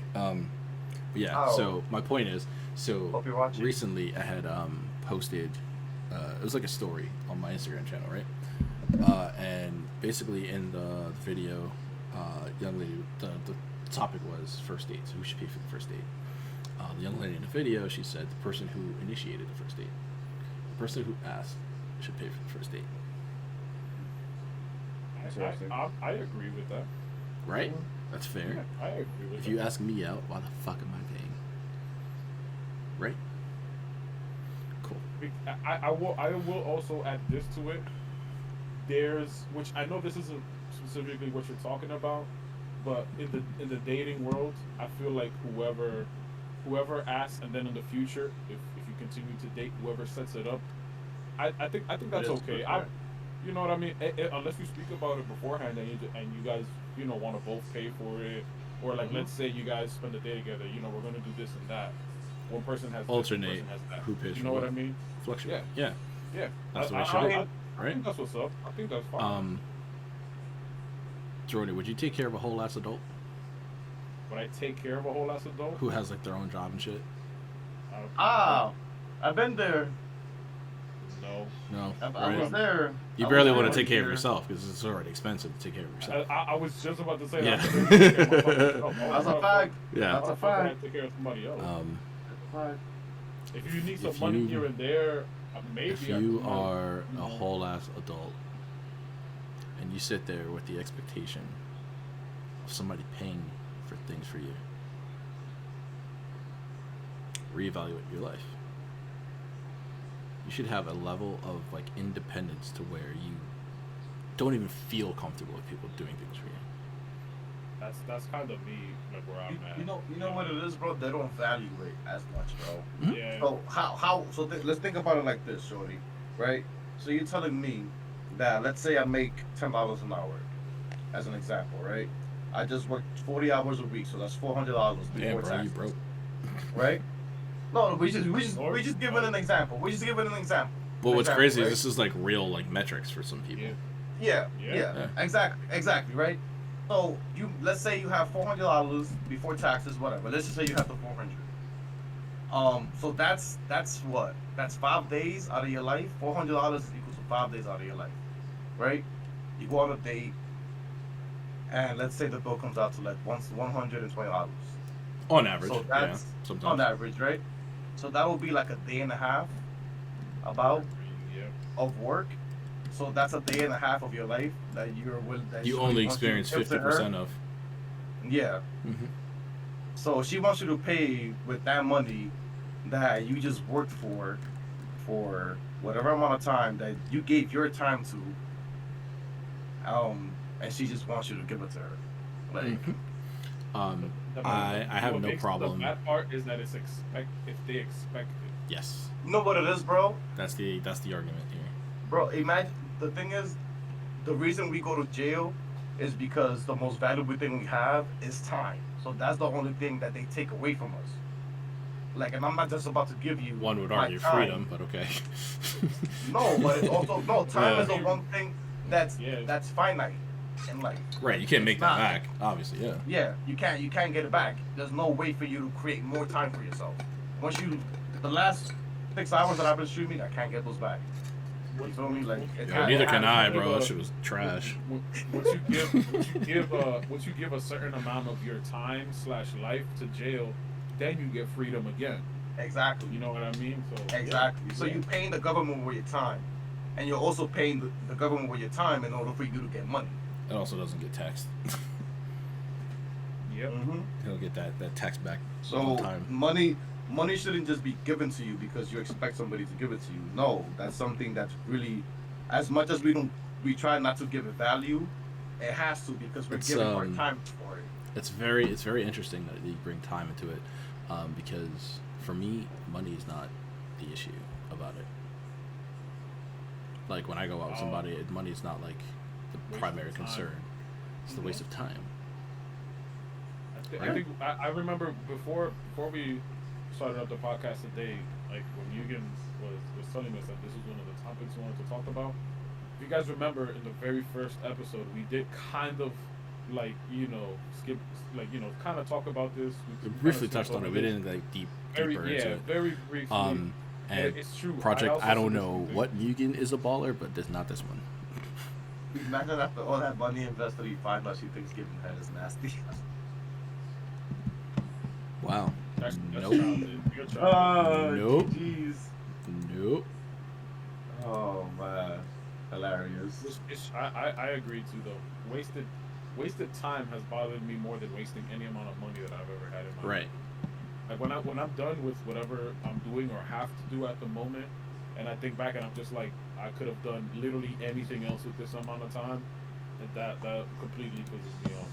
Speaker 2: yeah.
Speaker 4: Oh.
Speaker 2: So my point is,
Speaker 4: Hope you're watching.
Speaker 2: recently I had posted. It was like a story on my Instagram channel, right? And basically in the video, young lady, the topic was first dates. Who should pay for the first date? The young lady in the video, she said the person who initiated the first date. The person who asks should pay for the first date.
Speaker 1: I agree with that.
Speaker 2: Right? That's fair.
Speaker 1: Yeah, I agree with
Speaker 2: If
Speaker 1: that.
Speaker 2: you ask me out, why the fuck am I paying? Right? Cool.
Speaker 1: I will also add this to it. There's, which I know this isn't specifically what you're talking about, but in the dating world, I feel like whoever asks, and then in the future, if you continue to date, whoever sets it up, I think that's okay. You know what I mean? Unless you speak about it beforehand and you guys want to both pay for it, or like let's say you guys spend a day together. We're gonna do this and that. One person has
Speaker 2: alternate
Speaker 1: this, one person has that.
Speaker 2: who pays.
Speaker 1: You know what I mean?
Speaker 2: Fluctuate.
Speaker 1: Yeah.
Speaker 2: That's the way it
Speaker 1: I
Speaker 2: should be.
Speaker 1: think
Speaker 2: Right?
Speaker 1: that's what's up. I think that's fine.
Speaker 2: Juhrownee, would you take care of a whole ass adult
Speaker 1: Would I take care of a whole ass adult?
Speaker 2: who has like their own job and shit?
Speaker 4: I've been there.
Speaker 1: No.
Speaker 2: No.
Speaker 4: I
Speaker 2: Right?
Speaker 4: was there.
Speaker 2: You
Speaker 4: I
Speaker 2: barely
Speaker 4: was
Speaker 2: want
Speaker 4: there
Speaker 2: to take care of
Speaker 4: one year.
Speaker 2: yourself because it's already expensive to take care of yourself.
Speaker 1: I was just about to say
Speaker 2: Yeah.
Speaker 1: that.
Speaker 4: That's a fact.
Speaker 2: Yeah.
Speaker 4: That's a fact.
Speaker 1: Take care of somebody else. If you need some
Speaker 2: if
Speaker 1: money
Speaker 2: you-
Speaker 1: here and there, maybe.
Speaker 2: If you are a whole ass adult and you sit there with the expectation of somebody paying for things for you, reevaluate your life. You should have a level of like independence to where you don't even feel comfortable with people doing things for you.
Speaker 1: That's kind of me, like where I'm at.
Speaker 4: You know what it is, bro? They don't value it as much, bro.
Speaker 1: Yeah.
Speaker 5: So let's think about it like this, shorty, right? So you're telling me that let's say I make $10 an hour, as an example, right? I just work 40 hours a week, so that's $400 before
Speaker 2: Damn, bro,
Speaker 5: taxes,
Speaker 2: you broke.
Speaker 5: right?
Speaker 4: No, we just giving an example. We just giving an example.
Speaker 2: But what's
Speaker 4: Example,
Speaker 2: crazy
Speaker 4: right?
Speaker 2: is this is like real like metrics for some people.
Speaker 1: Yeah.
Speaker 4: Yeah, exactly, right? So let's say you have $400 before taxes, whatever. Let's just say you have the 400. So that's what? That's 5 days out of your life. $400 is equal to 5 days out of your life, right? You go on a date, and let's say the bill comes out to like $120.
Speaker 2: On average.
Speaker 4: So that's
Speaker 2: sometimes.
Speaker 4: on average, right? So that would be like a day and a half, about,
Speaker 1: Yeah.
Speaker 4: of work. So that's a day and a half of your life that you're willing.
Speaker 2: You only experience 50% of.
Speaker 4: Yeah.
Speaker 2: Mm-hmm.
Speaker 4: So she wants you to pay with that money that you just worked for whatever amount of time that you gave your time to. And she just wants you to give it to her. Like,
Speaker 2: I have no problem.
Speaker 1: The bad part is that if they expect it.
Speaker 2: Yes,
Speaker 4: you know what it is, bro?
Speaker 2: that's the argument here.
Speaker 4: Bro, imagine, the thing is, the reason we go to jail is because the most valuable thing we have is time. So that's the only thing that they take away from us. Like, and I'm not just about to give you
Speaker 2: One would
Speaker 4: my
Speaker 2: argue
Speaker 4: time.
Speaker 2: freedom, but okay.
Speaker 4: No, but it's also time
Speaker 2: Yeah.
Speaker 4: is the one thing that's
Speaker 1: Yeah.
Speaker 4: that's finite in life.
Speaker 2: Right, you can't make
Speaker 4: It's
Speaker 2: that
Speaker 4: not.
Speaker 2: back, obviously. Yeah.
Speaker 4: Yeah, you can't get it back. There's no way for you to create more time for yourself. Once the last 6 hours that I've been streaming, I can't get those back. You feel me? Like, it's
Speaker 2: Yo,
Speaker 4: not-
Speaker 2: neither
Speaker 4: it
Speaker 2: can
Speaker 4: has-
Speaker 2: I, bro. That shit was trash.
Speaker 1: Once you give a certain amount of your time / life to jail, then you get freedom again.
Speaker 4: Exactly.
Speaker 1: You know what I mean? So
Speaker 4: Exactly.
Speaker 1: yeah.
Speaker 4: So you're paying the government with your time, and you're also paying the government with your time in order for you to get money.
Speaker 2: It also doesn't get taxed.
Speaker 1: Yep.
Speaker 4: Mm-hmm.
Speaker 2: He'll get that tax back
Speaker 5: So
Speaker 2: on time.
Speaker 5: money shouldn't just be given to you because you expect somebody to give it to you. No, that's something that's really, as much as we try not to give it value, it has to because we're
Speaker 2: It's,
Speaker 5: giving
Speaker 4: Our time for it.
Speaker 2: It's very interesting that you bring time into it, because for me, money is not the issue about it. Like when I go out with somebody, money is not like the
Speaker 1: Waste
Speaker 2: primary
Speaker 1: of time.
Speaker 2: concern. It's the waste of time.
Speaker 1: I think I remember before we started up the podcast today, like when Mugen was telling us that this was one of the topics we wanted to talk about. If you guys remember, in the very first episode, we did kind of skip, kind of talk about this.
Speaker 2: We briefly touched on it. We didn't like deeper into it.
Speaker 1: Very briefly.
Speaker 2: And
Speaker 1: it's true.
Speaker 2: Project,
Speaker 1: also
Speaker 2: I don't
Speaker 1: see the
Speaker 2: know
Speaker 1: same thing.
Speaker 2: what Mugen is a baller, but there's not this one.
Speaker 4: Imagine after all that money invested, you find out she thinks giving head is nasty.
Speaker 2: Wow.
Speaker 1: That's
Speaker 2: Nope.
Speaker 1: childhood. You're childhood.
Speaker 2: Nope.
Speaker 4: Jeez.
Speaker 2: Nope.
Speaker 5: hilarious.
Speaker 1: I agree too though. Wasted time has bothered me more than wasting any amount of money that I've ever had in my life.
Speaker 2: Right.
Speaker 1: Like when I'm done with whatever I'm doing or have to do at the moment, and I think back and I'm just like I could have done literally anything else with this amount of time, and that completely pisses me off.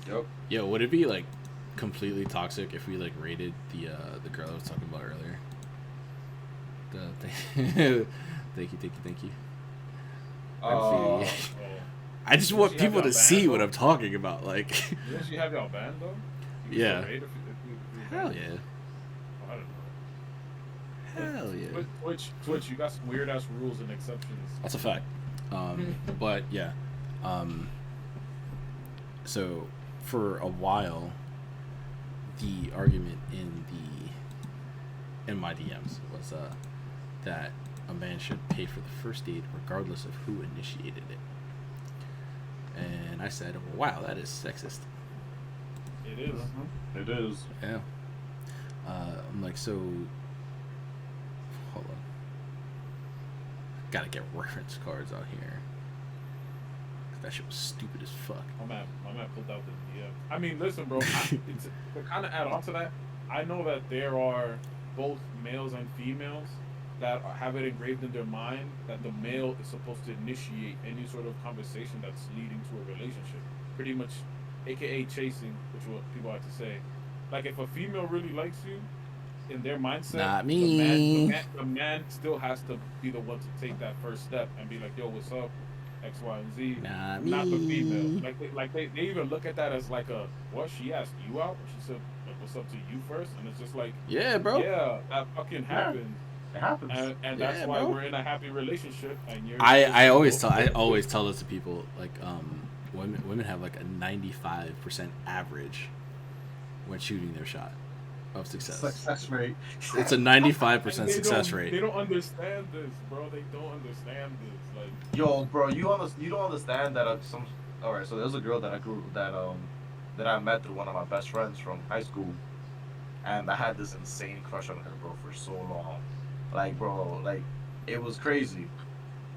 Speaker 5: Yep.
Speaker 2: Yeah, would it be like completely toxic if we like rated the girl I was talking about earlier? Thank you.
Speaker 5: Oh.
Speaker 2: I just want people to see what I'm talking about. Like,
Speaker 1: Didn't she have y'all banned though? You
Speaker 2: Yeah.
Speaker 1: still rate if you
Speaker 2: hell
Speaker 1: banned?
Speaker 2: yeah.
Speaker 1: I don't know.
Speaker 2: Hell yeah.
Speaker 1: Twitch, you got some weird ass rules and exceptions.
Speaker 2: That's a fact. But yeah. So for a while, the argument in my DMs was that a man should pay for the first date regardless of who initiated it. And I said, wow, that is sexist.
Speaker 1: It is.
Speaker 5: It is.
Speaker 2: Yeah. I'm like, so hold on. Gotta get reference cards out here. That shit was stupid as fuck.
Speaker 1: My man pulled out the DM. I mean, listen, bro. To kind of add on to that, I know that there are both males and females that have it engraved in their mind that the male is supposed to initiate any sort of conversation that's leading to a relationship. Pretty much, aka chasing, which is what people like to say. Like if a female really likes you, in their mindset,
Speaker 2: Not me.
Speaker 1: The man still has to be the one to take that first step and be like, yo, what's up? X, Y, and Z.
Speaker 2: Not
Speaker 1: the
Speaker 2: me.
Speaker 1: female. Like they even look at that as like a what? She asked you out? She said, like, what's up to you first? And it's just like,
Speaker 2: Yeah, bro.
Speaker 1: yeah, that fucking happened.
Speaker 5: It happens.
Speaker 1: And that's
Speaker 2: Yeah,
Speaker 1: why
Speaker 2: bro.
Speaker 1: we're in a happy relationship. And you're.
Speaker 2: I always tell this to people, like women have like a 95% average when shooting their shot of success.
Speaker 5: Success rate.
Speaker 2: It's a 95%
Speaker 1: And they
Speaker 2: success
Speaker 1: don't-
Speaker 2: rate.
Speaker 1: They don't understand this, bro. They don't understand this. Like,
Speaker 5: Yo, bro, you don't understand that all right, so there's a girl that I met through one of my best friends from high school, and I had this insane crush on her, bro, for so long. Like, bro, like it was crazy.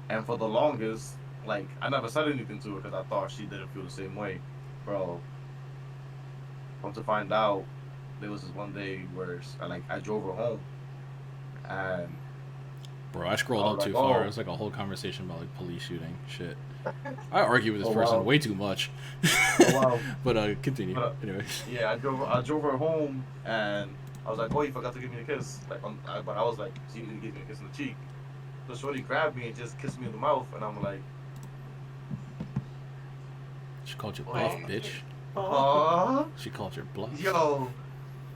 Speaker 5: And for the longest, like I never said anything to her because I thought she didn't feel the same way, bro. Come to find out, there was this one day where I drove her home, and
Speaker 2: Bro, I scrolled
Speaker 5: I
Speaker 2: up
Speaker 5: was
Speaker 2: too
Speaker 5: like,
Speaker 2: far.
Speaker 5: oh.
Speaker 2: It was like a whole conversation about like police shooting shit. I argue with this
Speaker 5: Oh,
Speaker 2: person
Speaker 5: wow.
Speaker 2: way too much.
Speaker 5: wow.
Speaker 2: But continue.
Speaker 5: But,
Speaker 2: Anyway.
Speaker 5: Yeah, I drove her home, and I was like, "Oh, you forgot to give me a kiss." But I was like, "So you didn't give me a kiss in the cheek." So Shorty grabbed me and just kissed me in the mouth, and I'm like,
Speaker 2: She called you
Speaker 5: Oh.
Speaker 2: bluff, bitch.
Speaker 5: "Huh?"
Speaker 2: She called you bluff.
Speaker 5: Yo,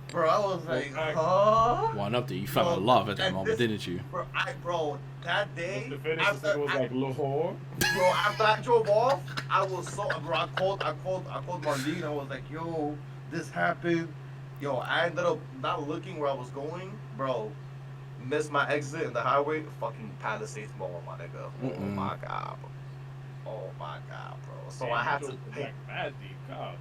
Speaker 5: bro, I was like,
Speaker 1: Okay.
Speaker 5: "Huh?"
Speaker 2: One up there. You found
Speaker 5: Yo,
Speaker 2: love at that
Speaker 5: and
Speaker 2: moment,
Speaker 5: this-
Speaker 2: didn't you?
Speaker 5: Bro, that day
Speaker 1: the finish
Speaker 5: after
Speaker 1: it was like Lahore.
Speaker 5: bro, after I drove off, I was so bro. I called Marlene. I was like, "Yo, this happened." Yo, I ended up not looking where I was going, bro. Missed my exit in the highway. Fucking Palisades Mall, my nigga. Oh
Speaker 2: Mm-mm.
Speaker 5: my god, bro. Oh my god, bro. So
Speaker 1: Damn,
Speaker 5: I had
Speaker 1: you
Speaker 5: to
Speaker 1: drove
Speaker 5: pay.
Speaker 1: back mad deep. God,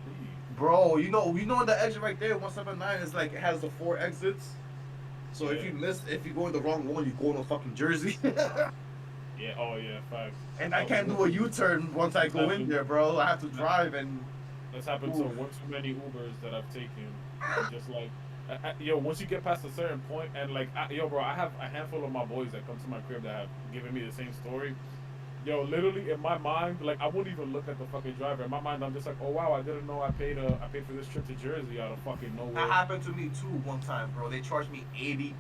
Speaker 5: Bro, you know the exit right there, 179 is like it has the 4 exits. So if you go in the wrong one, you go in a fucking Jersey.
Speaker 1: yeah, oh yeah, facts.
Speaker 5: And I can't do a U-turn once I go in there, bro. I have to drive and
Speaker 1: That's happened to one too many Ubers that I've taken. I'm just like, yo, once you get past a certain point, and like, yo, bro, I have a handful of my boys that come to my crib that have given me the same story. Yo, literally in my mind, like I wouldn't even look at the fucking driver. In my mind, I'm just like, oh wow, I didn't know I paid for this trip to Jersey out of fucking nowhere.
Speaker 5: that happened to me too one time, bro. They charged me $80.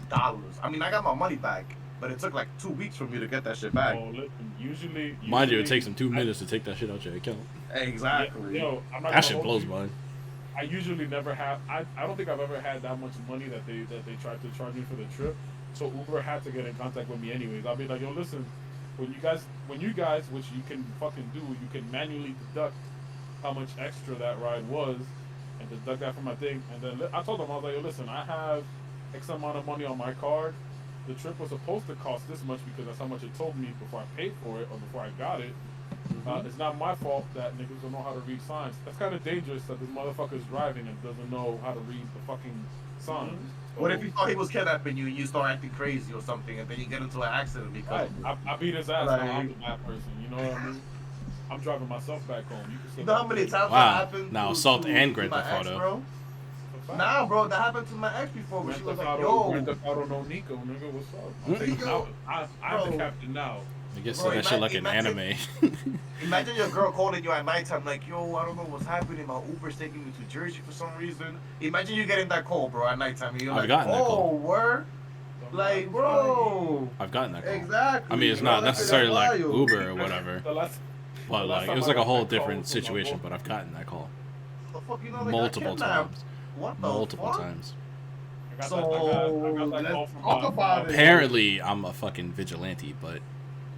Speaker 5: I mean, I got my money back, but it took like 2 weeks for me to get that shit back.
Speaker 1: Oh, listen, usually
Speaker 2: Mind you, it takes them 2 minutes to take that shit out your account.
Speaker 5: Exactly.
Speaker 1: Yo, I'm not
Speaker 2: That
Speaker 1: gonna
Speaker 2: shit
Speaker 1: hold
Speaker 2: blows
Speaker 1: you.
Speaker 2: mine.
Speaker 1: I usually never have. I don't think I've ever had that much money that they tried to charge me for the trip. So Uber had to get in contact with me anyways. I'll be like, yo, listen, when you guys, which you can fucking do, you can manually deduct how much extra that ride was, and deduct that from my thing. And then I told them, I was like, yo, listen, I have X amount of money on my card. The trip was supposed to cost this much because that's how much it told me before I paid for it or before I got it. It's not my fault that niggas don't know how to read signs. That's kind of dangerous that this motherfucker's driving and doesn't know how to read the fucking signs.
Speaker 3: What if he thought he was kidnapping you and you start acting crazy or something, and then you get into an accident because
Speaker 1: I beat his ass.
Speaker 3: Like-
Speaker 1: Now I'm the bad person. You know what I mean? I'm driving myself back home. You can still
Speaker 3: you know how many times that
Speaker 2: Wow.
Speaker 3: happened?
Speaker 2: Now
Speaker 3: to-
Speaker 2: assault
Speaker 3: to-
Speaker 2: and
Speaker 3: to
Speaker 2: Grand
Speaker 3: my
Speaker 2: Theft
Speaker 3: ex,
Speaker 2: Auto.
Speaker 3: bro. Nah, bro, that happened to my ex before. Where she was like, "Yo,
Speaker 1: Grand Theft Auto no Nico, nigga, what's up? I'm
Speaker 2: Hmm?
Speaker 1: taking out. I'm the
Speaker 3: Bro.
Speaker 1: captain now.
Speaker 2: I guess
Speaker 3: Bro,
Speaker 2: that shit like an
Speaker 3: imagine-
Speaker 2: anime.
Speaker 3: imagine your girl calling you at nighttime like, yo, I don't know what's happening. My Uber's taking me to Jersey for some reason. Imagine you getting that call, bro, at nighttime. And you're
Speaker 2: I've
Speaker 3: like,
Speaker 2: gotten that
Speaker 3: oh,
Speaker 2: call.
Speaker 3: word? Like, bro.
Speaker 2: I've gotten that call.
Speaker 3: Exactly.
Speaker 2: I mean, it's
Speaker 3: bro,
Speaker 2: not
Speaker 3: that's
Speaker 2: necessarily like
Speaker 3: wild.
Speaker 2: Uber or whatever,
Speaker 1: The last
Speaker 2: but like it was like a whole different situation. But I've gotten that call
Speaker 3: The fuck, you know, they got
Speaker 2: multiple
Speaker 3: kidnapped.
Speaker 2: times.
Speaker 3: What the
Speaker 2: Multiple
Speaker 3: fuck?
Speaker 2: times.
Speaker 1: I got
Speaker 3: So,
Speaker 1: that call
Speaker 3: let's
Speaker 1: from
Speaker 3: talk about it.
Speaker 2: Apparently, I'm a fucking vigilante, but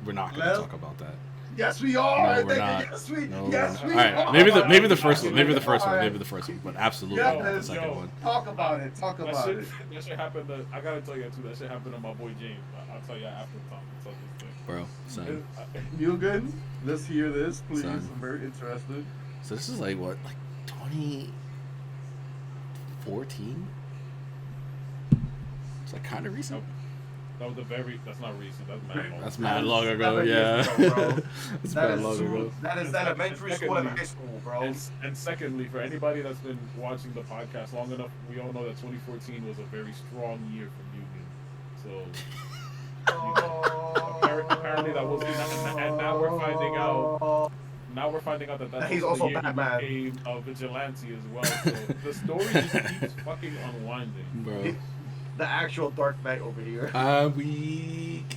Speaker 2: we're not gonna
Speaker 3: Let's-
Speaker 2: talk about that.
Speaker 3: Yes, we are.
Speaker 2: No, we're not.
Speaker 3: Yes, we.
Speaker 2: No,
Speaker 3: yes,
Speaker 2: we're
Speaker 3: we
Speaker 2: not. All
Speaker 3: are.
Speaker 2: right, maybe the first one, maybe the first one,
Speaker 3: Alright.
Speaker 2: maybe the first one, but absolutely
Speaker 3: Yeah,
Speaker 2: not the
Speaker 3: let's
Speaker 2: second
Speaker 1: go.
Speaker 2: one.
Speaker 3: Talk about it. Talk
Speaker 1: That
Speaker 3: about
Speaker 1: shit,
Speaker 3: it.
Speaker 1: that shit happened to, I gotta tell you too, that shit happened to my boy James. I'll tell you after the time. Tell this thing.
Speaker 2: Bro, son.
Speaker 3: Mugen, let's hear this, please.
Speaker 2: Son.
Speaker 3: I'm very interested.
Speaker 2: So this is like what, like 2014? It's like kind of recent.
Speaker 1: That was that's not recent, that's mad long.
Speaker 2: That's mad long ago,
Speaker 3: 7 years
Speaker 2: yeah.
Speaker 3: ago, bro.
Speaker 2: That's
Speaker 3: That
Speaker 2: mad
Speaker 3: is
Speaker 2: long ago.
Speaker 3: that is elementary school and high school, bro.
Speaker 1: And secondly, for anybody that's been watching the podcast long enough, we all know that 2014 was a very strong year for Mugen. So apparently that was, and now we're finding out. Now we're finding out that that's
Speaker 3: He's
Speaker 1: the
Speaker 3: also
Speaker 1: year he
Speaker 3: Batman.
Speaker 1: became a vigilante as well. So the story just keeps fucking unwinding.
Speaker 2: Bro.
Speaker 3: The actual Dark Knight over here.
Speaker 2: I'm weak.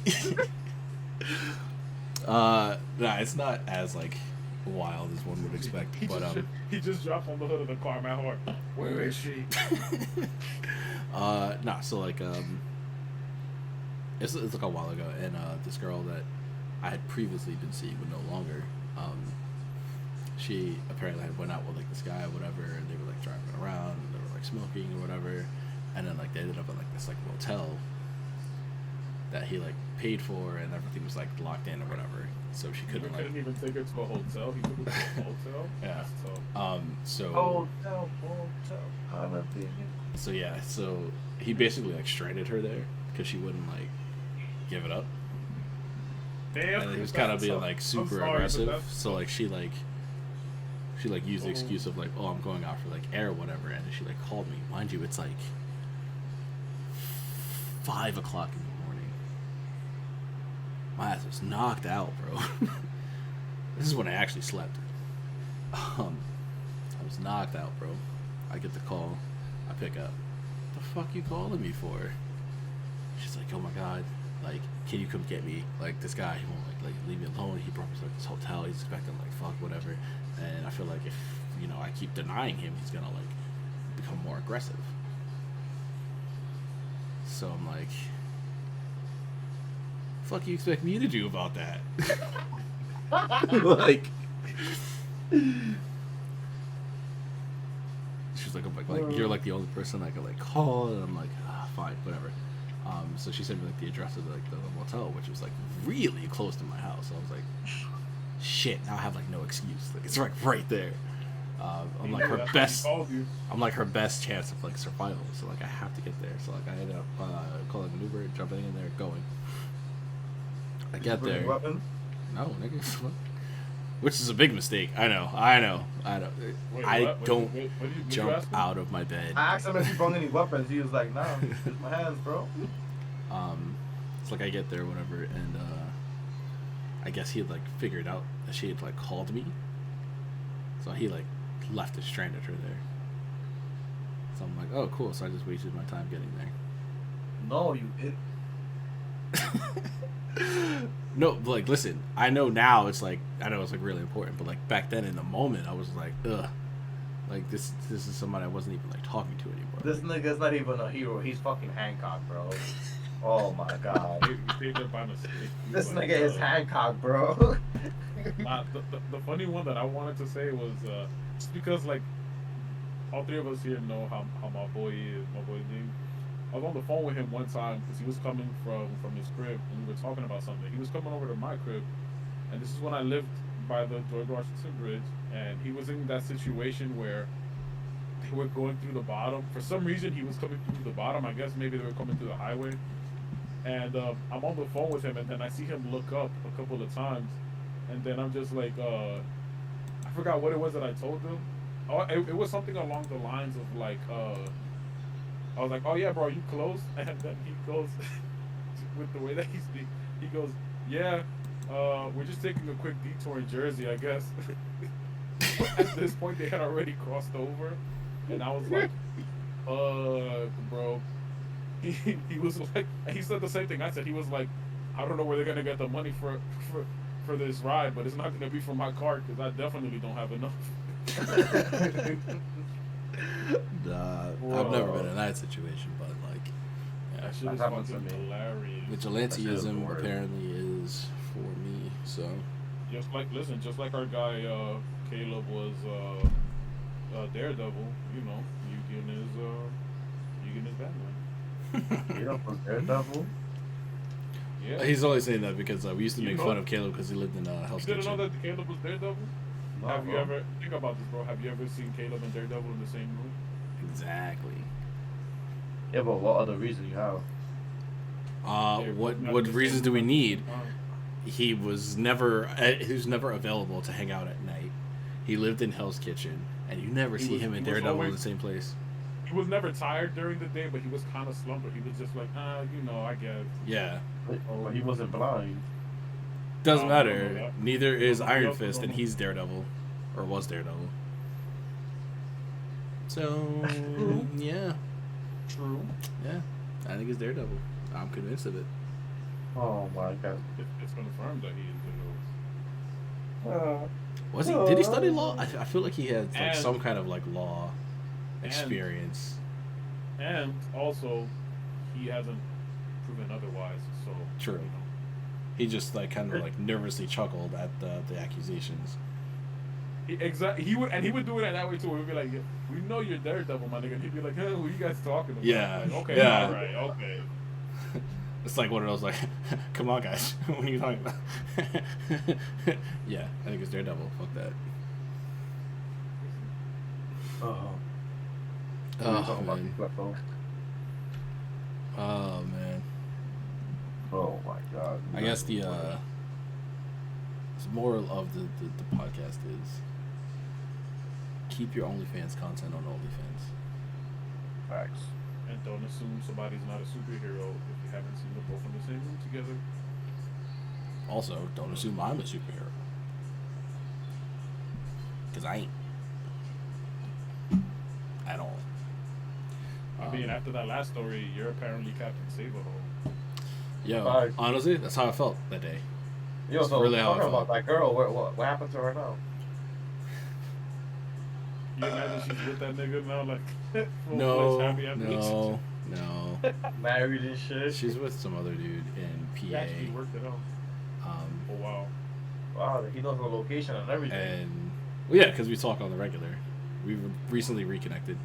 Speaker 2: Nah, it's not as like wild as one would expect, but
Speaker 1: He just dropped on the hood of the car, my heart. Where is she?
Speaker 2: nah, so like it's like a while ago, and this girl that I had previously been seeing but no longer, she apparently had went out with like this guy or whatever, and they were like driving around and they were like smoking or whatever, and then like they ended up at like this like motel that he like paid for, and everything was like locked in or whatever, so she
Speaker 1: He
Speaker 2: couldn't like
Speaker 1: couldn't even take her to a hotel. He took her to a hotel.
Speaker 2: Yeah.
Speaker 1: So
Speaker 2: So yeah, so he basically like stranded her there because she wouldn't like give it up,
Speaker 1: damn.
Speaker 2: and he was kind of being like super
Speaker 1: sorry, but
Speaker 2: aggressive.
Speaker 1: that's-
Speaker 2: So like she used the excuse of like, oh, I'm going out for like air or whatever, and then she like called me. Mind you, it's like 5 o'clock in the morning. My ass was knocked out, bro. This is when I actually slept. I was knocked out, bro. I get the call. I pick up. The fuck you calling me for? She's like, oh my god, like, can you come get me? Like, this guy, he won't like leave me alone. He brought me to like, this hotel. He's expecting like fuck whatever. And I feel like if I keep denying him, he's gonna like become more aggressive. So I'm like, fuck you expect me to do about that? Like, she's like, oh my, like you're like the only person I could like call, and I'm like, fine, whatever. So she sent me like the address of like the motel, which was like really close to my house. So I was like, shit, now I have like no excuse. Like it's like right there. I'm like her best. I'm like her best chance of like survival. So like I have to get there. So like I ended up calling an Uber, jumping in there, going. I get there.
Speaker 3: Weapon?
Speaker 2: No, nigga. Which is a big mistake. I know.
Speaker 1: Wait,
Speaker 2: I
Speaker 1: what?
Speaker 2: don't
Speaker 1: What'd you
Speaker 2: jump
Speaker 1: ask him?
Speaker 2: out of my bed.
Speaker 3: I asked him if he brought any weapons. He was like, nah, just my hands, bro.
Speaker 2: It's like I get there, whatever, and I guess he had like figured out that she had like called me, so he like left and stranded her there. So I'm like, oh cool. So I just wasted my time getting there.
Speaker 3: No, you didn't.
Speaker 2: No, but like listen, I know now it's like like really important, but like back then in the moment I was like, ugh, like this is somebody I wasn't even like talking to anymore.
Speaker 3: This nigga's not even a hero. He's fucking Hancock, bro. Oh my god.
Speaker 1: You saved it by mistake.
Speaker 3: This
Speaker 1: Like,
Speaker 3: nigga is Hancock, bro.
Speaker 1: The funny one that I wanted to say was just because like all three of us here know how my boy is, my boy James. I was on the phone with him one time because he was coming from his crib and we were talking about something. He was coming over to my crib, and this is when I lived by the George Washington Bridge, and he was in that situation where they were going through the bottom. For some reason, he was coming through the bottom. I guess maybe they were coming through the highway. And I'm on the phone with him, and then I see him look up a couple of times, and then I'm just like, I forgot what it was that I told him. Oh, it was something along the lines of like, I was like, oh yeah, bro, you close? And then he goes, with the way that he speaks, he goes, yeah, we're just taking a quick detour in Jersey, I guess. At this point, they had already crossed over, and I was like, bro. He was like, he said the same thing I said. He was like, I don't know where they're gonna get the money for this ride, but it's not gonna be from my card because I definitely don't have enough.
Speaker 2: I've never been in that situation, but like, yeah.
Speaker 1: That shit is fucking hilarious.
Speaker 2: Vigilantism apparently is for me. So
Speaker 1: just like our guy Caleb was Daredevil. You know, Mugen is Batman.
Speaker 4: Caleb was Daredevil.
Speaker 1: Yeah.
Speaker 2: He's only saying that because we used to make fun of Caleb because he lived in Hell's
Speaker 1: You didn't
Speaker 2: Kitchen.
Speaker 1: know that Caleb was Daredevil?
Speaker 4: No,
Speaker 1: Have you ever think about this, bro? Have you ever seen Caleb and Daredevil in the same room?
Speaker 2: Exactly.
Speaker 4: Yeah, but what other reason you have?
Speaker 2: What reasons do we need? He was never available to hang out at night. He lived in Hell's Kitchen, and you never see him and Daredevil in the same place.
Speaker 1: He was never tired during the day, but he was kind of slumber. He was just like, I guess.
Speaker 2: Yeah.
Speaker 4: But he wasn't blind.
Speaker 2: Doesn't matter. Neither is Iron Fist, and he's Daredevil, or was Daredevil. So yeah.
Speaker 1: True.
Speaker 2: Yeah, I think it's Daredevil. I'm convinced of it.
Speaker 4: Oh my god.
Speaker 1: It's confirmed that he is Daredevil.
Speaker 2: Was he? Did he study law? I feel like he had like
Speaker 1: And-
Speaker 2: some kind of like law experience.
Speaker 1: And also, he hasn't proven otherwise. So
Speaker 2: True.
Speaker 1: you know.
Speaker 2: He just like kind of like nervously chuckled at the accusations.
Speaker 1: He would do it that way too. We'd be like, we know you're Daredevil, my nigga. And he'd be like, hey, who you guys talking about?
Speaker 2: Yeah.
Speaker 1: Like, okay.
Speaker 2: Yeah.
Speaker 1: All right. Okay.
Speaker 2: It's like one of those like, come on guys, what are you talking about? Yeah, I think it's Daredevil. Fuck that. Oh man. Oh man.
Speaker 4: Oh my god.
Speaker 2: I guess the moral of the podcast is keep your OnlyFans content on OnlyFans.
Speaker 4: Facts.
Speaker 1: And don't assume somebody's not a superhero if you haven't seen them both in the same room together.
Speaker 2: Also, don't assume I'm a superhero. Because I ain't. At all.
Speaker 1: I mean, after that last story, you're apparently Captain Save-A-Hole.
Speaker 2: Yo,
Speaker 4: Bye.
Speaker 2: honestly, that's how I felt that day.
Speaker 4: Yo,
Speaker 2: That's
Speaker 4: so
Speaker 2: really how I
Speaker 4: talking
Speaker 2: felt.
Speaker 4: about that girl, what happened to her now?
Speaker 1: You imagine she's with that nigga now, like,
Speaker 2: No,
Speaker 1: happy after
Speaker 2: no.
Speaker 4: Married and shit.
Speaker 2: She's with some other dude in
Speaker 1: He
Speaker 2: PA.
Speaker 1: actually worked it out. Oh, wow.
Speaker 4: Wow, he knows the location and everything.
Speaker 2: And well, yeah, because we talk on the regular. We recently reconnected,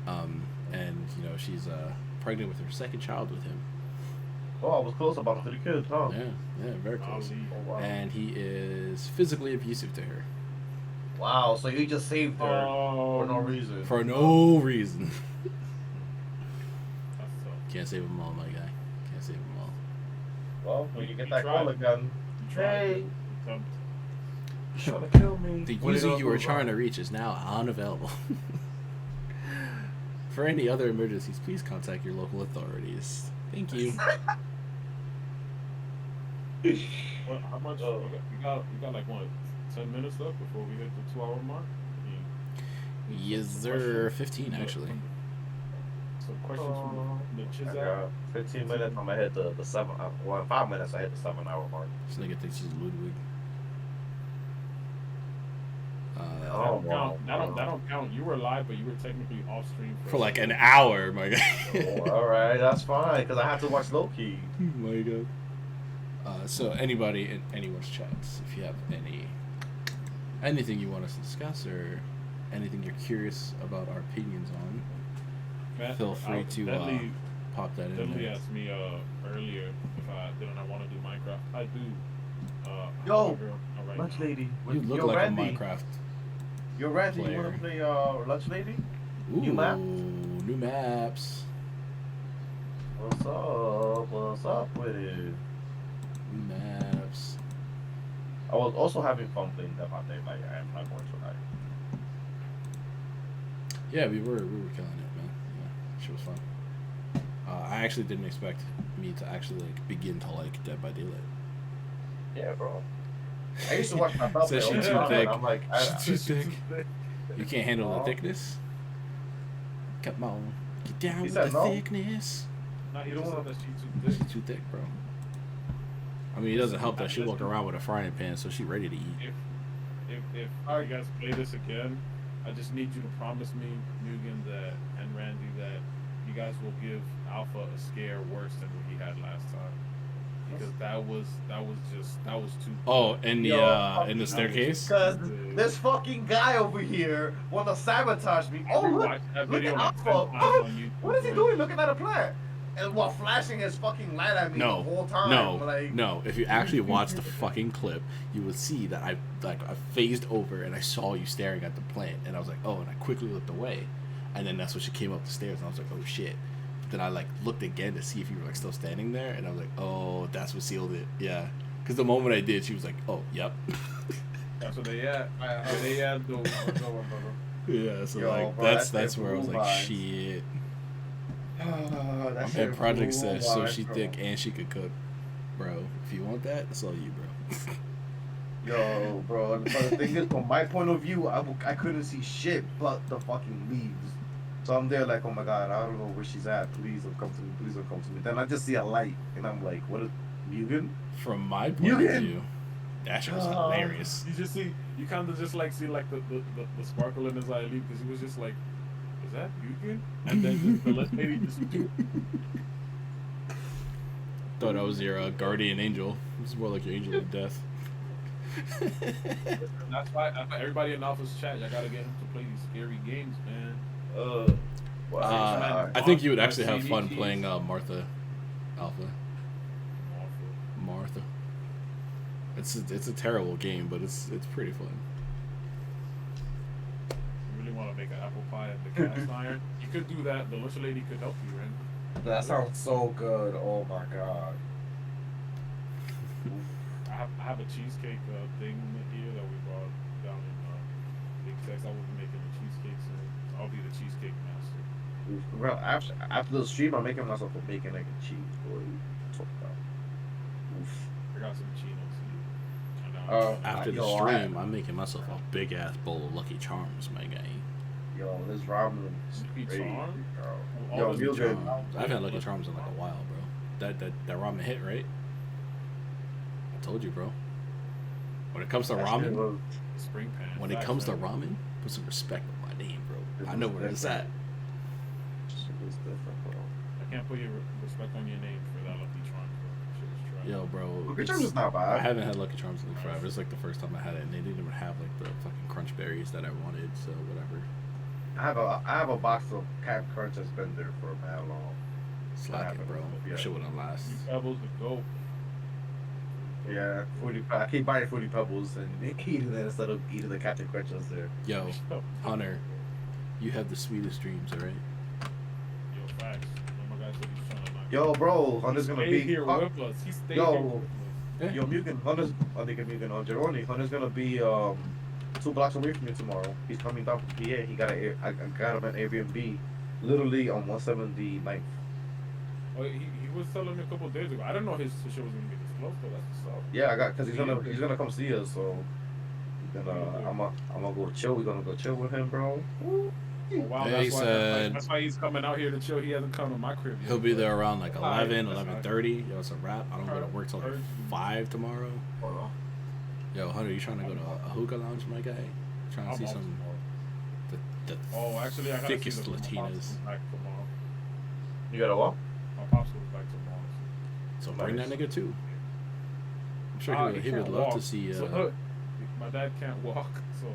Speaker 2: and you know she's pregnant with her second child with him.
Speaker 4: Oh, I was close about 3 kids, huh?
Speaker 2: Yeah, very close.
Speaker 1: Ali.
Speaker 4: Oh, wow.
Speaker 2: And he is physically abusive to her
Speaker 4: Wow, so you just saved her for no reason.
Speaker 2: for no reason.
Speaker 1: That's tough.
Speaker 2: Can't save them all, my guy. Can't save them all.
Speaker 4: Well, when you get
Speaker 1: You
Speaker 4: that
Speaker 1: tried.
Speaker 4: call again,
Speaker 1: You tried.
Speaker 4: hey,
Speaker 1: Some-
Speaker 4: you're trying to kill me.
Speaker 2: The
Speaker 4: What are
Speaker 2: user
Speaker 4: gonna
Speaker 2: you
Speaker 4: do
Speaker 2: were
Speaker 4: about
Speaker 2: trying to
Speaker 4: it?
Speaker 2: reach is now unavailable. For any other emergencies, please contact your local authorities. Thank you.
Speaker 1: What, how much? You got like what? 10 minutes left before we hit the 2-hour mark.
Speaker 2: Yes, sir. 15 actually.
Speaker 1: Some questions from the
Speaker 4: I
Speaker 1: Chizal.
Speaker 4: got 15 minutes. I'm gonna hit the 7. Well, in 5 minutes, I hit the 7-hour mark.
Speaker 2: This nigga thinks he's Ludwig.
Speaker 4: Oh,
Speaker 1: That don't count. You were live, but you were technically off stream
Speaker 2: For like an hour, my guy.
Speaker 4: Oh, all right, that's fine because I have to watch Loki.
Speaker 2: My God. So anybody in anyone's chats, if you have anything you want us to discuss or anything you're curious about our opinions on,
Speaker 1: Matt,
Speaker 2: feel free to
Speaker 1: Deadly,
Speaker 2: pop that in
Speaker 1: Deadly
Speaker 2: there.
Speaker 1: asked me earlier if I want to do Minecraft. I do.
Speaker 4: Yo,
Speaker 1: however, not right
Speaker 4: Lunch
Speaker 1: now.
Speaker 4: lady.
Speaker 2: You look
Speaker 4: Yo,
Speaker 2: like
Speaker 4: Randy.
Speaker 2: a Minecraft.
Speaker 4: Yo, Randy, you
Speaker 2: player.
Speaker 4: wanna play Lunch lady?
Speaker 2: Ooh,
Speaker 4: New map?
Speaker 2: new maps.
Speaker 4: What's up? What's up with it?
Speaker 2: New maps.
Speaker 4: I was also having fun playing Death by Daylight. I am not going to lie.
Speaker 2: Yeah, we were killing it, man. Yeah, shit was fun. I actually didn't expect me to actually like begin to like Dead by Daylight.
Speaker 4: Yeah, bro. I used to watch my brother
Speaker 2: Says
Speaker 4: play all
Speaker 2: she
Speaker 4: the
Speaker 2: too
Speaker 4: time,
Speaker 2: thick.
Speaker 4: and I'm like,
Speaker 2: She's too thick. You can't handle the
Speaker 4: Oh.
Speaker 2: thickness. Come on, get down
Speaker 4: He
Speaker 2: with
Speaker 4: said
Speaker 2: the
Speaker 4: no?
Speaker 2: thickness.
Speaker 1: No, he
Speaker 4: You
Speaker 1: just
Speaker 4: don't
Speaker 1: said
Speaker 4: want-
Speaker 1: that she's too thick.
Speaker 2: She's too thick, bro. I mean, it doesn't help that she walked around with a frying pan, so she ready to eat.
Speaker 1: If you guys play this again, I just need you to promise me, Mugen, that and Randy, that you guys will give Alpha a scare worse than what he had last time. Because that was too.
Speaker 2: Oh, in the
Speaker 3: Yo,
Speaker 2: in the staircase.
Speaker 3: Because this fucking guy over here want to sabotage me. Oh, look,
Speaker 1: Watch that
Speaker 3: look
Speaker 1: video
Speaker 3: at
Speaker 1: like
Speaker 3: Alpha.
Speaker 1: 10 times on YouTube,
Speaker 3: What is he
Speaker 1: bro.
Speaker 3: doing looking at a plant? And while flashing his fucking light at me the whole time. Like,
Speaker 2: No. If you actually watch the fucking clip, you would see that I phased over and I saw you staring at the plant, and I was like, oh, and I quickly looked away, and then that's when she came up the stairs, and I was like, oh shit. But then I like looked again to see if you were like still standing there, and I was like, oh, that's what sealed it. Yeah, because the moment I did, she was like, oh, yep.
Speaker 1: That's what they at. They at the.
Speaker 2: Yeah, so
Speaker 3: Yo,
Speaker 2: like
Speaker 3: bro,
Speaker 2: that's
Speaker 3: that's
Speaker 2: where I was
Speaker 3: cool
Speaker 2: like,
Speaker 3: vibes.
Speaker 2: shit.
Speaker 3: that
Speaker 2: And Project
Speaker 3: cool
Speaker 2: says so
Speaker 3: vibes,
Speaker 2: she
Speaker 3: bro.
Speaker 2: thick and she could cook, bro. If you want that, it's all you, bro.
Speaker 3: Yo, bro. But the thing is, from my point of view, I couldn't see shit but the fucking leaves. So I'm there like, oh my god, I don't know where she's at. Please don't come to me. Please don't come to me. Then I just see a light, and I'm like, what is Mugen?
Speaker 2: From my point of view, that shit was hilarious.
Speaker 1: You just see, you kind of just like see like the sparkle in his eye leave because he was just like, is that Mugen? And then the lady just.
Speaker 2: Thought I was your guardian angel. This is more like your angel of death.
Speaker 1: That's why everybody in Alpha's chat, y'all gotta get him to play these scary games, man.
Speaker 2: I think you would actually have fun playing Martha Alpha. Martha. It's a terrible game, but it's pretty fun.
Speaker 1: You really want to make an apple pie at the cast iron? You could do that. The little lady could help you, Ren.
Speaker 3: That sounds so good. Oh my god.
Speaker 1: I have a cheesecake thing here that we brought down in Big Tex. I will be making the cheesecakes, and I'll be the cheesecake master.
Speaker 3: Bro, after the stream, I'm making myself a bacon, egg, and cheese. Boy, talk about. Oof.
Speaker 1: I got some chinos here.
Speaker 2: After the stream, I'm making myself a big ass bowl of Lucky Charms, my guy.
Speaker 3: Yo, this ramen is
Speaker 1: Lucky
Speaker 3: crazy,
Speaker 1: Charms?
Speaker 3: bro.
Speaker 1: Yo,
Speaker 3: Yo, Mugen.
Speaker 2: Charms. I've had Lucky Charms in like a while, bro. That ramen hit, right? I told you, bro. When it comes to ramen,
Speaker 1: Spring pan.
Speaker 2: when it comes to ramen, put some respect on my name, bro. I know where it's at.
Speaker 3: It's different, bro.
Speaker 1: I can't put your respect on your name for that Lucky Charms, bro. Shit was trash.
Speaker 2: Yo, bro.
Speaker 3: Lucky Charms is not bad.
Speaker 2: I haven't had Lucky Charms in forever. It's like the first time I had it, and they didn't even have like the fucking crunch berries that I wanted. So whatever.
Speaker 3: I have a box of Cap Crunch that's been there for mad long.
Speaker 2: Slack it, bro.
Speaker 3: Yeah.
Speaker 2: Shit wouldn't last.
Speaker 1: Pebbles to go.
Speaker 3: Yeah, I keep buying Fruity Pebbles and eating it instead of eating the Captain Crunches there.
Speaker 2: Yo, Hunter, you have the sweetest dreams, alright?
Speaker 1: Yo, facts. Oh my God, said he's trying to knock
Speaker 3: Yo, bro, Hunter's gonna
Speaker 1: Stay
Speaker 3: be
Speaker 1: here with us. He stayed here
Speaker 3: Yo,
Speaker 1: with us.
Speaker 2: Yeah.
Speaker 3: yo, Mugen, Hunter's, I think Mugen on Juhrownee. Hunter's gonna be 2 blocks away from you tomorrow. He's coming down from PA. He got I got him at Airbnb, literally on 179th.
Speaker 1: Oh, he was telling me a couple of days ago. I didn't know his show was gonna be this close though. That's what's up.
Speaker 3: Yeah, because he's gonna come see us. So then I'm gonna go chill. We're gonna go chill with him, bro.
Speaker 1: Oh, wow,
Speaker 2: He said-
Speaker 1: that's why he's coming out here to chill. He hasn't come to my crib yet.
Speaker 2: He'll be there around like
Speaker 1: Alright,
Speaker 2: 11,
Speaker 1: that's
Speaker 2: 11:30. Yo, it's a wrap. I don't go to work till like 5 tomorrow. Yo, Hunter, you trying to go to a hookah lounge, my guy? Trying to
Speaker 1: I'm
Speaker 2: see
Speaker 1: off
Speaker 2: some
Speaker 1: tomorrow.
Speaker 2: the
Speaker 1: Oh, actually, I gotta
Speaker 2: thickest
Speaker 1: see the
Speaker 2: Latinas.
Speaker 1: back tomorrow.
Speaker 4: You got a what?
Speaker 1: My pops goes back tomorrow.
Speaker 2: So bring that nigga too. I'm sure he would
Speaker 1: can't
Speaker 2: love
Speaker 1: walk.
Speaker 2: to see.
Speaker 1: So, my dad can't walk, so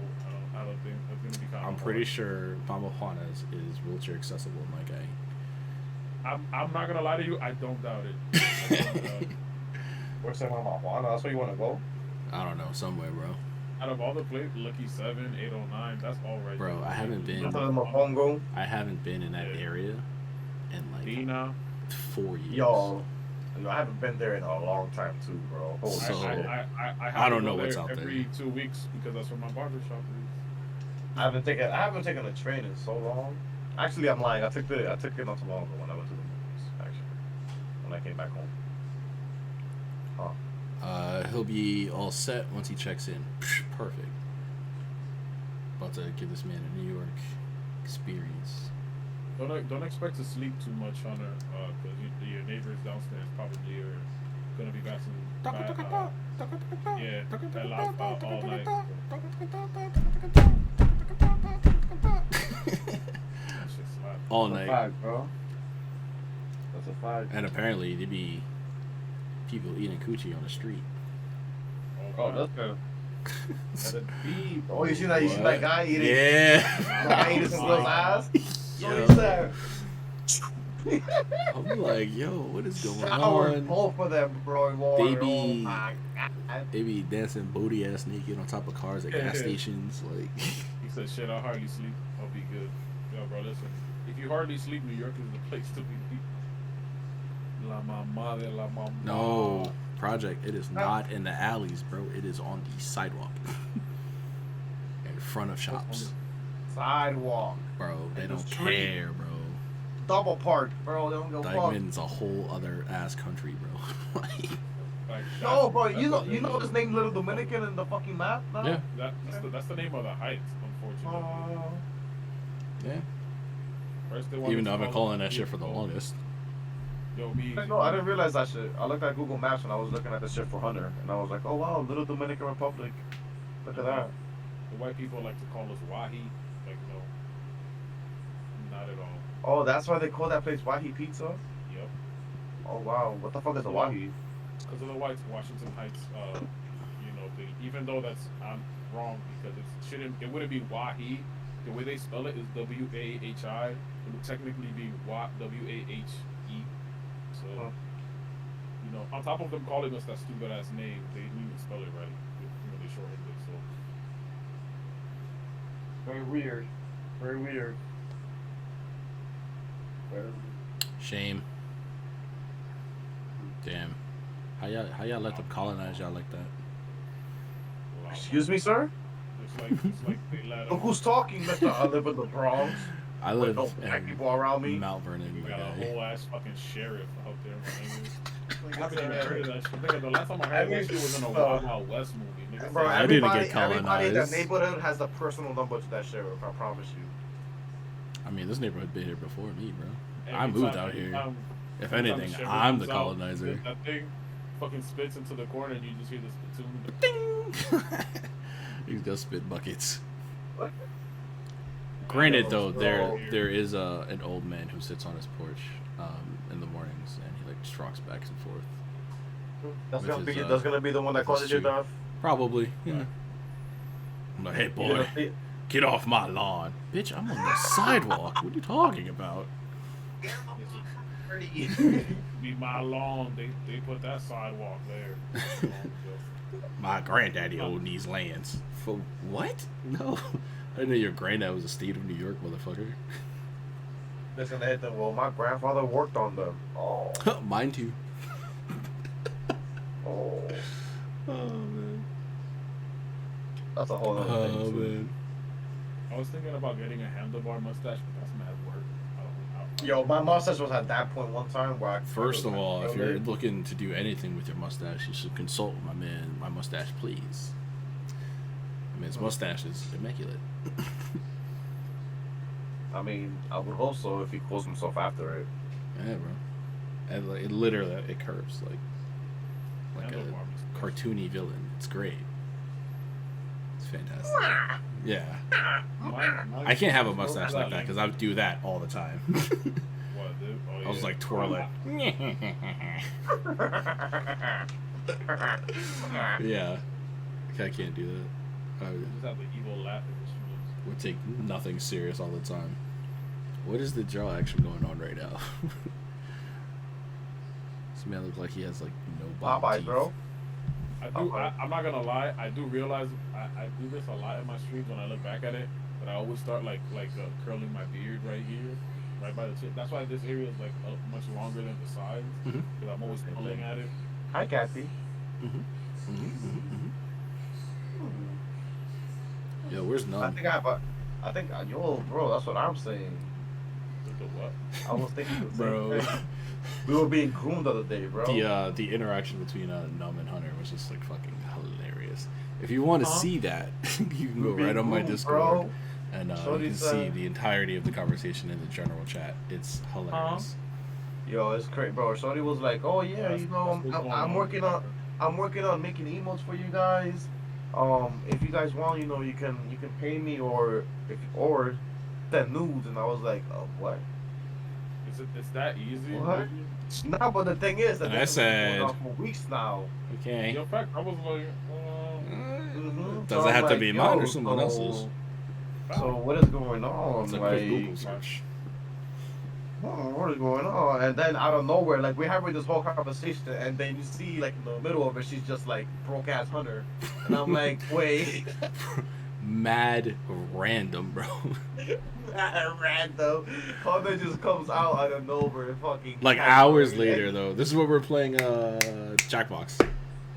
Speaker 1: I don't think it's gonna be kind of.
Speaker 2: I'm pretty sure Mama Juana is wheelchair accessible, my guy.
Speaker 1: I'm not gonna lie to you. I don't doubt it.
Speaker 3: Where's that Mama Juana? That's where you wanna go?
Speaker 2: I don't know, somewhere, bro.
Speaker 1: Out of all the places, Lucky 7, 809, that's all right.
Speaker 2: Bro, I haven't been.
Speaker 4: Nothing in my phone go.
Speaker 2: I haven't been in that area in like
Speaker 1: Dina.
Speaker 2: 4 years.
Speaker 4: Yo, I haven't been there in a long time too, bro. Holy
Speaker 2: So-
Speaker 4: shit.
Speaker 1: I
Speaker 2: don't
Speaker 1: to
Speaker 2: know
Speaker 1: go
Speaker 2: what's
Speaker 1: there
Speaker 2: out there.
Speaker 1: every 2 weeks because that's where my barber shop is.
Speaker 4: I haven't taken a train in so long. Actually, I'm lying. I took it not too long ago when I went to the movies. Actually, when I came back home.
Speaker 2: He'll be all set once he checks in. Perfect. About to give this man a New York experience.
Speaker 1: Don't expect to sleep too much, Hunter, because your neighbors downstairs probably are gonna be passing. Yeah, that loud all night. That shit slap.
Speaker 2: All
Speaker 5: That's a
Speaker 2: night.
Speaker 5: fact, bro. That's a fact.
Speaker 2: And apparently there be people eating coochie on the street.
Speaker 5: Oh, that's good.
Speaker 4: Oh, you see that guy eating?
Speaker 2: Yeah.
Speaker 4: The guy eating some girl's ass.
Speaker 2: Yo.
Speaker 4: So he said,
Speaker 2: I'm like, yo, what is going
Speaker 4: shower
Speaker 2: on?
Speaker 4: both of them, bro. in water.
Speaker 2: They be-
Speaker 4: Oh my God.
Speaker 2: They be dancing booty ass naked on top of cars at gas stations. Like,
Speaker 1: He said, "Shit, I hardly sleep. I'll be good." Yo, bro, listen. If you hardly sleep, New York is the place to be. La mamá de la mamá.
Speaker 2: no, project. It is not in the alleys, bro. It is on the sidewalk, in front of shops,
Speaker 4: Sidewalk.
Speaker 2: bro. They
Speaker 4: In the
Speaker 2: don't
Speaker 4: street.
Speaker 2: care, bro.
Speaker 4: Double park, bro. They don't go fuck.
Speaker 2: Dykeman's a whole other ass country, bro. Like,
Speaker 1: Like,
Speaker 4: No, bro.
Speaker 1: that's
Speaker 4: You
Speaker 1: what
Speaker 4: know this name Little Dominican in the fucking map now?
Speaker 2: Yeah.
Speaker 1: That's the name of the heights, unfortunately.
Speaker 2: yeah.
Speaker 1: First they wanted
Speaker 2: Even
Speaker 1: to
Speaker 2: though I've been
Speaker 1: call
Speaker 2: calling
Speaker 1: it
Speaker 2: that shit for the
Speaker 1: beautiful.
Speaker 2: longest.
Speaker 1: Yo, me.
Speaker 4: No, I didn't realize that shit. I looked at Google Maps when I was looking at the shit for Hunter, and I was like, oh wow, Little Dominican Republic. Look at that.
Speaker 1: The white people like to call us Wahi. Like, no. Not at all.
Speaker 4: Oh, that's why they call that place Wahi Pizza?
Speaker 1: Yep.
Speaker 4: Oh wow, what the fuck is a Wahi?
Speaker 1: Because of the whites, Washington Heights, even though that's, I'm wrong, because it wouldn't be Wahi. The way they spell it is W-A-H-I. It would technically be W-A-H-E. So, on top of them calling us that stupid ass name, they didn't even spell it right. They shortened it, so.
Speaker 5: Very weird. Very weird.
Speaker 2: Shame. Damn. How y'all let them colonize y'all like that?
Speaker 4: Excuse me, sir?
Speaker 1: It's like they let
Speaker 4: Look who's talking, Mr. I live in the Bronx.
Speaker 2: I
Speaker 4: With
Speaker 2: live
Speaker 4: no black
Speaker 2: in
Speaker 4: people around me.
Speaker 2: Mount Vernon,
Speaker 1: We
Speaker 2: my
Speaker 1: got a
Speaker 2: guy.
Speaker 1: whole ass fucking sheriff out there, my nigga. I haven't even heard of that shit. Nigga, the last time I heard that shit was in a Wild Wild West movie, nigga.
Speaker 4: Bro,
Speaker 2: I didn't get
Speaker 4: everybody in that
Speaker 2: colonized.
Speaker 4: neighborhood has a personal number to that sheriff, I promise you.
Speaker 2: I mean, this neighborhood been here before me, bro. I
Speaker 1: Every
Speaker 2: moved
Speaker 1: time-
Speaker 2: out here. If
Speaker 1: every time
Speaker 2: anything,
Speaker 1: the sheriff
Speaker 2: I'm the
Speaker 1: comes out,
Speaker 2: colonizer.
Speaker 1: That thing fucking spits into the corner and you just hear the spittoon.
Speaker 2: Ding! He's got spit buckets. Granted, though, there is an old man who sits on his porch in the mornings and he like just rocks back and forth.
Speaker 4: That's
Speaker 2: Which is,
Speaker 4: gonna be the one that
Speaker 2: which
Speaker 4: causes
Speaker 2: is
Speaker 4: your
Speaker 2: true.
Speaker 4: death.
Speaker 2: Probably, yeah. I'm like, hey boy, get off my lawn, bitch! I'm on the sidewalk. What are you talking about?
Speaker 1: Be my lawn. They put that sidewalk there.
Speaker 2: My granddaddy owned these lands. For what? No, I didn't know your granddad was a state of New York, motherfucker.
Speaker 4: That's gonna hit them. Well, my grandfather worked on them. Oh.
Speaker 2: Mine too.
Speaker 4: Oh.
Speaker 2: Oh man.
Speaker 4: That's a whole other
Speaker 2: Oh
Speaker 4: thing. Too.
Speaker 2: man.
Speaker 1: I was thinking about getting a handlebar mustache, but that's mad work. I don't.
Speaker 4: Yo, my mustache was at that point one time where I.
Speaker 2: First of all, if
Speaker 4: I
Speaker 2: you're looking to do anything with your mustache, you should consult with my man, My Mustache Please. I mean, his mustache is immaculate.
Speaker 4: I mean, I would hope so if he calls himself after it.
Speaker 2: Yeah, bro. And like, it literally, it curves like
Speaker 1: Handlebar
Speaker 2: a
Speaker 1: mustache.
Speaker 2: cartoony villain. It's great. It's fantastic. Yeah.
Speaker 1: Mine-
Speaker 2: I can't have a mustache like that because I do that all the time.
Speaker 1: What, dude? Oh,
Speaker 2: I was
Speaker 1: yeah.
Speaker 2: like twirling. Yeah. I can't do that. I
Speaker 1: You just have the evil laugh.
Speaker 2: would take nothing serious all the time. What is the jaw action going on right now? This man looks like he has like no bottom
Speaker 4: Popeye,
Speaker 2: teeth.
Speaker 4: bro.
Speaker 1: I'm not gonna lie. I do realize I do this a lot in my streams when I look back at it. But I always start curling my beard right here, right by the tip. That's why this area is like much longer than the sides because I'm always pulling at it.
Speaker 4: Hi, Kathy.
Speaker 2: Yo, where's
Speaker 4: I
Speaker 2: none?
Speaker 4: think yo, bro, that's what I'm saying.
Speaker 1: The what?
Speaker 4: I was thinking the same
Speaker 2: Bro.
Speaker 4: thing. We were being groomed the other day, bro.
Speaker 2: The interaction between Num and Hunter was just like fucking hilarious. If you want to see that, you can go right on my Discord,
Speaker 4: bro.
Speaker 2: and you
Speaker 4: Shorty
Speaker 2: can see the entirety of the conversation in the general chat. It's hilarious.
Speaker 4: Yo, it's crazy, bro. Shorty was like, "Oh yeah,
Speaker 1: That's what's going
Speaker 4: I'm
Speaker 1: on.
Speaker 4: working on making emotes for you guys. If you guys want, you can pay me or send nudes." And I was like, "Oh, what?"
Speaker 1: It's that easy?
Speaker 4: What? Nah, but the thing is that
Speaker 2: And I
Speaker 4: this has been
Speaker 2: said-
Speaker 4: going on for weeks now.
Speaker 2: Okay.
Speaker 1: In fact, I was like,
Speaker 2: Does
Speaker 4: So
Speaker 2: it have
Speaker 4: I'm
Speaker 2: to
Speaker 4: like,
Speaker 2: be
Speaker 4: yo,
Speaker 2: mine or someone
Speaker 4: so-
Speaker 2: else's?
Speaker 4: So what is going on?
Speaker 2: It's a
Speaker 4: Like,
Speaker 2: quick Google search.
Speaker 4: what is going on? And then out of nowhere, like we're having this whole conversation, and then you see like in the middle of it, she's just like broke ass Hunter, and I'm like, wait,
Speaker 2: Mad random, bro.
Speaker 4: random. Hunter just comes out of nowhere, and fucking
Speaker 2: Like hours later, though. This is what we're playing. Jackbox.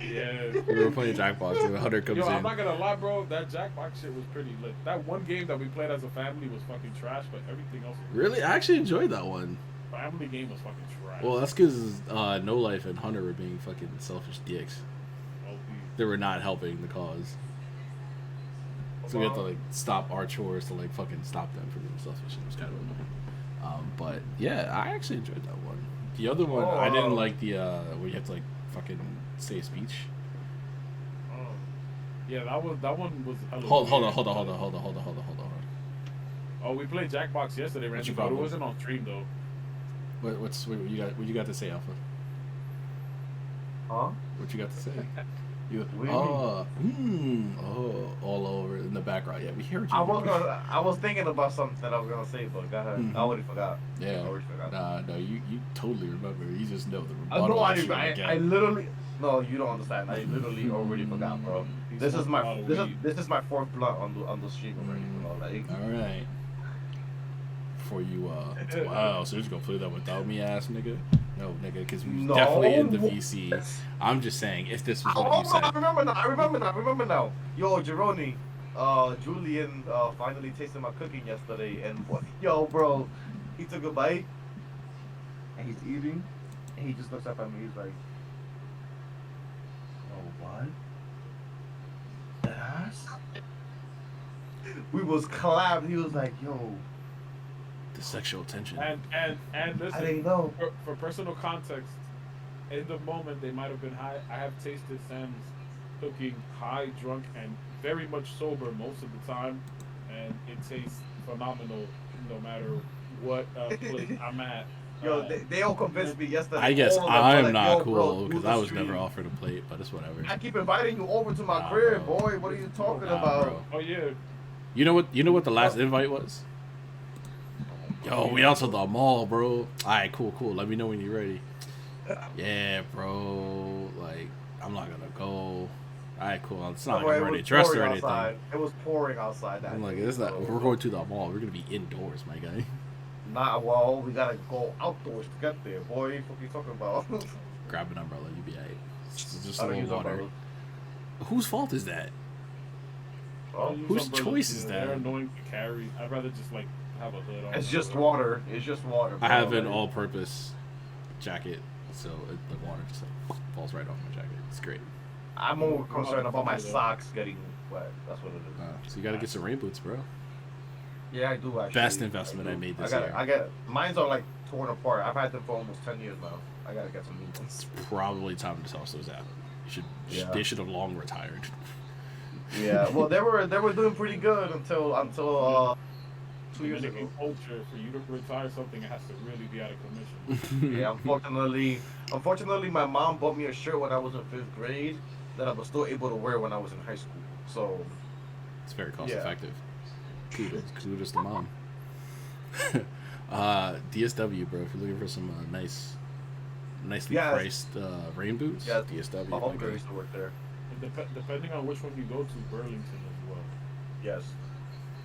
Speaker 1: yeah.
Speaker 2: We were playing Jackbox, and Hunter comes
Speaker 1: Yo,
Speaker 2: in.
Speaker 1: I'm not gonna lie, bro. That Jackbox shit was pretty lit. That one game that we played as a family was fucking trash, but everything else.
Speaker 2: Really, I actually enjoyed that one.
Speaker 1: Family game was fucking trash.
Speaker 2: Well, that's because No Life and Hunter were being fucking selfish dicks. They were not helping the cause. So we had to like stop our chores to like fucking stop them from being selfish. It was kind of annoying. But yeah, I actually enjoyed that one. The other one, I didn't like the where you have to like fucking say a speech.
Speaker 1: Yeah, that one was.
Speaker 2: Hold on.
Speaker 1: Oh, we played Jackbox yesterday, Randy,
Speaker 2: your
Speaker 1: but it
Speaker 2: problem?
Speaker 1: wasn't on stream though.
Speaker 2: What you got to say, Alpha?
Speaker 4: Huh?
Speaker 2: What you got to say? You
Speaker 4: What do you mean?
Speaker 2: all over in the background. Yeah, we heard you.
Speaker 4: I was thinking about something that I was gonna say, but go ahead. I already forgot.
Speaker 2: Yeah.
Speaker 4: I already forgot.
Speaker 2: No, you totally remember. You just know the
Speaker 4: I know.
Speaker 2: rebuttal. that you're gonna get.
Speaker 4: I literally. No, you don't understand. I literally already forgot, bro. This is my fourth blunt on the stream already. Like,
Speaker 2: All right. For you, wow, so you're just gonna play that without me, ass nigga? No, nigga, because we
Speaker 4: No.
Speaker 2: definitely in the VC. I'm just saying, if this was what you
Speaker 4: I
Speaker 2: said.
Speaker 4: remember now. Yo, Juhrownee, Julian finally tasted my cooking yesterday, and yo, bro, he took a bite, and he's eating, and he just looks up at me. He's like, "Oh, what? That's." We was clapped. He was like, "Yo."
Speaker 2: The sexual tension.
Speaker 1: And
Speaker 4: I
Speaker 1: listen,
Speaker 4: didn't know.
Speaker 1: for personal context, in the moment they might have been high. I have tasted Sam's cooking high, drunk, and very much sober most of the time, and it tastes phenomenal no matter what place I'm at.
Speaker 4: Yo, they all convinced me yesterday.
Speaker 2: I guess
Speaker 4: all of them were
Speaker 2: I'm
Speaker 4: like,
Speaker 2: not
Speaker 4: "Yo, bro,
Speaker 2: cool
Speaker 4: do
Speaker 2: because
Speaker 4: the
Speaker 2: I was
Speaker 4: stream."
Speaker 2: never offered a plate, but it's whatever.
Speaker 4: I keep inviting you over to my
Speaker 2: Nah,
Speaker 4: crib,
Speaker 2: bro.
Speaker 4: boy. What are you talking
Speaker 2: Nah,
Speaker 4: about?
Speaker 2: bro.
Speaker 1: Oh yeah,
Speaker 2: You know what the last invite was? Yo, we out to the mall, bro. Alright, cool. Let me know when you're ready. Yeah, bro. Like, I'm not gonna go. Alright, cool. It's not like I'm already dressed or anything.
Speaker 4: Outside. It was pouring outside. That
Speaker 2: I'm like,
Speaker 4: day,
Speaker 2: it's not.
Speaker 4: so-
Speaker 2: We're going to the mall. We're gonna be indoors, my guy.
Speaker 4: Nah, well, we gotta go outdoors to get there, boy. What are you talking about?
Speaker 2: Grab an umbrella. You be alright. Just
Speaker 4: I
Speaker 2: a
Speaker 4: don't
Speaker 2: little
Speaker 4: use
Speaker 2: water.
Speaker 4: umbrellas.
Speaker 2: Whose fault is that?
Speaker 1: I'll use
Speaker 2: Whose
Speaker 1: umbrellas,
Speaker 2: choice
Speaker 1: you
Speaker 2: is
Speaker 1: know,
Speaker 2: that?
Speaker 1: They're annoying to carry. I'd rather just like have a hood on.
Speaker 4: It's just
Speaker 1: or
Speaker 4: water. It's just water.
Speaker 2: I
Speaker 4: bro.
Speaker 2: have an
Speaker 4: Like,
Speaker 2: all-purpose jacket, so the water just like, falls right off my jacket. It's great.
Speaker 4: I'm more concerned about my socks getting wet. That's what it is.
Speaker 2: So you gotta get some rain boots, bro.
Speaker 4: Yeah, I do actually.
Speaker 2: Best investment I
Speaker 4: do.
Speaker 2: made this
Speaker 4: I got.
Speaker 2: year.
Speaker 4: I get. Mine's are like torn apart. I've had them for almost 10 years now. I gotta get some new ones.
Speaker 2: It's probably time to toss those out.
Speaker 4: Yeah.
Speaker 2: They should have long retired.
Speaker 4: Yeah. Well, they were doing pretty good until 2 years
Speaker 1: Dominican
Speaker 4: ago.
Speaker 1: culture, for you to retire something, it has to really be out of commission.
Speaker 4: Yeah, unfortunately, my mom bought me a shirt when I was in 5th grade that I was still able to wear when I was in high school. So,
Speaker 2: It's very cost
Speaker 4: Yeah.
Speaker 2: effective. Kudos to mom. DSW, bro. If you're looking for some nicely
Speaker 4: Yes.
Speaker 2: priced rain boots,
Speaker 4: yeah,
Speaker 2: DSW.
Speaker 4: my
Speaker 2: my
Speaker 4: homegirl
Speaker 2: guy.
Speaker 4: used to work there.
Speaker 1: Depending on which one you go to, Burlington as well.
Speaker 4: Yes.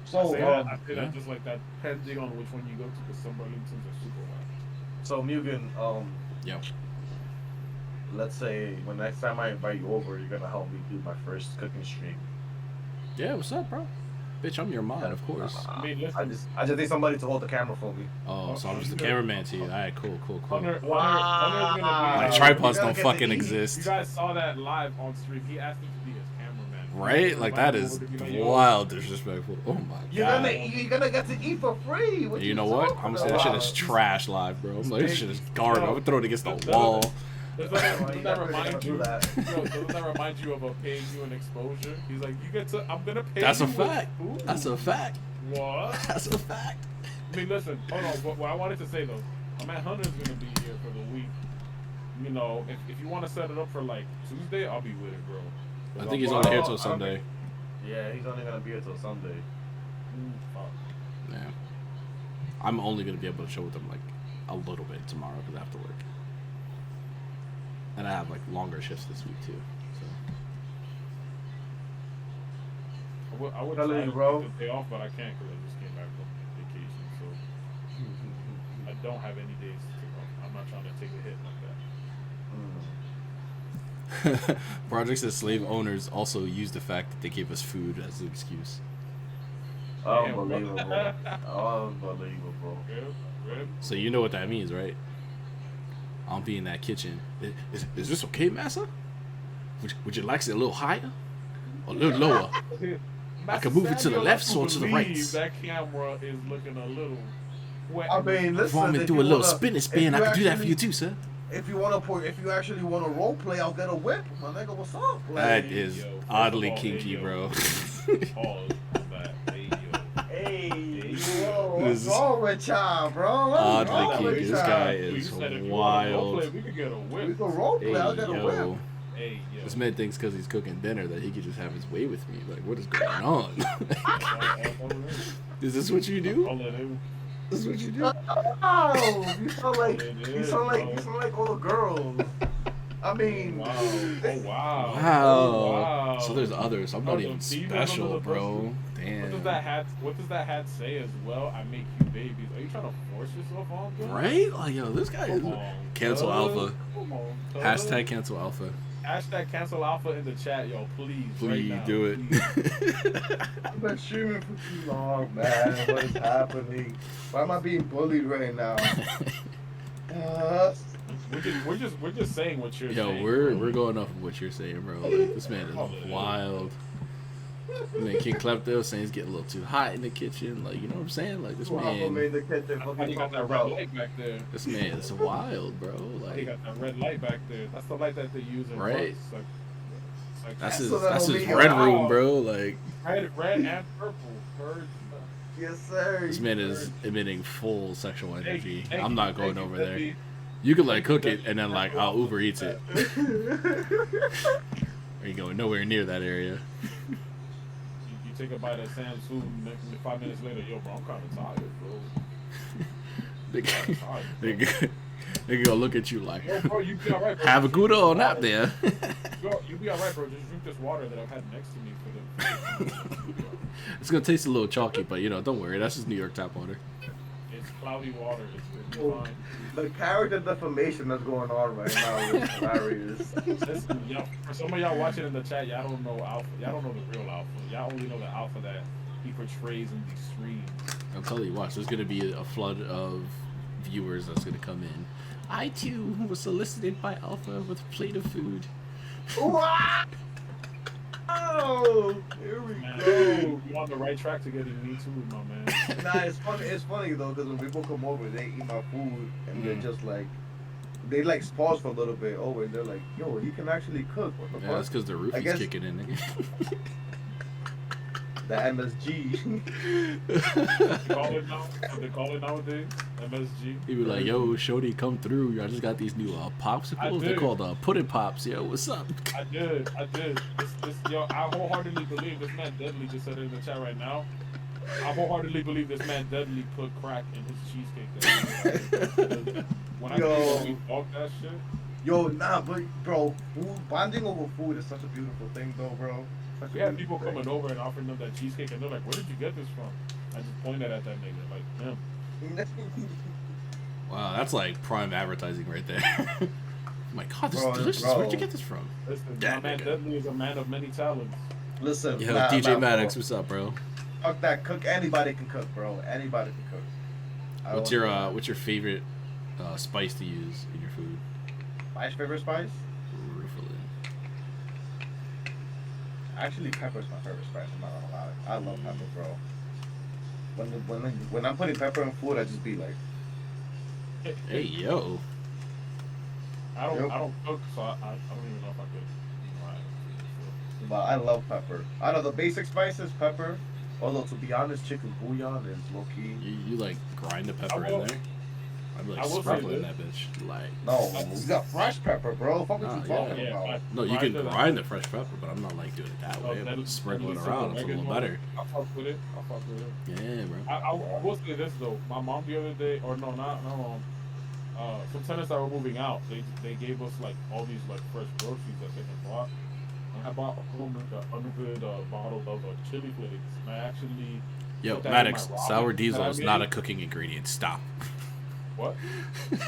Speaker 5: So,
Speaker 1: I say
Speaker 2: yeah.
Speaker 1: that just like that, depending on which one you go to, because some Burlingtons are super wide.
Speaker 4: So Mugen,
Speaker 2: Yo.
Speaker 4: let's say when next time I invite you over, you're gonna help me do my first cooking stream.
Speaker 2: Yeah, what's up, bro? Bitch, I'm your mod, of course.
Speaker 1: I mean, listen.
Speaker 4: I just need somebody to hold the camera for me.
Speaker 2: Oh, so I'm just the cameraman to you. All right, cool.
Speaker 1: Hunter's gonna
Speaker 2: My
Speaker 1: be.
Speaker 2: tripods
Speaker 4: You
Speaker 2: don't
Speaker 4: gotta get
Speaker 2: fucking
Speaker 4: the
Speaker 2: exist.
Speaker 1: You guys saw that live on stream. He asked me to be his cameraman.
Speaker 2: Right? Like, that is wild disrespectful. Oh, my
Speaker 3: You're
Speaker 2: God.
Speaker 3: gonna get to eat for free. What
Speaker 2: You know what? I'm gonna say that shit is trash live, bro. I'm like, this shit is garbage. I'm gonna throw it against the wall.
Speaker 1: Doesn't that remind you? Doesn't that remind you of a paying you an exposure? He's like, you get to. I'm gonna pay.
Speaker 2: That's
Speaker 1: you
Speaker 2: a fact.
Speaker 1: with-
Speaker 2: That's a fact.
Speaker 1: What?
Speaker 2: That's a fact.
Speaker 1: I mean, listen. Hold on. What I wanted to say though, my man Hunter's gonna be here for the week. You know, if you want to set it up for like Tuesday, I'll be with it, bro.
Speaker 2: I think he's only here till Sunday.
Speaker 4: Yeah, he's only gonna be here till Sunday.
Speaker 1: Fuck.
Speaker 2: Yeah. I'm only gonna be able to show with him like a little bit tomorrow because I have to work. And I have like longer shifts this week too. So
Speaker 1: I would
Speaker 4: Hello,
Speaker 1: try to
Speaker 4: bro.
Speaker 1: take the day off, but I can't because I just came back from vacation. So I don't have any days to take off. I'm not trying to take a hit like that.
Speaker 2: Project says slave owners also use the fact that they gave us food as an excuse.
Speaker 4: Unbelievable. Unbelievable.
Speaker 1: Rip.
Speaker 2: So you know what that means, right? I'll be in that kitchen. Is this okay, massa? Would you like it a little higher? Or a little lower? I can move it to the left or to the right.
Speaker 1: That camera is looking a little wet.
Speaker 3: I mean, listen.
Speaker 2: If you want me to
Speaker 3: if
Speaker 2: do
Speaker 3: you
Speaker 2: a little
Speaker 3: wanna-
Speaker 2: spin and
Speaker 3: if
Speaker 2: spin,
Speaker 3: you
Speaker 2: I can do that for
Speaker 3: actually-
Speaker 2: you too, sir.
Speaker 3: If you actually want to role play, I'll get a whip, my nigga. What's up?
Speaker 2: That
Speaker 1: Hey,
Speaker 2: is
Speaker 1: yo, first
Speaker 2: oddly
Speaker 1: of all,
Speaker 2: kinky,
Speaker 1: hey, yo.
Speaker 2: bro.
Speaker 1: Pause on that. Hey, yo.
Speaker 3: Hey,
Speaker 1: Hey,
Speaker 3: yo,
Speaker 2: This
Speaker 3: what's
Speaker 2: is
Speaker 3: wrong with y'all, bro? What's
Speaker 2: oddly
Speaker 3: wrong
Speaker 2: kinky.
Speaker 3: with
Speaker 2: This
Speaker 3: y'all?
Speaker 2: guy
Speaker 1: You
Speaker 2: is
Speaker 1: said if you want to
Speaker 2: wild.
Speaker 1: roleplay, we could get a whip.
Speaker 3: We can role play.
Speaker 2: Hey,
Speaker 3: I'll get a whip.
Speaker 2: yo.
Speaker 1: Hey, yo.
Speaker 2: This man thinks because he's cooking dinner that he could just have his way with me. Like, what is going on? Is this what you do?
Speaker 1: I'll let him.
Speaker 2: This is what you do?
Speaker 3: Oh, you sound like
Speaker 1: It
Speaker 3: you
Speaker 1: is,
Speaker 3: sound like
Speaker 1: bro.
Speaker 3: you sound like all the girls. I mean,
Speaker 1: Wow. Oh, wow.
Speaker 2: Wow.
Speaker 1: Oh, wow.
Speaker 2: So there's others. I'm not
Speaker 1: Oh,
Speaker 2: even
Speaker 1: the females
Speaker 2: special,
Speaker 1: under the
Speaker 2: bro.
Speaker 1: What
Speaker 2: Damn.
Speaker 1: does that hat say as well? I make you babies. Are you trying to force yourself on them?
Speaker 2: Right? Like, yo, this guy is
Speaker 1: Come on.
Speaker 2: cancel
Speaker 1: cuz.
Speaker 2: alpha.
Speaker 1: Come on. cuz.
Speaker 2: Hashtag cancel alpha.
Speaker 1: Hashtag cancel alpha in the chat, yo. Please.
Speaker 2: Please
Speaker 1: right now,
Speaker 2: do it.
Speaker 1: please.
Speaker 3: I've been streaming for too long, man. What is happening? Why am I being bullied right now?
Speaker 1: We're just saying what you're
Speaker 2: Yo,
Speaker 1: saying.
Speaker 2: we're going off of what you're saying, bro. Like, this man is wild. And then King Klepto saying he's getting a little too hot in the kitchen. Like, you know what I'm saying? Like, this
Speaker 3: Well, I'm
Speaker 2: man,
Speaker 3: in the kitchen
Speaker 1: How
Speaker 3: fucking
Speaker 1: you got
Speaker 3: talking
Speaker 1: that red
Speaker 3: about.
Speaker 1: light back there?
Speaker 2: this man is wild, bro.
Speaker 1: He
Speaker 2: Like,
Speaker 1: got that red light back there. That's the light that they use in
Speaker 2: Right.
Speaker 1: bus. Like
Speaker 2: that's
Speaker 3: So
Speaker 2: his
Speaker 3: that'll be
Speaker 2: red
Speaker 1: wow.
Speaker 2: room, bro. Like,
Speaker 1: red and purple. Bird.
Speaker 3: Yes, sir.
Speaker 2: this man is emitting full sexual energy.
Speaker 1: Hey,
Speaker 2: I'm not going
Speaker 1: thank
Speaker 2: over
Speaker 1: you,
Speaker 2: there.
Speaker 1: Debbie.
Speaker 2: You can like cook it and then like I'll Uber Eats it. Or you going nowhere near that area.
Speaker 1: You take a bite of Sam's food, and 5 minutes later, yo, bro, I'm kind of tired, bro.
Speaker 2: They gonna look at you like,
Speaker 1: Yo, bro, you be alright, bro.
Speaker 2: have a
Speaker 1: Just
Speaker 2: good
Speaker 1: drink
Speaker 2: old
Speaker 1: this
Speaker 2: nap
Speaker 1: water.
Speaker 2: there.
Speaker 1: Yo, you be alright, bro. Just drink this water that I've had next to me for the.
Speaker 2: It's gonna taste a little chalky, but you know, don't worry. That's just New York tap water.
Speaker 1: It's cloudy water. It's fine.
Speaker 3: The character defamation that's going on right now is hilarious.
Speaker 1: Listen, yo, for some of y'all watching in the chat, y'all don't know Alpha. Y'all don't know the real Alpha. Y'all only know the Alpha that he portrays in these streams.
Speaker 2: I'll tell you, watch. There's gonna be a flood of viewers that's gonna come in. I too was solicited by Alpha with a plate of food.
Speaker 3: Oh, here we
Speaker 1: Man,
Speaker 3: go.
Speaker 1: you on the right track to getting me too, my man.
Speaker 3: Nah, it's funny. It's funny though, because when people come over, they eat my food and they're
Speaker 2: Mm.
Speaker 3: just like, they like pause for a little bit. Oh, and they're like, "Yo, he can actually cook." What the
Speaker 2: Yeah, that's
Speaker 3: fuck?
Speaker 2: because the roof
Speaker 3: I
Speaker 2: is
Speaker 3: guess-
Speaker 2: kicking in. Nigga.
Speaker 3: The MSG.
Speaker 1: They call it now. What they call it nowadays? MSG.
Speaker 2: He be like, "Yo, Shorty, come through. I just got these new popsicles. They're
Speaker 1: did.
Speaker 2: called pudding pops. Yo, what's up?"
Speaker 1: I did. Yo, I wholeheartedly believe this man Deadly just said it in the chat right now. I wholeheartedly believe this man Deadly put crack in his cheesecake. When I
Speaker 3: Yo.
Speaker 1: we talk that shit,
Speaker 5: Yo, nah, but bro, bonding over food is such a beautiful thing, though, bro. Such a
Speaker 1: We had
Speaker 5: beautiful
Speaker 1: people coming over and offering them that cheesecake, and they're like, "Where did you get this from?" I just pointed at that nigga, like, him.
Speaker 5: thing.
Speaker 2: Wow, that's like prime advertising right there. Oh my god, this
Speaker 5: Bro,
Speaker 2: is delicious.
Speaker 5: bro.
Speaker 2: Where'd you get this from?
Speaker 1: Listen,
Speaker 2: Yeah,
Speaker 1: my man
Speaker 2: nigga.
Speaker 1: Deadly is a man of many talents.
Speaker 5: Listen,
Speaker 2: Yo,
Speaker 5: nah,
Speaker 2: DJ
Speaker 5: nah,
Speaker 2: Maddox,
Speaker 5: bro.
Speaker 2: what's up, bro?
Speaker 5: Fuck that. Cook. Anybody can cook, bro. Anybody can cook. I
Speaker 2: What's
Speaker 5: don't
Speaker 2: your
Speaker 5: know.
Speaker 2: what's your favorite spice to use in your food?
Speaker 5: My favorite spice?
Speaker 2: Ruefully.
Speaker 5: Actually, pepper is my favorite spice. I'm not gonna lie. I love pepper, bro. When I'm putting pepper in food, I just be like,
Speaker 2: Hey yo.
Speaker 1: I don't
Speaker 5: Yep.
Speaker 1: cook, so I don't even know if I could. You know,
Speaker 5: but I love pepper. I know the basic spices, pepper. Although to be honest, chicken bouillon is low key.
Speaker 2: You like grind the pepper
Speaker 1: I will-
Speaker 2: in there? I'd be
Speaker 1: I
Speaker 2: like
Speaker 1: will say
Speaker 2: sprinkling
Speaker 1: this.
Speaker 2: that bitch. Like
Speaker 5: No, you got fresh pepper, bro. Fuck what
Speaker 2: Ah,
Speaker 5: you
Speaker 2: yeah.
Speaker 5: talking
Speaker 1: Yeah,
Speaker 5: about?
Speaker 2: no, you can
Speaker 1: Grind it up.
Speaker 2: grind the fresh pepper, but I'm not like doing it that way.
Speaker 1: then-
Speaker 2: I'm sprinkling
Speaker 1: then
Speaker 2: it around.
Speaker 1: some
Speaker 2: It's a little
Speaker 1: oregano.
Speaker 2: better.
Speaker 1: I fuck with it.
Speaker 2: Yeah, bro.
Speaker 1: I will say this though. My mom the other day, or no, not mom. Some tenants that were moving out, they gave us like all these like fresh groceries that they had bought. And I bought a good bottle of chili flakes. And I actually
Speaker 2: Yo,
Speaker 1: put that in
Speaker 2: Maddox,
Speaker 1: my ramen
Speaker 2: sour
Speaker 1: that
Speaker 2: diesel
Speaker 1: I
Speaker 2: is not a
Speaker 1: made.
Speaker 2: cooking ingredient. Stop.
Speaker 1: What?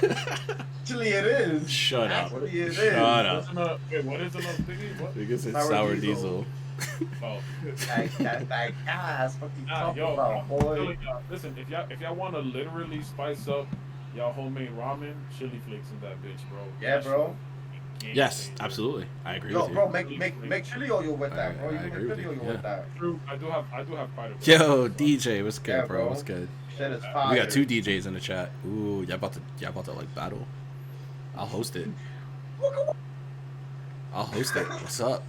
Speaker 5: Actually, it is.
Speaker 2: Shut up.
Speaker 5: Actually, it is.
Speaker 2: Shut up.
Speaker 1: What's another? Wait, what is another thingy? What?
Speaker 2: Because it's
Speaker 5: Sour
Speaker 2: sour
Speaker 5: diesel.
Speaker 2: diesel.
Speaker 1: Oh.
Speaker 5: That gas. What you
Speaker 1: Nah,
Speaker 5: talking
Speaker 1: yo,
Speaker 5: about,
Speaker 1: I'm
Speaker 5: boy?
Speaker 1: telling y'all, listen, if y'all want to literally spice up y'all homemade ramen, chili flakes in that bitch, bro.
Speaker 5: Yeah,
Speaker 1: That
Speaker 5: bro.
Speaker 1: shit game
Speaker 2: Yes,
Speaker 1: changer.
Speaker 2: absolutely. I agree
Speaker 5: Yo,
Speaker 2: with you.
Speaker 5: bro, make chili oil with that, bro. You
Speaker 2: I
Speaker 5: can
Speaker 2: agree
Speaker 5: make
Speaker 2: with
Speaker 5: chili
Speaker 2: you,
Speaker 5: oil
Speaker 2: yeah.
Speaker 5: with that.
Speaker 1: True, I do have quite a bit.
Speaker 2: Yo, DJ, what's good,
Speaker 5: Yeah,
Speaker 2: bro?
Speaker 5: bro.
Speaker 2: What's good?
Speaker 5: Shit is fire.
Speaker 2: We got two DJs in the chat. Ooh, y'all about to like battle. I'll host it. I'll host it. What's up?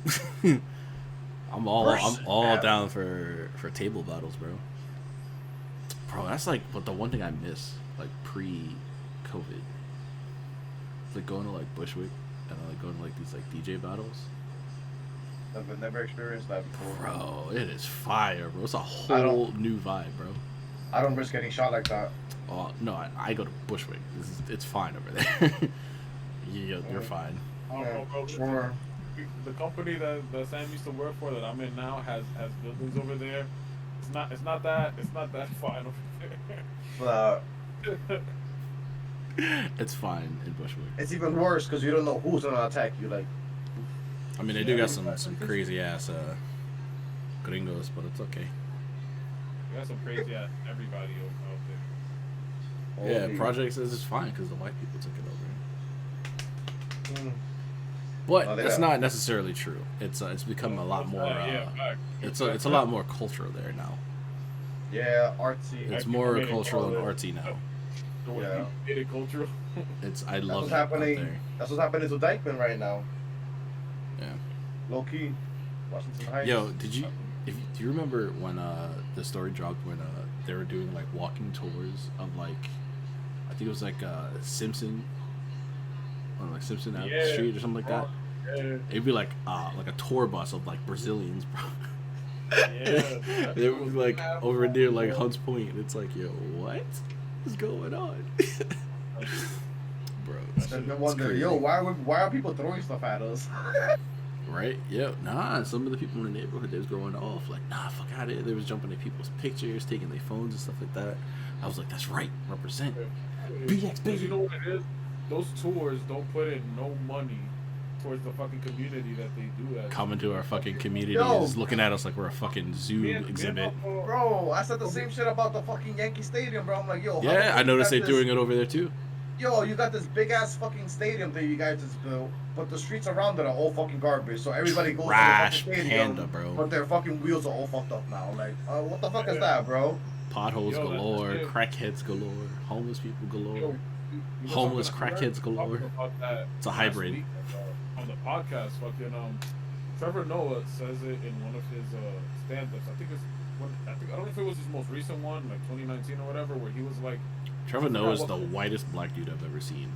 Speaker 2: I'm all down for table battles, bro. Bro, that's like but the one thing I miss, like pre-COVID. It's like going to like Bushwick and like going to like these like DJ battles.
Speaker 5: I've never experienced that before.
Speaker 2: Bro, it is fire, bro. It's a
Speaker 5: I
Speaker 2: whole
Speaker 5: don't-
Speaker 2: new vibe, bro.
Speaker 5: I don't risk getting shot like that.
Speaker 2: Oh no, I go to Bushwick. It's fine over there. You're fine.
Speaker 1: I don't know, bro.
Speaker 5: Sure.
Speaker 1: The company that Sam used to work for that I'm in now has buildings over there. It's not that fine over there.
Speaker 2: It's fine in Bushwick.
Speaker 5: It's even worse because you don't know who's gonna attack you. Like,
Speaker 2: I mean, they do got some crazy ass gringos, but it's okay.
Speaker 1: We got some crazy ass everybody out there.
Speaker 2: Yeah,
Speaker 5: holy-
Speaker 2: projects is fine because the white people took it over.
Speaker 5: Mm.
Speaker 2: But
Speaker 5: Oh, they
Speaker 2: that's
Speaker 5: got-
Speaker 2: not necessarily true. It's become a lot more.
Speaker 1: Yeah, fact.
Speaker 2: It's a lot more cultural there now.
Speaker 5: Yeah, artsy.
Speaker 2: It's
Speaker 1: I
Speaker 2: more
Speaker 1: made it
Speaker 2: cultural and
Speaker 1: call
Speaker 2: artsy now.
Speaker 1: The way
Speaker 5: Yeah.
Speaker 1: you made it cultural.
Speaker 2: I
Speaker 5: That's
Speaker 2: love
Speaker 5: what's
Speaker 2: it out
Speaker 5: happening.
Speaker 2: there.
Speaker 5: That's what's happening to Dykeman right now.
Speaker 2: Yeah.
Speaker 5: Low key. Washington Heights.
Speaker 2: Yo, do you remember when the story dropped when they were doing like walking tours of like I think it was like Simpson on like Simpson Ave
Speaker 1: Yeah.
Speaker 2: Street or something like that.
Speaker 1: Yeah.
Speaker 2: It'd be like a tour bus of like Brazilians, bro.
Speaker 1: Yeah.
Speaker 2: They were like over near like Hunts Point. It's like, yo, what is going on, bro?
Speaker 5: And no
Speaker 2: It's
Speaker 5: wonder,
Speaker 2: crazy.
Speaker 5: yo, why are people throwing stuff at us?
Speaker 2: Right? Yeah. Nah. Some of the people in the neighborhood, they was going off like, nah, fuck out of here. They was jumping at people's pictures, taking their phones and stuff like that. I was like, that's right. Represent. BX, baby.
Speaker 1: You know what it is? Those tours don't put in no money towards the fucking community that they do that.
Speaker 2: Coming to our fucking community
Speaker 5: Yo.
Speaker 2: is looking at us like we're a fucking zoo exhibit.
Speaker 5: Bro, I said the same shit about the fucking Yankee Stadium, bro. I'm like, yo. how the
Speaker 2: Yeah,
Speaker 5: fuck
Speaker 2: I
Speaker 5: you
Speaker 2: noticed
Speaker 5: got
Speaker 2: they're
Speaker 5: this-
Speaker 2: doing it over there too.
Speaker 5: Yo, you got this big ass fucking stadium that you guys just built, but the streets around it are all fucking garbage. So everybody goes
Speaker 2: Trash
Speaker 5: to the fucking stadium,
Speaker 2: panda, bro.
Speaker 5: but their fucking wheels are all fucked up now. Like, what the fuck is that, bro?
Speaker 2: Potholes
Speaker 1: Yo, that's
Speaker 2: galore,
Speaker 1: it.
Speaker 2: crackheads galore, homeless people galore.
Speaker 1: Yo, you know
Speaker 2: Homeless
Speaker 1: something I heard?
Speaker 2: crackheads galore.
Speaker 1: Talking about that
Speaker 2: It's a
Speaker 1: last
Speaker 2: hybrid.
Speaker 1: week, on the podcast, fucking Trevor Noah says it in one of his stand-ups. I don't know if it was his most recent one, like 2019 or whatever, where he was like,
Speaker 2: Trevor
Speaker 1: I forgot
Speaker 2: Noah is
Speaker 1: what-
Speaker 2: the whitest black dude I've ever seen.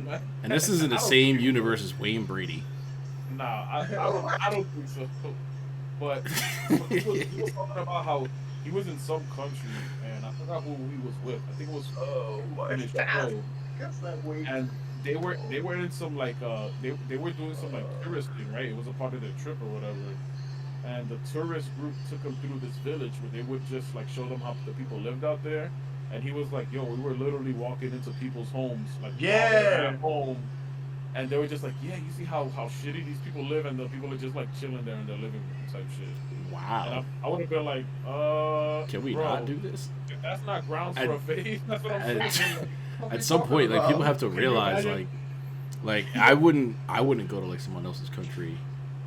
Speaker 1: "Nah,
Speaker 2: And this is in the
Speaker 1: I don't
Speaker 2: same
Speaker 1: think-
Speaker 2: universe as Wayne Brady.
Speaker 1: Nah, I don't think so. But he was talking about how he was in some country, and I forgot who he was with. I think it was
Speaker 5: Oh
Speaker 1: in his show.
Speaker 5: Guess that way.
Speaker 1: And they were in some like they were doing some like tourist thing, right? It was a part of their trip or whatever. And the tourist group took him through this village where they would just like show them how the people lived out there. And he was like, "Yo, we were literally walking into people's homes, like
Speaker 4: Yeah.
Speaker 1: at home, and they were just like, yeah, you see how shitty these people live, and the people are just like chilling there in their living room type shit." And
Speaker 2: Wow.
Speaker 1: I would have been like,
Speaker 2: Can we
Speaker 1: bro,
Speaker 2: not do this?
Speaker 1: if that's not grounds for a faith. That's what I'm
Speaker 2: At,
Speaker 1: saying.
Speaker 2: at some point, like people have to
Speaker 1: Can you
Speaker 2: realize,
Speaker 1: imagine?
Speaker 2: like I wouldn't go to like someone else's country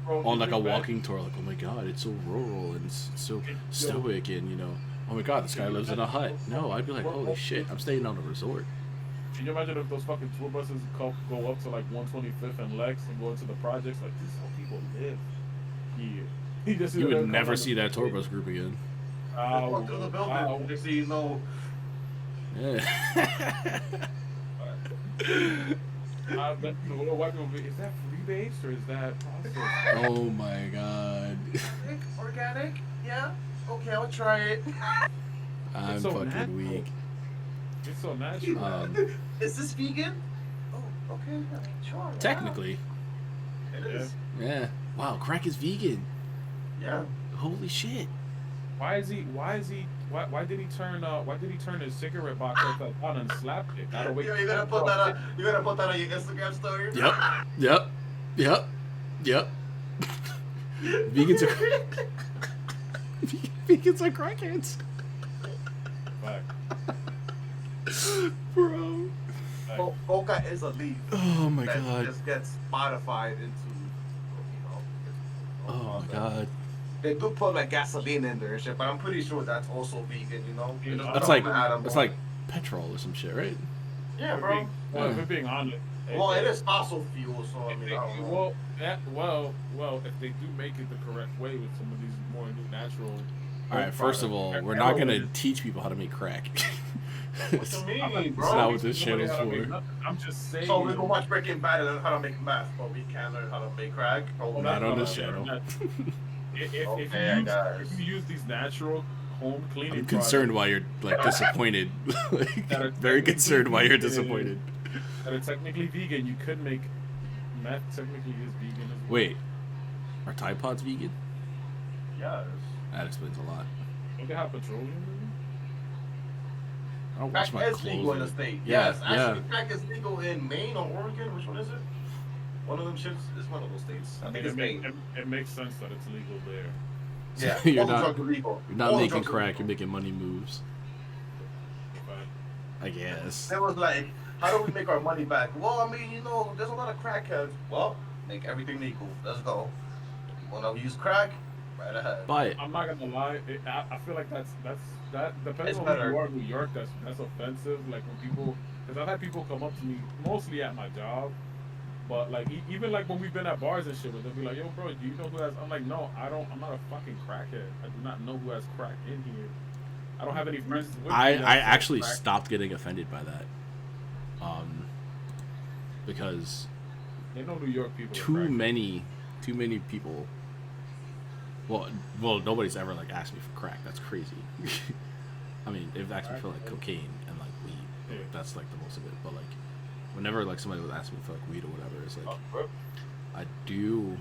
Speaker 1: Bro,
Speaker 2: on
Speaker 1: can
Speaker 2: like
Speaker 1: you
Speaker 2: a
Speaker 1: imagine?
Speaker 2: walking tour. Like, oh my god, it's so rural and so
Speaker 1: Yo.
Speaker 2: stoic, and you know, oh my god, this guy lives in a hut. No, I'd be like, holy shit, I'm staying on a resort.
Speaker 1: Can you imagine if those fucking tour buses go up to like 125th and Lex and go into the projects? Like, this is how people live here. You just
Speaker 2: You would never see that tour bus group again.
Speaker 4: Walk through the building. Next thing you know,
Speaker 2: Yeah.
Speaker 1: Is that free based or is that processed?
Speaker 2: Oh my god.
Speaker 3: Organic? Yeah. Okay, I'll try it.
Speaker 2: I'm
Speaker 1: so
Speaker 2: fucking
Speaker 1: natural.
Speaker 2: weak.
Speaker 1: It's so natural.
Speaker 3: Is this vegan? Oh, okay. I mean, sure. yeah.
Speaker 2: Technically,
Speaker 4: it is.
Speaker 2: yeah. Wow, crack is vegan.
Speaker 3: Yeah.
Speaker 2: Holy shit.
Speaker 1: Why did he turn his cigarette box upside down and slap it? Gotta wait.
Speaker 4: Yo, you gotta put that on. You gotta put that on your Instagram story.
Speaker 2: Yep. Vegans are vegans are crackheads.
Speaker 1: Fact.
Speaker 2: Bro.
Speaker 4: Boca is a leaf
Speaker 2: Oh my
Speaker 4: that
Speaker 2: god.
Speaker 4: just gets modified into,
Speaker 2: Oh my god.
Speaker 4: They do put like gasoline in there and shit, but I'm pretty sure that's also vegan, you know?
Speaker 1: You know,
Speaker 2: That's
Speaker 1: I'm
Speaker 2: like petrol or some shit, right?
Speaker 4: Yeah,
Speaker 1: If
Speaker 4: bro.
Speaker 1: we're being honest.
Speaker 4: Well, it is fossil fuel, so I mean, I don't know.
Speaker 1: Well, if they do make it the correct way with some of these more new natural.
Speaker 2: All right. First of all, we're not gonna teach people how to make crack.
Speaker 4: What you mean, bro?
Speaker 2: That's not what this channel's for.
Speaker 1: I'm just saying.
Speaker 4: So we can watch Breaking Bad and learn how to make meth, but we can't learn how to make crack.
Speaker 2: Not on this channel.
Speaker 1: If you use these natural home cleaning,
Speaker 2: I'm concerned why you're like disappointed. Like, very concerned why you're disappointed.
Speaker 1: that are technically vegan, you could make meth technically is vegan as well.
Speaker 2: Wait, are Tide Pods vegan?
Speaker 4: Yes.
Speaker 2: That explains a lot.
Speaker 1: Don't they have petroleum in them?
Speaker 2: I don't
Speaker 4: Crack
Speaker 2: wash my
Speaker 4: is legal in the
Speaker 2: clothes.
Speaker 4: state.
Speaker 2: Yeah,
Speaker 4: Yes, actually, crack is legal in Maine or Oregon. Which one is it? One of them shits is one of those states. I think it's Maine.
Speaker 1: It makes sense that it's legal there.
Speaker 4: Yeah,
Speaker 2: You're
Speaker 4: all the
Speaker 2: not-
Speaker 4: drugs are legal.
Speaker 2: You're not
Speaker 4: All the
Speaker 2: making
Speaker 4: drugs are
Speaker 2: crack.
Speaker 4: legal.
Speaker 2: You're making money moves.
Speaker 1: But
Speaker 2: I guess.
Speaker 4: It was like, how do we make our money back? Well, I mean, you know, there's a lot of crackheads. Well, make everything legal. Let's go. You want to use crack? Right ahead.
Speaker 2: Buy it.
Speaker 1: I'm not gonna lie. I feel like that depends
Speaker 4: It's
Speaker 1: on
Speaker 4: better.
Speaker 1: who you are in New York. That's offensive. Like when people, because I've had people come up to me mostly at my job, but like even like when we've been at bars and shit, where they'll be like, "Yo, bro, do you know who has?" I'm like, "No, I don't. I'm not a fucking crackhead. I do not know who has crack in here. I don't have any friends." With me
Speaker 2: I
Speaker 1: that sell
Speaker 2: actually
Speaker 1: crack."
Speaker 2: stopped getting offended by that. Because
Speaker 1: They know New York people. are
Speaker 2: too
Speaker 1: crackheads.
Speaker 2: many people. Well, nobody's ever like asked me for crack. That's crazy. I mean, they've asked me for like cocaine and like weed.
Speaker 1: Yeah.
Speaker 2: That's like the most of it. But like, whenever like somebody would ask me for like weed or whatever, it's like I do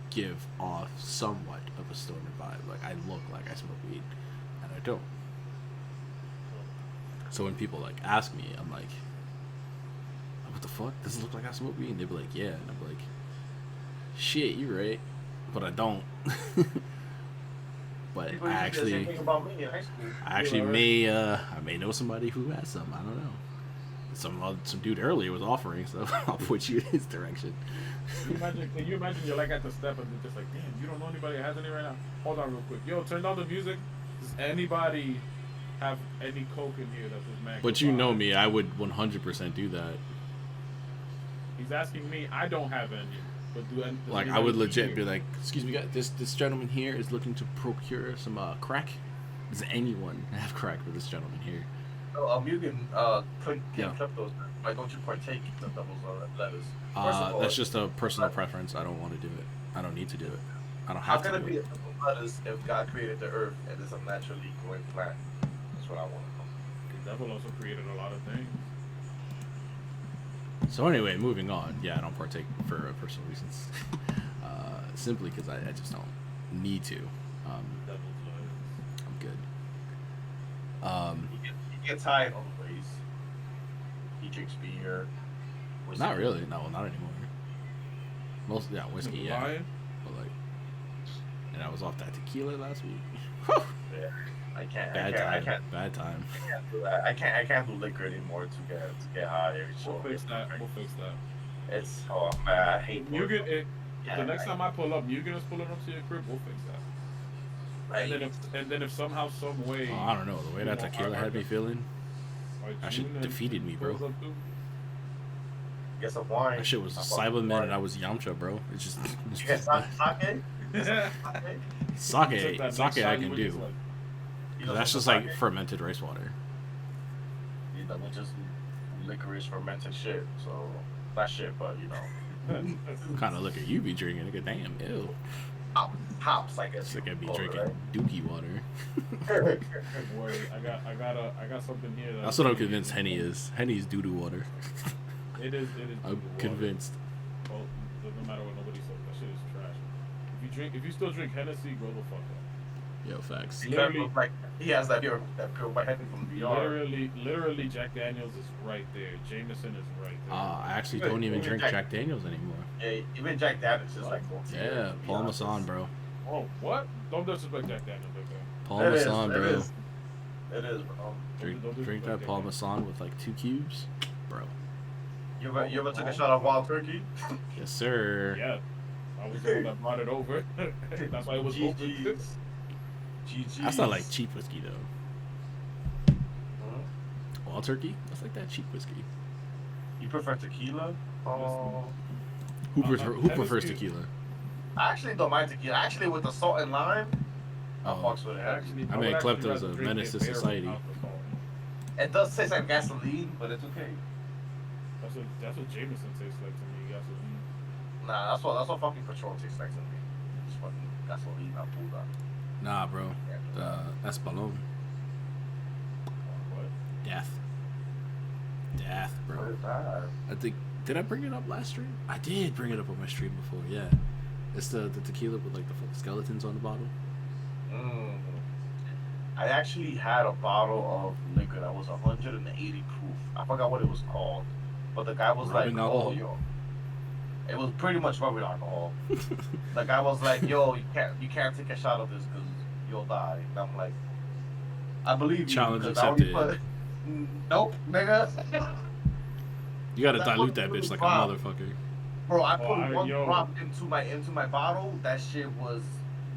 Speaker 2: give off somewhat of a stoner vibe. Like I look like I smoke weed, and I don't. So when people like ask me, I'm like, what the fuck? Does it look like I smoke weed? And they'd be like, yeah. And I'm like, shit, you're right. But I don't. But
Speaker 4: People
Speaker 2: I
Speaker 4: used to say the same
Speaker 2: actually,
Speaker 4: thing about me in high school.
Speaker 2: I actually may know somebody who has some. I don't know. Some dude earlier was offering, so I'll put you in his direction.
Speaker 1: Can you imagine you're like at the step and they're just like, damn, you don't know anybody that has any right now? Hold on real quick. Yo, turn down the music. Does anybody have any coke in here that's just mad?
Speaker 2: But you know me, I would 100% do that.
Speaker 1: He's asking me, I don't have any. But does
Speaker 2: Like I
Speaker 1: anybody
Speaker 2: would legit
Speaker 1: here?
Speaker 2: be like, excuse me, guys, this gentleman here is looking to procure some crack. Does anyone have crack for this gentleman here?
Speaker 4: So, Mugen, clip
Speaker 2: Yeah.
Speaker 4: those. Why don't you partake in the doubles letters? First of all,
Speaker 2: That's just a personal preference. I don't want to do it. I don't need to do it. I don't
Speaker 4: how
Speaker 2: have
Speaker 4: can
Speaker 2: to
Speaker 4: it
Speaker 2: do
Speaker 4: be
Speaker 2: it.
Speaker 4: a double letters if God created the earth and it's a naturally growing plant? That's what I want to know.
Speaker 1: The devil also created a lot of things.
Speaker 2: So anyway, moving on. Yeah, I don't partake for personal reasons. Simply because I just don't need to. I'm good.
Speaker 4: He gets high in other ways. He drinks beer. Whiskey.
Speaker 2: Not really. No, not anymore. Most whiskey, yeah.
Speaker 1: Lying?
Speaker 2: But like, and I was off that tequila last week.
Speaker 4: Yeah. I can't.
Speaker 2: Bad
Speaker 4: I
Speaker 2: time.
Speaker 4: can't.
Speaker 2: Bad time.
Speaker 4: I can't do that. I can't do liquor anymore to get high.
Speaker 1: We'll fix that. We'll fix that.
Speaker 4: It's man, I hate
Speaker 1: Mugen,
Speaker 4: Yeah,
Speaker 1: the next time I pull up, Mugen is pulling up to your crib. We'll fix that.
Speaker 4: like,
Speaker 1: And then if somehow, some way,
Speaker 2: I don't know. The way that tequila had me feeling,
Speaker 1: like
Speaker 2: that shit
Speaker 1: June and
Speaker 2: defeated me, bro.
Speaker 1: pulls up too,
Speaker 4: get some wine.
Speaker 2: That shit was Cyberman and I was Yamcha, bro. It's just
Speaker 4: You get sake?
Speaker 2: sake.
Speaker 1: that
Speaker 2: Sake
Speaker 1: next
Speaker 2: I
Speaker 1: shot,
Speaker 2: can
Speaker 1: you were
Speaker 2: do.
Speaker 1: just like,
Speaker 4: You know,
Speaker 2: That's
Speaker 4: some
Speaker 2: just like
Speaker 4: sake?
Speaker 2: fermented rice water.
Speaker 4: You know, just licorice fermented shit. So not shit, but you know,
Speaker 2: What kind of liquor you be drinking? Nigga, damn, ew.
Speaker 4: hops. I guess.
Speaker 2: It's like I be
Speaker 4: you call it,
Speaker 2: drinking dookie water.
Speaker 4: right?
Speaker 1: Word. I got something here.
Speaker 2: That's what I'm convinced Henny is. Henny's doo-doo water.
Speaker 1: It is.
Speaker 2: I'm
Speaker 1: water.
Speaker 2: convinced.
Speaker 1: Well, no matter what nobody says, that shit is trash. If you still drink Hennessy, grow the fuck up.
Speaker 2: Yo, facts.
Speaker 1: Literally-
Speaker 4: Like he has that pure white head from VR.
Speaker 1: Literally, Jack Daniels is right there. Jameson is right there.
Speaker 2: I actually don't even drink Jack Daniels anymore.
Speaker 4: Yeah, even Jack Daniels is like.
Speaker 2: Yeah, Paul Masson, bro.
Speaker 1: Oh, what? Don't disrespect Jack Daniels like that.
Speaker 2: Paul
Speaker 4: It is,
Speaker 2: Masson,
Speaker 4: it
Speaker 2: bro.
Speaker 4: is. It is, bro.
Speaker 2: Drink
Speaker 1: Don't
Speaker 2: that
Speaker 1: disrespect
Speaker 2: Paul
Speaker 1: Jack
Speaker 2: Masson with like 2 cubes, bro.
Speaker 4: You ever took a shot of wild turkey?
Speaker 2: Yes, sir.
Speaker 1: Daniels. Yeah, I was the one that brought it over. That's why it was open.
Speaker 4: GG's. GG's.
Speaker 2: That's not like cheap whiskey though.
Speaker 4: Mhm.
Speaker 2: Wild turkey? That's like that cheap whiskey.
Speaker 4: You prefer tequila? Oh.
Speaker 2: Who
Speaker 1: Hennessy-
Speaker 2: prefers tequila?
Speaker 4: I actually don't mind tequila. Actually, with the salt and lime, I
Speaker 2: Oh.
Speaker 4: fucks with it.
Speaker 1: Actually,
Speaker 2: I mean,
Speaker 1: would actually
Speaker 2: Klepto's
Speaker 1: rather
Speaker 2: a
Speaker 1: drink
Speaker 2: menace to
Speaker 1: beer
Speaker 2: society.
Speaker 1: without the salt.
Speaker 4: It does taste like gasoline, but it's okay.
Speaker 1: That's what Jameson tastes like to me. Gasoline.
Speaker 4: Nah, that's what fucking Patron tastes like to me. It's fucking gasoline, not Buddha.
Speaker 2: Nah, bro. Espalon.
Speaker 1: What?
Speaker 2: Death,
Speaker 4: What
Speaker 2: bro.
Speaker 4: is that?
Speaker 2: I think. Did I bring it up last stream? I did bring it up on my stream before. Yeah. It's the tequila with like the fucking skeletons on the bottle.
Speaker 4: Mm. I actually had a bottle of liquor that was 180 proof. I forgot what it was called, but the guy was
Speaker 2: Rubbing
Speaker 4: like,
Speaker 2: alcohol?
Speaker 4: "Oh, yo." It was pretty much rubbing alcohol. The guy was like, "Yo, you can't take a shot of this because you'll die." And I'm like, "I believe you."
Speaker 2: Challenge
Speaker 4: 'cause I already
Speaker 2: accepted.
Speaker 4: Nope, nigga.
Speaker 2: You gotta
Speaker 4: That
Speaker 2: dilute
Speaker 4: was
Speaker 2: that
Speaker 4: really
Speaker 2: bitch like
Speaker 4: wild.
Speaker 2: a motherfucker.
Speaker 4: Bro, I put one
Speaker 1: yo.
Speaker 4: drop into my bottle. That shit was.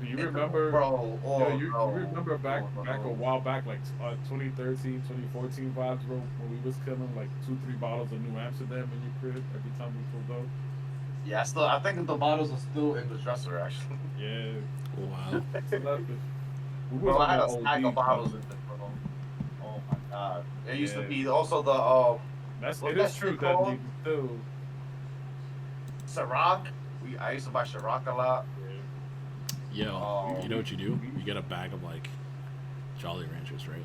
Speaker 1: Do you remember?
Speaker 4: bro? Oh,
Speaker 1: Yo, you
Speaker 4: no.
Speaker 1: remember back
Speaker 4: No,
Speaker 1: a
Speaker 4: no.
Speaker 1: while back, like 2013, 2014 vibes, bro, when we was killing like 2-3 bottles of New Amsterdam in your crib every time we pulled up.
Speaker 4: Yeah, I think the bottles are still in the dresser actually.
Speaker 1: Yeah.
Speaker 2: Wow.
Speaker 1: So that's the, we was
Speaker 4: Bro, I
Speaker 1: on
Speaker 4: had a
Speaker 1: that
Speaker 4: stack
Speaker 1: OD
Speaker 4: of bottles in
Speaker 1: concept.
Speaker 4: there, bro. Oh my god. It used to
Speaker 1: Yeah.
Speaker 4: be also the
Speaker 1: It
Speaker 4: that
Speaker 1: is true
Speaker 4: shit
Speaker 1: that
Speaker 4: called?
Speaker 1: you still.
Speaker 4: Ciroc. I used to buy Ciroc a lot.
Speaker 2: Yo,
Speaker 4: Oh.
Speaker 2: you know what you do? You get a bag of like Jolly Ranchers, right?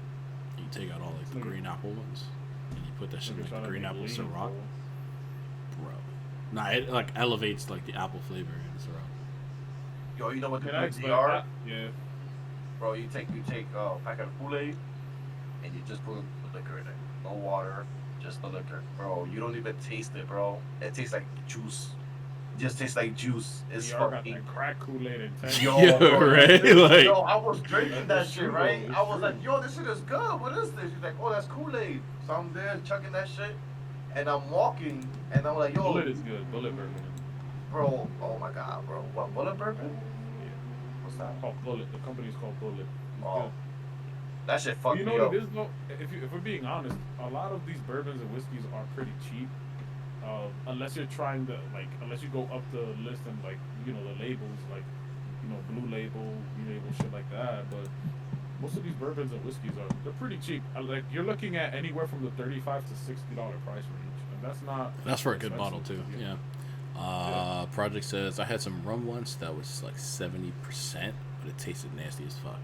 Speaker 2: You take out all like the green apple ones, and you put that shit in like the green apple Ciroc, bro. Nah, it like elevates like the apple flavor in Ciroc.
Speaker 4: Yo, you know what the
Speaker 1: Can I
Speaker 4: good
Speaker 1: explain
Speaker 4: DR?
Speaker 1: that? Yeah.
Speaker 4: Bro, you take a packet of Kool-Aid and you just put the liquor in it. No water, just the liquor. Bro, you don't even taste it, bro. It tastes like juice. It just tastes like juice. It's
Speaker 1: VR got
Speaker 4: fucking
Speaker 1: that crack Kool-Aid and tank.
Speaker 4: Yo,
Speaker 2: Yo,
Speaker 4: bro,
Speaker 2: right?
Speaker 4: yo,
Speaker 2: Like-
Speaker 4: I was drinking that
Speaker 1: That's
Speaker 4: shit,
Speaker 1: true,
Speaker 4: right?
Speaker 1: though.
Speaker 4: I was
Speaker 1: It's
Speaker 4: like, yo, this shit is good. What is this? He's like, oh, that's Kool-Aid. So I'm there chucking that shit, and I'm walking, and I'm like, yo,
Speaker 1: Bullet is good. Bullet bourbon.
Speaker 4: bro, oh my god, bro, what, Bullet Bourbon?
Speaker 1: Yeah.
Speaker 4: What's that?
Speaker 1: Called Bullet. The company's called Bullet. It's
Speaker 4: Oh,
Speaker 1: good.
Speaker 4: that shit fucked
Speaker 1: You
Speaker 4: me
Speaker 1: know
Speaker 4: up.
Speaker 1: what it is though? If we're being honest, a lot of these bourbons and whiskeys are pretty cheap. Unless you're trying to unless you go up the list and like the labels Blue Label, Green Label, shit like that. But most of these bourbons and whiskeys they're pretty cheap. Like you're looking at anywhere from the $35 to $60 price range, and
Speaker 2: That's for a good
Speaker 1: expensive.
Speaker 2: bottle too. Yeah. Project says I had some rum once that was like 70%, but it tasted nasty as fuck.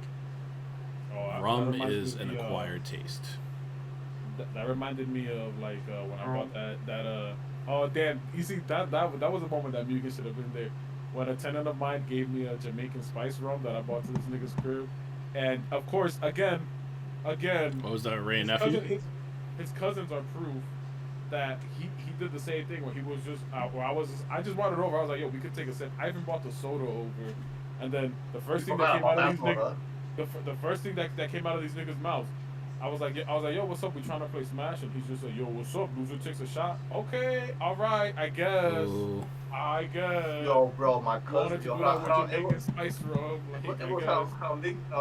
Speaker 2: Rum is an acquired taste.
Speaker 1: That reminded me of when I bought that Oh damn! You see that was a moment that Mugen should have been there. When a tenant of mine gave me a Jamaican spice rum that I bought to this nigga's crib, and of course, again,
Speaker 2: What was that, Ray
Speaker 1: his,
Speaker 2: nephew?
Speaker 1: his cousins are proof that he did the same thing where he was just where I just brought it over. I was like, yo, we could take a sip. I even brought the soda over, and then the first thing that came out of these niggas, the first thing that came out of these niggas' mouths. I was like, yo, what's up? We trying to play Smash, and he's just like, yo, what's up? Loser takes a shot. Okay, all right, I guess.
Speaker 2: Ooh.
Speaker 1: I guess.
Speaker 4: Yo, bro, my cousin.
Speaker 1: Wanted to
Speaker 4: Yo,
Speaker 1: do that
Speaker 4: how,
Speaker 1: with Jamaican spice rum. Like,
Speaker 4: it was how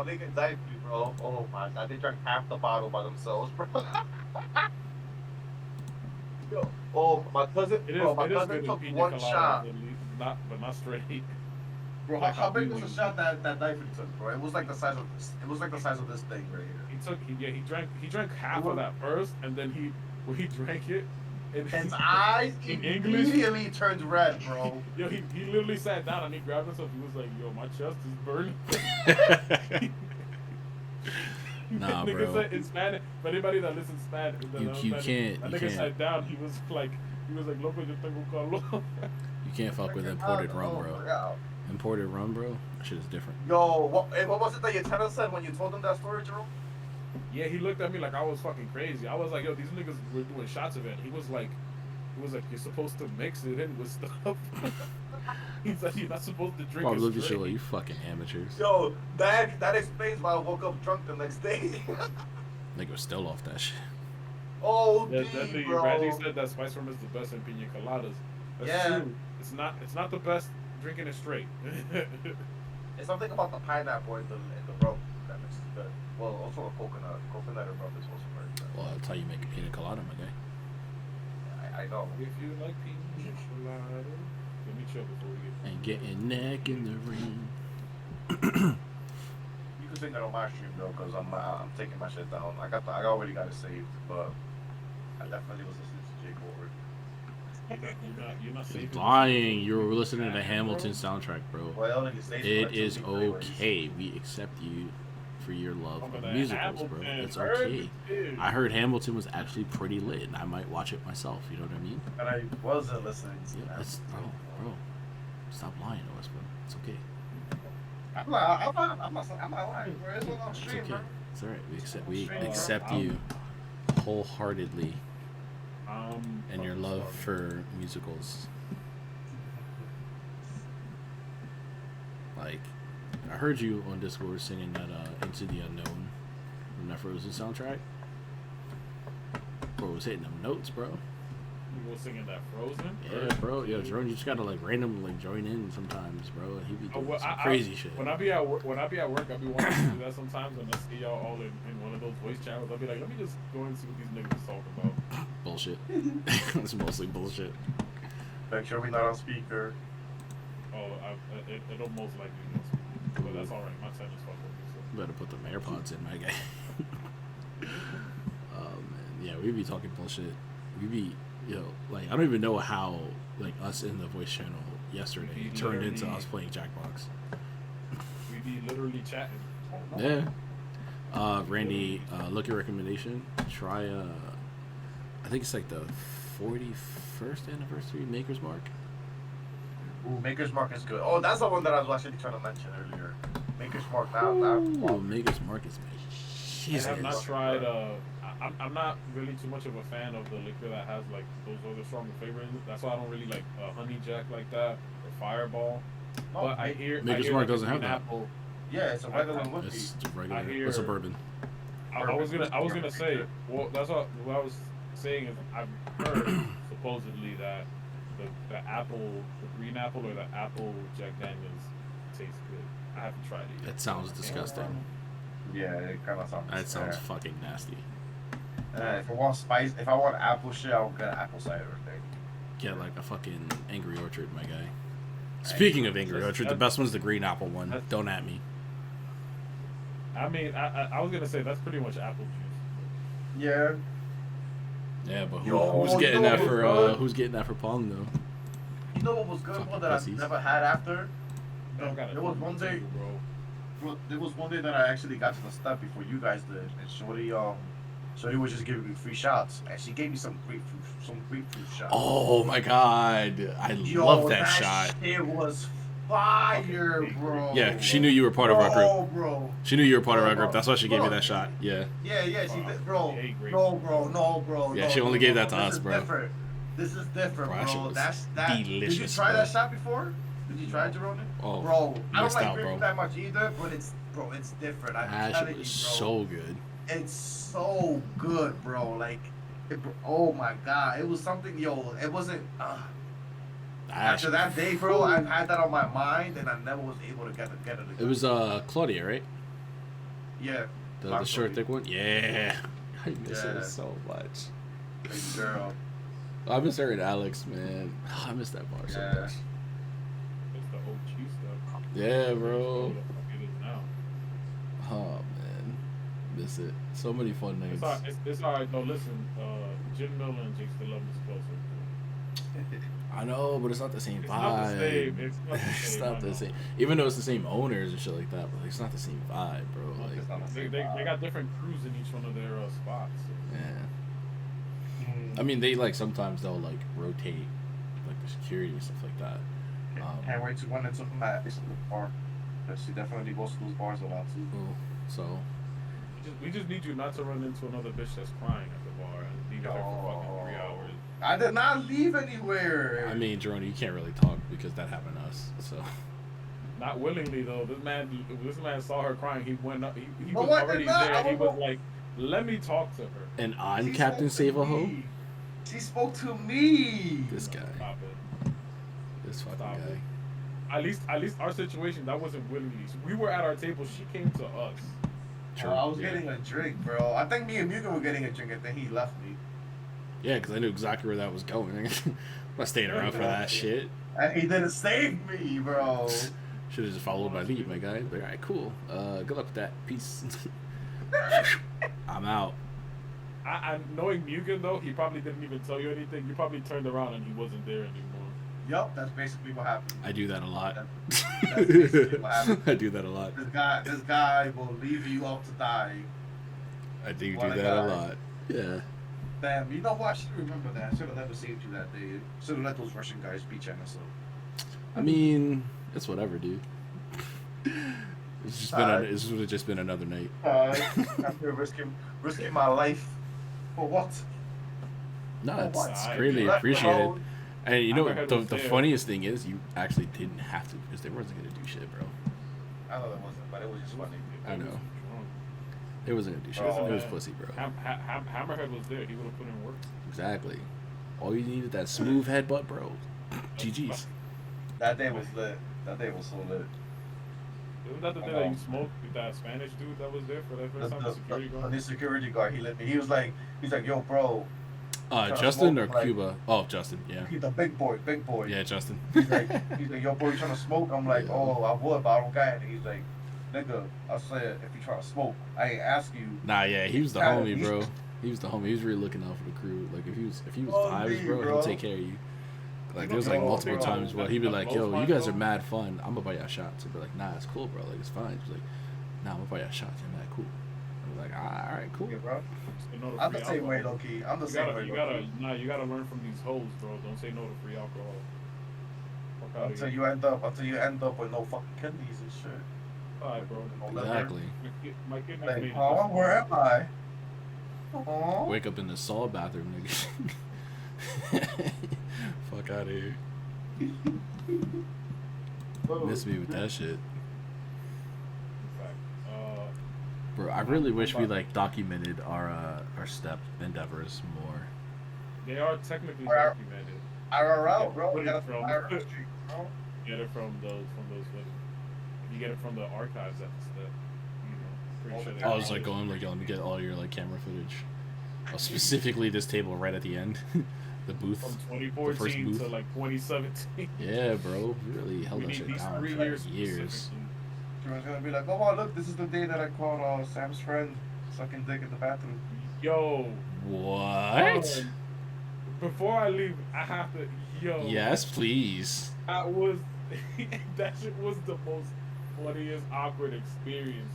Speaker 4: they get died for you, bro. Oh my god, they drank half the bottle by themselves, bro. Yo, oh, my cousin, my cousin took one shot.
Speaker 1: But not straight.
Speaker 5: Bro, how big was the shot that Dyford took, bro? It was like the size of this. It was like the size of this thing right here.
Speaker 1: He drank half of that first, and then when he drank it,
Speaker 5: his eyes
Speaker 1: in English
Speaker 5: immediately turned red, bro.
Speaker 1: Yo, he literally sat down and he grabbed himself. He was like, yo, my chest is burning.
Speaker 2: Nah,
Speaker 1: nigga
Speaker 2: bro.
Speaker 1: said in Spanish. For anybody that listens Spanish,
Speaker 2: You can't.
Speaker 1: That
Speaker 2: You
Speaker 1: nigga
Speaker 2: can't.
Speaker 1: sat down. He was like, loco, yo tengo calor.
Speaker 2: You can't fuck with imported rum, bro. Imported rum, bro. That shit is different.
Speaker 4: Yo, what was it that your tenant said when you told him that story, Jerome?
Speaker 1: Yeah, he looked at me like I was fucking crazy. I was like, yo, these niggas were doing shots of it. He was like, you're supposed to mix it in with stuff. He's like, you're not supposed to drink
Speaker 2: Oh,
Speaker 1: it
Speaker 2: look at
Speaker 1: straight.
Speaker 2: you, like, you fucking amateurs.
Speaker 4: Yo, that explains why I woke up drunk the next day.
Speaker 2: Nigga was still off that shit.
Speaker 4: Oh,
Speaker 1: Yeah,
Speaker 4: dude,
Speaker 1: that nigga
Speaker 4: bro.
Speaker 1: Randy said that spice rum is the best in pina coladas. That's
Speaker 5: Yeah.
Speaker 1: true. It's not the best drinking it straight.
Speaker 4: It's something about the pineapple in the rum that makes it good. Well, also a coconut and rum is also very good.
Speaker 2: Well, that's how you make a pina colada, my guy.
Speaker 4: I know.
Speaker 1: If you like pina coladas, let me chill before we get.
Speaker 2: And getting neck in the ring.
Speaker 4: You can sing that on my stream though, cause I'm taking my shit down. I already got it saved, but I definitely was listening to J. Cole.
Speaker 1: You're not
Speaker 2: You're
Speaker 1: saving
Speaker 2: lying. You were listening to the Hamilton soundtrack, bro.
Speaker 4: Well, he stays
Speaker 2: It is okay. We accept you for your love of musicals, bro. It's okay. I heard Hamilton was actually pretty lit, and I might watch it myself. You know what I mean?
Speaker 4: And I wasn't listening to
Speaker 2: Yeah,
Speaker 4: that.
Speaker 2: that's bro. Stop lying to us, bro. It's okay.
Speaker 5: I'm not lying, bro. It's on
Speaker 2: It's
Speaker 5: stream,
Speaker 2: okay.
Speaker 5: bro.
Speaker 2: It's alright. We accept you wholeheartedly, and your love for musicals. Like, I heard you on Discord singing that Into the Unknown from that Frozen soundtrack. Bro was hitting them notes, bro.
Speaker 1: You was singing that Frozen.
Speaker 2: Yeah, bro. Yo, Jerome, you just gotta like randomly like join in sometimes, bro. He be doing some
Speaker 1: I-
Speaker 2: crazy shit.
Speaker 1: When I be at work, I be wanting to do that sometimes, and I see y'all all in one of those voice channels. I'll be like, let me just go and see what these niggas is talking about.
Speaker 2: Bullshit. It's mostly bullshit.
Speaker 4: Make sure we're not on speaker.
Speaker 1: Oh, it'll most likely be, but that's all right. My time is fucking with me.
Speaker 2: Better put them AirPods in, my guy. Oh man, yeah, we be talking bullshit. We be, like I don't even know how like us in the voice channel yesterday
Speaker 1: We
Speaker 2: turned into
Speaker 1: literally-
Speaker 2: us playing Jackbox.
Speaker 1: We be literally chatting.
Speaker 2: Yeah. Randy, look your recommendation. Try I think it's like the 41st anniversary Maker's Mark.
Speaker 4: Ooh, Maker's Mark is good. Oh, that's the one that I was actually trying to mention earlier. Maker's Mark now.
Speaker 2: Ooh, Maker's Mark is
Speaker 1: I
Speaker 2: Jesus.
Speaker 1: have not tried. I'm not really too much of a fan of the liquor that has like those other stronger flavors. That's why I don't really like Honey Jack like that or Fireball.
Speaker 5: No,
Speaker 1: But I hear
Speaker 2: Maker's
Speaker 1: like
Speaker 2: Mark
Speaker 1: a
Speaker 2: doesn't have
Speaker 1: green
Speaker 2: that.
Speaker 1: apple.
Speaker 5: Yeah, it's a regular whiskey.
Speaker 2: It's regular.
Speaker 1: I hear-
Speaker 2: It's a bourbon.
Speaker 1: I was gonna say. Well, that's what I was saying is I've heard supposedly that the apple, the green apple or the apple Jack Daniels tastes good. I haven't tried it yet.
Speaker 2: That sounds disgusting.
Speaker 5: Yeah, it kind of sounds.
Speaker 2: That sounds fucking nasty.
Speaker 5: If I want spice, if I want apple shit, I'll get apple cider thing.
Speaker 2: Get like a fucking Angry Orchard, my guy. Speaking of Angry Orchard, the best one's the green apple one. Don't at me.
Speaker 1: I mean, I was gonna say that's pretty much apple juice.
Speaker 5: Yeah.
Speaker 2: Yeah, but
Speaker 4: Yo,
Speaker 2: who's getting
Speaker 4: you know
Speaker 2: that
Speaker 4: what
Speaker 2: for?
Speaker 4: was good?
Speaker 2: Who's getting that for Pong though?
Speaker 5: You know what was good,
Speaker 2: Fucking
Speaker 5: bro, that
Speaker 2: pussies.
Speaker 5: I never had after?
Speaker 1: I gotta
Speaker 5: There was
Speaker 1: do
Speaker 5: one
Speaker 1: it
Speaker 5: day,
Speaker 1: too, bro.
Speaker 5: there was one day that I actually got to the step before you guys did, and So he was just giving me free shots, and she gave me some grapefruit shots.
Speaker 2: Oh my god, I love that shot.
Speaker 5: It was fire, bro.
Speaker 2: Yeah, she knew you were part of our group.
Speaker 5: Bro.
Speaker 2: She knew you were part of our group. That's why she gave you that shot. Yeah.
Speaker 5: Yeah, she did, bro.
Speaker 1: Hey, great.
Speaker 5: No, bro.
Speaker 2: Yeah,
Speaker 5: no,
Speaker 2: she only
Speaker 5: no,
Speaker 2: gave
Speaker 5: no,
Speaker 2: that to us, bro.
Speaker 5: Different. This is different,
Speaker 2: Bro, that shit
Speaker 5: bro.
Speaker 2: was
Speaker 5: That. Did you
Speaker 2: delicious,
Speaker 5: try
Speaker 2: bro.
Speaker 5: that shot before? Did you try it, Juhrownee?
Speaker 2: Oh,
Speaker 5: Bro, I don't
Speaker 2: missed
Speaker 5: like
Speaker 2: out,
Speaker 5: grapefruit
Speaker 2: bro.
Speaker 5: that much either, but it's different. I'm
Speaker 2: That
Speaker 5: telling
Speaker 2: shit
Speaker 5: you,
Speaker 2: was
Speaker 5: bro.
Speaker 2: so good.
Speaker 5: It's so good, bro. Like, oh my god, it was something. Yo, it wasn't. After that day, bro, I've had that on my mind, and I never was able to get it again.
Speaker 2: It was Claudia, right?
Speaker 5: Yeah.
Speaker 2: The short, thick one. Yeah. I miss her
Speaker 5: Yeah.
Speaker 2: so much.
Speaker 5: Baby girl.
Speaker 2: I miss her and Alex, man. I miss that bar so
Speaker 5: Yeah.
Speaker 2: much.
Speaker 1: It's the OG stuff.
Speaker 2: Yeah, bro.
Speaker 1: What the fuck it is now.
Speaker 2: Oh man, miss it. So many fun
Speaker 1: It's
Speaker 2: nights.
Speaker 1: it's all right though. Listen, Jim Miller and Jake still love us closer.
Speaker 2: I know, but it's not the same
Speaker 1: It's
Speaker 2: vibe.
Speaker 1: not the same. It's not the
Speaker 2: It's
Speaker 1: same.
Speaker 2: not
Speaker 1: I
Speaker 2: the
Speaker 1: know.
Speaker 2: same. Even though it's the same owners and shit like that, but like, it's not the same vibe, bro. Like,
Speaker 5: It's not the same
Speaker 1: They
Speaker 5: vibe.
Speaker 1: got different crews in each one of their spots. So.
Speaker 2: yeah. I mean, they like sometimes they'll like rotate like the security and stuff like that.
Speaker 5: Can't wait to run into him at this bar. She definitely goes to those bars a lot too.
Speaker 2: So
Speaker 1: We just need you not to run into another bitch that's crying at the bar and leave her there for fucking 3 hours.
Speaker 5: I did not leave anywhere.
Speaker 2: I mean, Juhrownee, you can't really talk because that happened to us. So
Speaker 1: Not willingly though. This man saw her crying. He went up. He
Speaker 5: But
Speaker 1: was
Speaker 5: what
Speaker 1: already
Speaker 5: did that-
Speaker 1: there.
Speaker 5: I
Speaker 1: He
Speaker 5: don't
Speaker 1: was
Speaker 5: know.
Speaker 1: like, "Let me talk to her."
Speaker 2: and on
Speaker 5: She
Speaker 2: Captain
Speaker 5: spoke
Speaker 2: Save
Speaker 5: to
Speaker 2: a Ho,
Speaker 5: me. She spoke to me.
Speaker 2: this guy,
Speaker 1: Stop it.
Speaker 2: this fucking
Speaker 1: Stop
Speaker 2: guy.
Speaker 1: it. At least our situation that wasn't willingly. We were at our table. She came to us.
Speaker 2: True.
Speaker 5: I was
Speaker 2: Yeah.
Speaker 5: getting a drink, bro. I think me and Mugen were getting a drink, and then he left me.
Speaker 2: Yeah, because I knew exactly where that was going. I'm not staying around for that shit.
Speaker 5: And he didn't save me, bro.
Speaker 2: Should have just followed my lead, my guy. Like, all right, cool. Good luck with that. Peace. I'm out.
Speaker 1: I knowing Mugen though, he probably didn't even tell you anything. You probably turned around and he wasn't there anymore.
Speaker 5: Yup, that's basically what happened.
Speaker 2: I do that a lot.
Speaker 5: That's basically what happened.
Speaker 2: I do that a lot.
Speaker 5: This guy will leave you up to die.
Speaker 2: I do
Speaker 5: What a
Speaker 2: that
Speaker 5: guy.
Speaker 2: a lot. Yeah.
Speaker 5: Damn, you know what? I should remember that. I should have never saved you that day. Should have let those Russian guys beat you. So.
Speaker 2: I mean, it's whatever, dude. It's just been. This would have just been another night.
Speaker 5: After risking my life for what?
Speaker 2: No,
Speaker 5: For
Speaker 2: it's
Speaker 5: what?
Speaker 2: greatly
Speaker 5: You left
Speaker 2: appreciated.
Speaker 5: alone.
Speaker 2: And you know,
Speaker 1: Hammerhead
Speaker 2: the
Speaker 1: was there.
Speaker 2: funniest thing is, you actually didn't have to because they wasn't gonna do shit, bro.
Speaker 5: I know that wasn't, but it was just funny.
Speaker 2: I know. It wasn't gonna do shit.
Speaker 5: Bro,
Speaker 2: It was
Speaker 1: man.
Speaker 2: pussy, bro.
Speaker 1: Hammerhead was there. He would have put in work.
Speaker 2: Exactly. All you needed that smooth headbutt, bro. GG's.
Speaker 5: That day was lit. That day was so lit.
Speaker 1: Isn't that the day that you smoked with that Spanish dude that was there for that first time? The security guard.
Speaker 5: The security guard, he let me. He was like, yo, bro.
Speaker 2: Justin or
Speaker 5: smoke, like-
Speaker 2: Cuba? Oh, Justin. Yeah.
Speaker 5: He's the big boy.
Speaker 2: Yeah, Justin.
Speaker 5: He's like, yo, bro, you trying to smoke? I'm like,
Speaker 2: Yeah.
Speaker 5: oh, I would, but I don't got any. He's like, nigga, I said, if you try to smoke, I ain't ask you.
Speaker 2: Nah, yeah, he was the
Speaker 5: Yeah,
Speaker 2: homie,
Speaker 5: he's-
Speaker 2: bro. He was the homie. He was really looking out for the crew. Like if he was
Speaker 5: Oh,
Speaker 2: vibes,
Speaker 5: me,
Speaker 2: bro,
Speaker 5: bro.
Speaker 2: he'll take care of you. Like there's like
Speaker 5: Oh,
Speaker 2: multiple
Speaker 5: bro.
Speaker 2: times where he'd be like, "Yo, you
Speaker 1: Most
Speaker 2: guys are
Speaker 1: mics,
Speaker 2: mad fun. I'm gonna buy y'all shots." He'd be like, "Nah, it's cool, bro. Like it's fine." He's like, "Nah, I'm gonna buy y'all shots. You're mad cool." I was like, "All right, cool."
Speaker 5: Yeah, bro.
Speaker 1: You know the
Speaker 5: I'm
Speaker 1: free
Speaker 5: the same way,
Speaker 1: alcohol.
Speaker 5: low-key. I'm the
Speaker 1: You
Speaker 5: same
Speaker 1: gotta,
Speaker 5: way,
Speaker 1: you
Speaker 5: low-key.
Speaker 1: gotta, you gotta learn from these hoes, bro. Don't say no to free alcohol. Fuck outta
Speaker 5: Until
Speaker 1: here.
Speaker 5: you end up with no fucking kidneys and shit.
Speaker 1: Alright, bro.
Speaker 5: No liver.
Speaker 2: Exactly.
Speaker 1: My kidneys
Speaker 5: Like,
Speaker 1: made it.
Speaker 5: oh, where am I? Oh.
Speaker 2: Wake up in the Saw bathroom, nigga. Fuck out of here. Miss me with that shit, bro. I really wish we like documented our step endeavors more.
Speaker 1: They are technically
Speaker 5: Where-
Speaker 1: documented.
Speaker 5: IRL, bro. We
Speaker 1: Where
Speaker 5: got
Speaker 1: you
Speaker 5: to
Speaker 1: from?
Speaker 5: IRL street, bro.
Speaker 1: Get it from those if you get it from the archives, that's pretty sure.
Speaker 2: I was like going like, yo, let me get all your like camera footage. Specifically this table right at the end, the booth.
Speaker 1: From
Speaker 2: the first
Speaker 1: 2014
Speaker 2: booth.
Speaker 1: to like 2017.
Speaker 2: Yeah, bro, we really held
Speaker 1: We
Speaker 2: that
Speaker 1: need
Speaker 2: shit
Speaker 1: these
Speaker 2: down
Speaker 1: 3
Speaker 2: for
Speaker 1: years.
Speaker 2: years.
Speaker 1: specifically.
Speaker 5: She was gonna be like, oh, wow, look, this is the day that I caught Sam's friend sucking dick in the bathroom.
Speaker 1: Yo.
Speaker 2: What?
Speaker 1: Before I leave, I have to. Yo.
Speaker 2: Yes, please.
Speaker 1: That was. That shit was the most funniest awkward experience.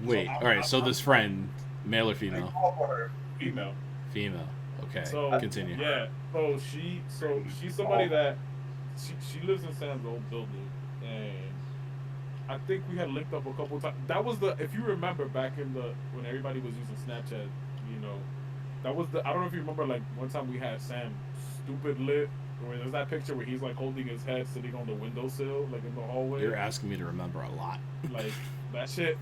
Speaker 2: Wait, all right. So this friend, Male or
Speaker 5: They
Speaker 2: female?
Speaker 5: call for her.
Speaker 1: Female.
Speaker 2: Female. Okay.
Speaker 1: So
Speaker 2: Continue.
Speaker 1: yeah, so she's somebody that she lives in Sam's old building, and I think we had linked up a couple times. That was the if you remember back in the when everybody was using Snapchat, you know, that was the I don't know if you remember like one time we had Sam stupid lit. Where there's that picture where he's like holding his head, sitting on the windowsill, like in the hallway.
Speaker 2: You're asking me to remember a lot.
Speaker 1: Like that shit.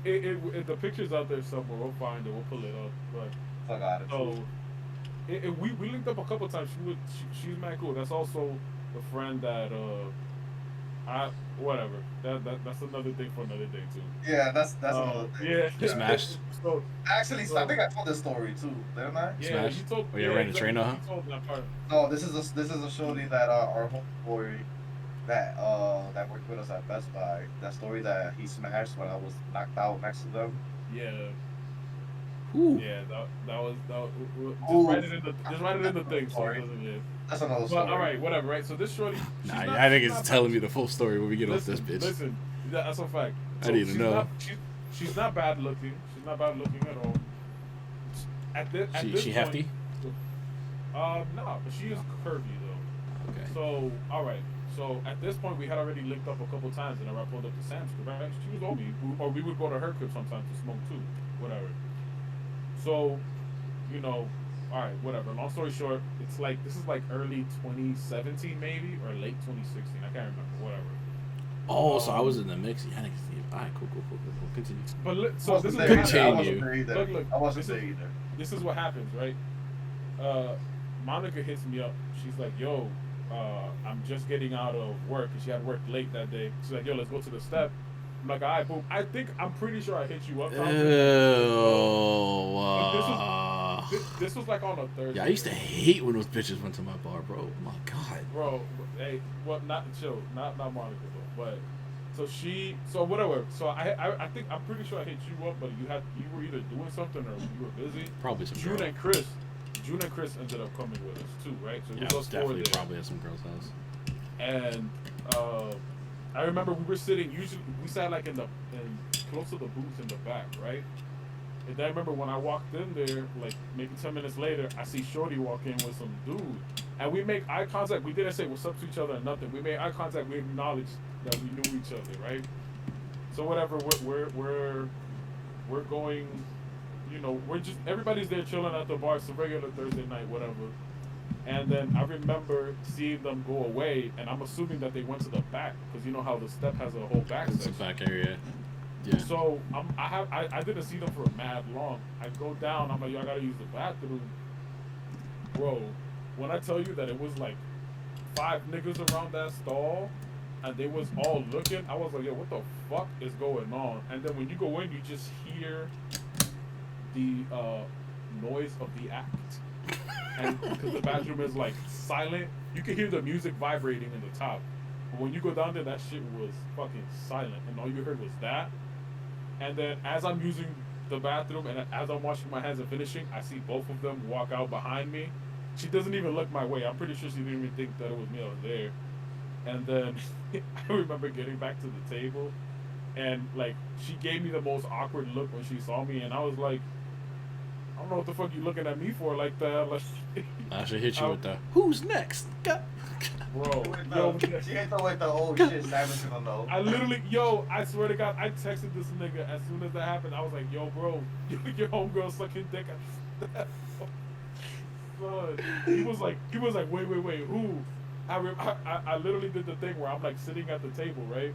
Speaker 1: The picture's out there somewhere. We'll find it. We'll pull it up. But
Speaker 5: I got it.
Speaker 1: so we linked up a couple times. She's mad cool. That's also the friend that whatever. That's another thing for another day too.
Speaker 5: Yeah, that's another thing.
Speaker 1: Yeah.
Speaker 2: You smashed?
Speaker 1: So
Speaker 5: Actually, I think I told this story too, didn't I?
Speaker 1: yeah,
Speaker 2: Smash?
Speaker 1: you told.
Speaker 2: Oh, you ran the train on her?
Speaker 1: You told that part.
Speaker 5: No, this is a shorty that our homeboy that worked with us at Best Buy. That story that he smashed when I was knocked out next to them.
Speaker 1: Yeah.
Speaker 2: Ooh.
Speaker 1: Yeah. That was just
Speaker 5: Ooh.
Speaker 1: write it in the thing so it
Speaker 5: Sorry.
Speaker 1: doesn't get.
Speaker 5: That's another story.
Speaker 1: But all right, whatever. Right. So this shorty.
Speaker 2: Nah,
Speaker 1: she's not-
Speaker 2: I think
Speaker 1: she's
Speaker 2: it's
Speaker 1: not-
Speaker 2: telling me the full story when we get off this bitch.
Speaker 1: Listen, that's a fact.
Speaker 2: I need to
Speaker 1: she's
Speaker 2: know.
Speaker 1: Not, she's not bad looking. She's not bad looking at all. At this
Speaker 2: She
Speaker 1: point,
Speaker 2: hefty?
Speaker 1: no, but she is curvy though.
Speaker 2: Okay.
Speaker 1: So, all right. So at this point, we had already linked up a couple times, and I pulled up to Sam's crib. Right? She was on me, or we would go to her crib sometimes to smoke too, whatever. So, you know, all right, whatever. Long story short, it's like this is like early 2017 maybe or late 2016. I can't remember. Whatever.
Speaker 2: Oh, so I was in the mix. Yeah, all right, cool. Continue.
Speaker 1: But
Speaker 5: I
Speaker 1: so
Speaker 5: wasn't
Speaker 1: this is
Speaker 5: there
Speaker 1: what
Speaker 5: either. I
Speaker 1: happened.
Speaker 5: wasn't there either.
Speaker 1: Look,
Speaker 5: I wasn't
Speaker 1: this
Speaker 5: there
Speaker 1: is-
Speaker 5: either.
Speaker 1: This is what happens, right? Monica hits me up. She's like, "Yo, I'm just getting out of work," and she had work late that day. She's like, "Yo, let's go to the step." I'm like, "All right, boom." I'm pretty sure I hit you up. This was like on a Thursday.
Speaker 2: Yeah, I used to hate when those bitches went to my bar, bro. Oh my god.
Speaker 1: Bro, hey, well, not Monica though, but so whatever. So I think I'm pretty sure I hit you up, but you were either doing something or you were busy.
Speaker 2: Probably some
Speaker 1: June
Speaker 2: girl.
Speaker 1: and Chris ended up coming with us too, right? So
Speaker 2: Yeah,
Speaker 1: we
Speaker 2: I was
Speaker 1: us four
Speaker 2: definitely
Speaker 1: there.
Speaker 2: probably at some girl's house.
Speaker 1: And I remember we were sitting. Usually we sat like in close to the booth in the back, right? And I remember when I walked in there, like maybe 10 minutes later, I see Shorty walk in with some dude, and we make eye contact. We didn't say what's up to each other or nothing. We made eye contact. We acknowledged that we knew each other, right? So whatever, we're going. You know, we're just everybody's there chilling at the bar. It's a regular Thursday night, whatever. And then I remember seeing them go away, and I'm assuming that they went to the back because you know how the step has a whole back
Speaker 2: It's a
Speaker 1: section.
Speaker 2: back area. Yeah.
Speaker 1: So I didn't see them for mad long. I go down. I'm like, yo, I gotta use the bathroom, bro. When I tell you that it was like 5 niggas around that stall, and they was all looking, I was like, yo, what the fuck is going on? And then when you go in, you just hear the noise of the act, and because the bathroom is like silent, you can hear the music vibrating in the top. But when you go down there, that shit was fucking silent, and all you heard was that. And then as I'm using the bathroom and as I'm washing my hands and finishing, I see both of them walk out behind me. She doesn't even look my way. I'm pretty sure she didn't even think that it was me that was there. And then I remember getting back to the table, and like she gave me the most awkward look when she saw me, and I was like, I don't know what the fuck you looking at me for like that. Like,
Speaker 2: I should hit you with the who's next?
Speaker 1: bro,
Speaker 5: She hit the with the old shit Simon's gonna know.
Speaker 1: I literally, I swear to God, I texted this nigga as soon as that happened. I was like, yo, bro, your homegirl sucking dick. Son, he was like, wait, who? I literally did the thing where I'm like sitting at the table, right?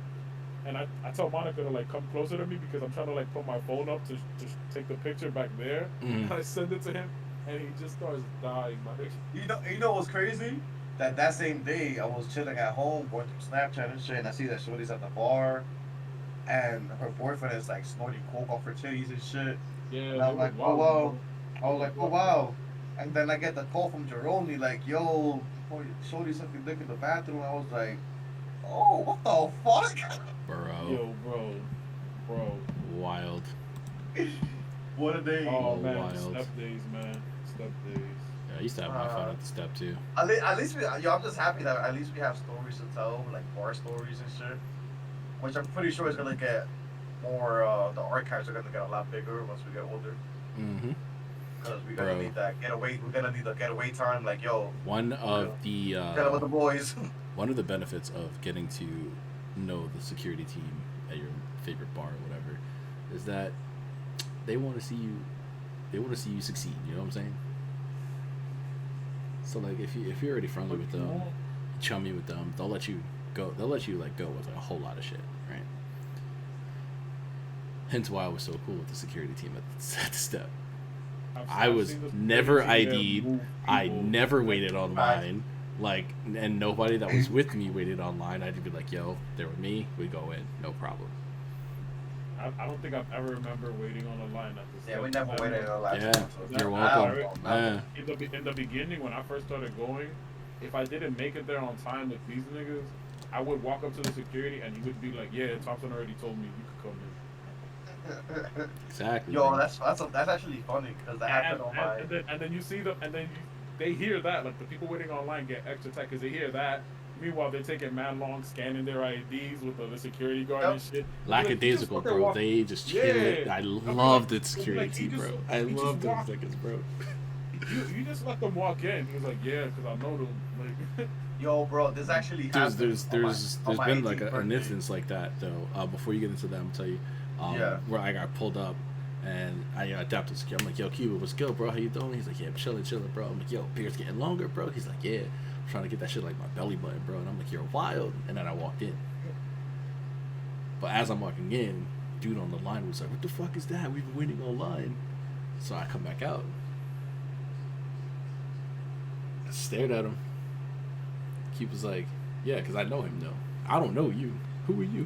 Speaker 1: And I tell Monica to like come closer to me because I'm trying to like put my phone up to take the picture back there. And I send it to him, and he just starts dying.
Speaker 5: You know what's crazy? That same day I was chilling at home, going through Snapchat and shit, and I see that Shorty's at the bar, and her boyfriend is like snorting coke off her titties and shit.
Speaker 1: Yeah.
Speaker 5: And I'm like, oh wow. I was like, oh wow. And then I get the call from Juhrownee like, yo, Shorty sucking dick in the bathroom. I was like, oh, what the fuck?
Speaker 2: Bro.
Speaker 1: Yo, bro.
Speaker 2: Wild.
Speaker 5: What a day.
Speaker 1: Oh man,
Speaker 2: wild.
Speaker 1: step days, man. Step days.
Speaker 2: Yeah, I used to have my phone at the step too.
Speaker 5: At least I'm just happy that at least we have stories to tell, like bar stories and shit. Which I'm pretty sure is gonna get more. The archives are gonna get a lot bigger once we get older.
Speaker 2: Mm-hmm.
Speaker 4: Because we're gonna
Speaker 2: Bro.
Speaker 4: need that getaway. We're gonna need the getaway time. Like, yo,
Speaker 2: One of the
Speaker 4: get up with the boys.
Speaker 2: one of the benefits of getting to know the security team at your favorite bar or whatever is that they want to see you. They want to see you succeed. You know what I'm saying? So like, if you're already friendly with them, chummy with them, they'll let you go. They'll let you like go with like, a whole lot of shit, right? Hence why I was so cool with the security team at the step. I was never ID'd. I never waited online. Like, and nobody that was with me waited online. I'd be like, yo, they're with me. We go in, no problem.
Speaker 1: I don't think I've ever remember waiting on the line at the
Speaker 4: Yeah, we never waited on live.
Speaker 2: Yeah, you're welcome. Yeah.
Speaker 1: In the beginning, when I first started going, if I didn't make it there on time with these niggas, I would walk up to the security and he would be like, "Yeah, Thompson already told me you could come in."
Speaker 2: Exactly.
Speaker 4: Yo,
Speaker 2: bro.
Speaker 4: that's actually funny because that happened on my.
Speaker 1: And then you see them, and then they hear that, like the people waiting online get extra tight because they hear that. Meanwhile, they're taking man long scanning their IDs with the security guard and shit.
Speaker 2: Lackadaisical,
Speaker 1: Like,
Speaker 2: bro. They just chill it.
Speaker 1: Yeah.
Speaker 2: I love the
Speaker 1: Like,
Speaker 2: security
Speaker 1: he
Speaker 2: team,
Speaker 1: just-
Speaker 2: bro. I
Speaker 1: he
Speaker 2: love
Speaker 1: just
Speaker 2: those
Speaker 1: walked-
Speaker 2: seconds, bro.
Speaker 1: You just let them walk in. He was like, "Yeah, because I know them." Like,
Speaker 4: Yo, bro, this actually happened.
Speaker 2: There's
Speaker 4: on my
Speaker 2: been like
Speaker 4: 18th
Speaker 2: an
Speaker 4: birthday.
Speaker 2: instance like that though. Before you get into that, I'm gonna tell you,
Speaker 4: Yeah.
Speaker 2: where I got pulled up and I adapted security. I'm like, yo, Cuba, what's good, bro? How you doing? He's like, yeah, I'm chilling, bro. I'm like, yo, beard's getting longer, bro. He's like, yeah, I'm trying to get that shit like my belly button, bro. And I'm like, you're wild. And then I walked in. But as I'm walking in, dude on the line was like, what the fuck is that? We've been waiting online. So I come back out. I stared at him. Keep was like, yeah, because I know him though. I don't know you. Who are you?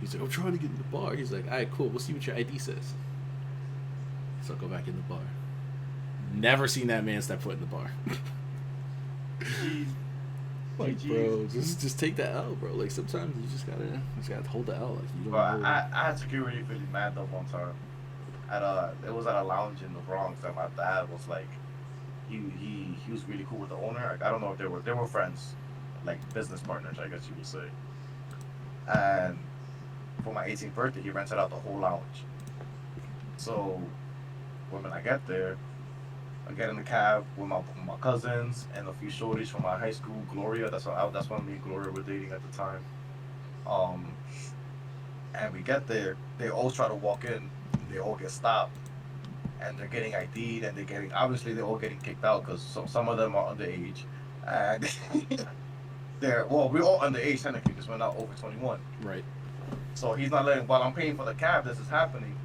Speaker 2: He's like, I'm trying to get in the bar. He's like, all right, cool. We'll see what your ID says. So I go back in the bar. Never seen that man step foot in the bar. Like, bro, just take that L, bro. Like, sometimes you just gotta hold the L. Like, you don't
Speaker 4: Bro,
Speaker 2: know.
Speaker 4: I had security really mad though one time. It was at a lounge in the Bronx that my dad was like, he was really cool with the owner. Like, I don't know if they were friends, like business partners, I guess you would say. And for my 18th birthday, he rented out the whole lounge. So when I get there, I get in the cab with my cousins and a few shorties from my high school, Gloria. That's when me and Gloria were dating at the time. And we get there, they all try to walk in. They all get stopped, and they're getting ID'd, and they're all getting kicked out because some of them are underage, and we're all underage technically because we're not over 21.
Speaker 2: Right.
Speaker 4: So he's not letting. While I'm paying for the cab, this is happening.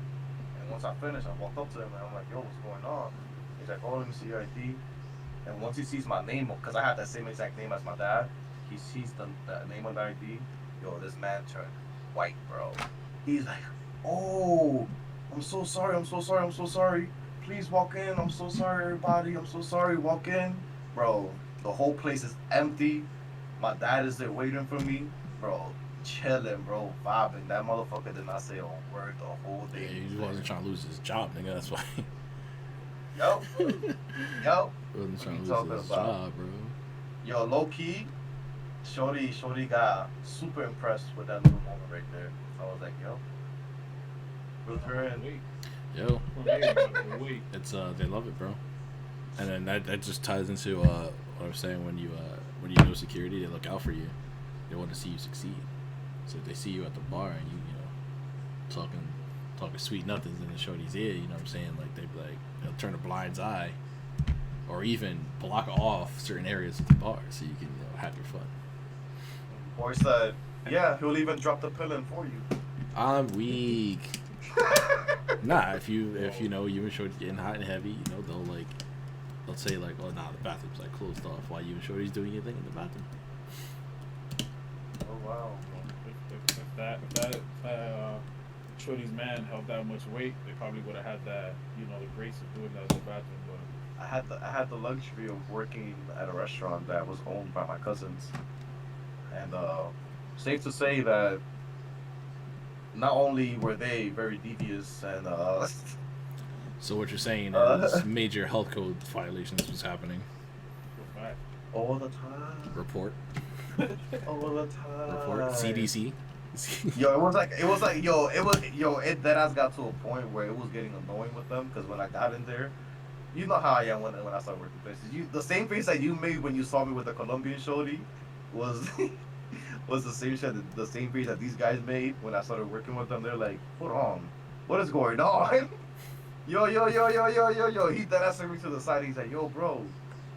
Speaker 4: And once I finish, I walked up to him and I'm like, "Yo, what's going on?" He's like, "Oh, let me see your ID." And once he sees my name, because I have that same exact name as my dad, he sees the name on the ID. Yo, this man turned white, bro. He's like, "Oh, I'm so sorry. Please walk in. I'm so sorry, everybody. I'm so sorry. Walk in." Bro, the whole place is empty. My dad is there waiting for me. Bro, chilling, bro, vibing. That motherfucker did not say a word the whole
Speaker 2: Yeah,
Speaker 4: day.
Speaker 2: he wasn't trying to lose his job, nigga. That's why.
Speaker 4: Yup. Yup.
Speaker 2: He wasn't trying to
Speaker 4: talking
Speaker 2: lose his
Speaker 4: about?
Speaker 2: job, bro.
Speaker 4: Yo, low key, Shorty got super impressed with that little moment right there. I was like, yo, with her and
Speaker 1: wait,
Speaker 2: Yo,
Speaker 1: wait.
Speaker 2: it's they love it, bro. And then that just ties into what I'm saying. When you know security, they look out for you. They want to see you succeed. So if they see you at the bar and you know talking sweet nothings in the shorty's ear, you know what I'm saying? Like they'll turn a blind eye, or even block off certain areas of the bar so you can have your fun.
Speaker 4: boy said, yeah, he'll even drop the pill in for you.
Speaker 2: I'm weak. Nah, if you know you and Shorty's getting hot and heavy, they'll say like, oh nah, the bathroom's like closed off while you and Shorty's doing your thing in the bathroom.
Speaker 4: Oh wow.
Speaker 1: If that Shorty's man held that much weight, they probably would have had that, the grace of doing that in the bathroom. But
Speaker 4: I had the luxury of working at a restaurant that was owned by my cousins, and safe to say that not only were they very devious and
Speaker 2: So what you're saying is major health code violations was happening.
Speaker 1: for fact,
Speaker 4: all the time,
Speaker 2: Report.
Speaker 4: all the time.
Speaker 2: CDC.
Speaker 4: Yo, it that ass got to a point where it was getting annoying with them because when I got in there, you know how I am when I start working places. The same face that you made when you saw me with the Colombian shorty was was the same face that these guys made when I started working with them. They're like, hold on, what is going on? Yo. He that ass took me to the side. He's like, yo, bro,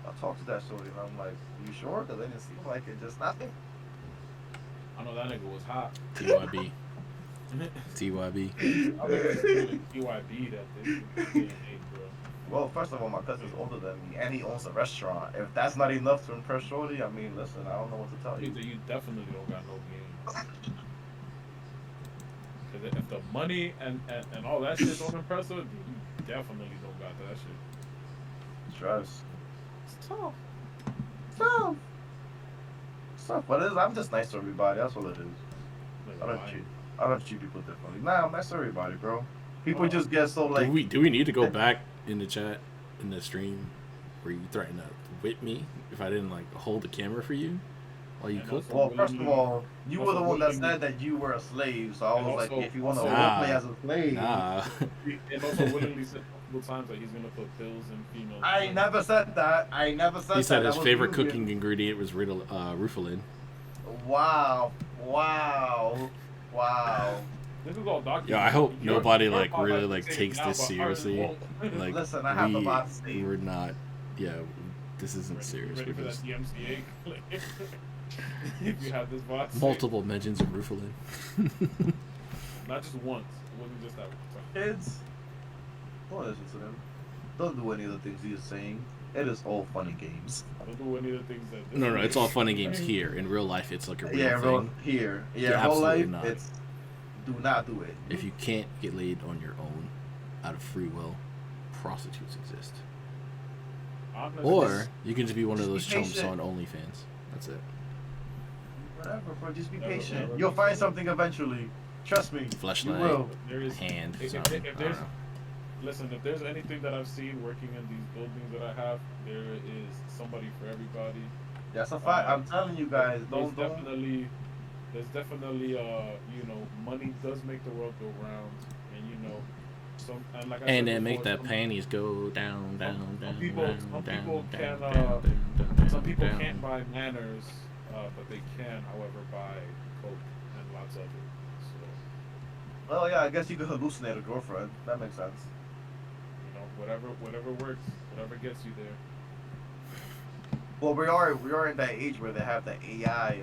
Speaker 4: I'll talk to that shorty. And I'm like, you sure? Because it didn't seem like it. Just nothing.
Speaker 1: I know that nigga was hot.
Speaker 2: TYB.
Speaker 1: I was really TYB that this bro.
Speaker 4: Well, first of all, my cousin's older than me, and he owns a restaurant. If that's not enough to impress shorty, I mean, listen, I don't know what to tell you.
Speaker 1: You definitely don't got no game. Because if the money and all that shit don't impress her, you definitely don't got that shit.
Speaker 4: Trust.
Speaker 1: It's tough.
Speaker 4: But I'm just nice to everybody. That's all it is.
Speaker 1: Like,
Speaker 4: I don't treat people differently. Nah, I'm nice to everybody, bro. People just get so like.
Speaker 2: Do we need to go back in the chat in the stream where you threatened to whip me if I didn't like hold the camera for you while you cook?
Speaker 4: Well, first of all, you were the one that said that you were a slave, so I was like, if you want to
Speaker 2: Nah.
Speaker 4: play as a slave.
Speaker 2: Nah.
Speaker 1: And also willingly said multiple times that he's gonna put pills in females.
Speaker 4: I never said that.
Speaker 2: He
Speaker 4: that.
Speaker 2: said his
Speaker 4: That was
Speaker 2: favorite
Speaker 4: you.
Speaker 2: cooking ingredient was Rufalin.
Speaker 4: Wow.
Speaker 1: This is all documented.
Speaker 2: Yeah, I hope nobody
Speaker 1: Your
Speaker 2: like
Speaker 1: mom
Speaker 2: really
Speaker 1: might
Speaker 2: like
Speaker 1: say
Speaker 2: takes
Speaker 1: now,
Speaker 2: this
Speaker 1: but ours
Speaker 2: seriously.
Speaker 1: won't.
Speaker 2: Like
Speaker 4: Listen, I have the box saved.
Speaker 2: we're not. Yeah, this isn't serious.
Speaker 1: Ready
Speaker 2: We're
Speaker 1: for
Speaker 2: just
Speaker 1: that DMCA? If you have this box,
Speaker 2: multiple mentions of Rufalin.
Speaker 1: not just once. It wasn't just that one.
Speaker 4: Kids, don't listen to them. Don't do any of the things he is saying. It is all funny games.
Speaker 1: Don't do any of the things that.
Speaker 2: No, it's all fun and games here. In real life, it's like a real thing.
Speaker 4: Here.
Speaker 2: Yeah,
Speaker 4: Yeah, whole
Speaker 2: absolutely
Speaker 4: life,
Speaker 2: not.
Speaker 4: it's do not do it.
Speaker 2: If you can't get laid on your own, out of free will, prostitutes exist.
Speaker 1: Honestly,
Speaker 2: Or you can just be one of those
Speaker 4: Just be
Speaker 2: chumps on
Speaker 4: patient.
Speaker 2: OnlyFans. That's it.
Speaker 4: Whatever, bro. Just be
Speaker 1: Never,
Speaker 4: patient.
Speaker 1: never.
Speaker 4: You'll find something eventually. Trust me. You
Speaker 2: Fleshlight.
Speaker 4: will.
Speaker 1: there is.
Speaker 2: Hand.
Speaker 1: If
Speaker 2: something.
Speaker 1: if
Speaker 2: I
Speaker 1: there's,
Speaker 2: don't know.
Speaker 1: listen, if there's anything that I've seen working in these buildings that I have, there is somebody for everybody.
Speaker 4: That's a fact. I'm telling you guys.
Speaker 1: There's
Speaker 4: Don't.
Speaker 1: definitely, money does make the world go round, and and like I
Speaker 2: And
Speaker 1: said
Speaker 2: then make
Speaker 1: before,
Speaker 2: that panties go down, down,
Speaker 1: some
Speaker 2: down,
Speaker 1: people-
Speaker 2: down,
Speaker 1: some
Speaker 2: down,
Speaker 1: people
Speaker 2: down,
Speaker 1: can,
Speaker 2: down, down, down,
Speaker 1: some people
Speaker 2: down.
Speaker 1: can't buy manners, but they can, however, buy coke and lots of it. So,
Speaker 4: Well, yeah. I guess you could hallucinate a girlfriend. That makes sense.
Speaker 1: whatever works, whatever gets you there.
Speaker 4: Well, we are in that age where they have the AI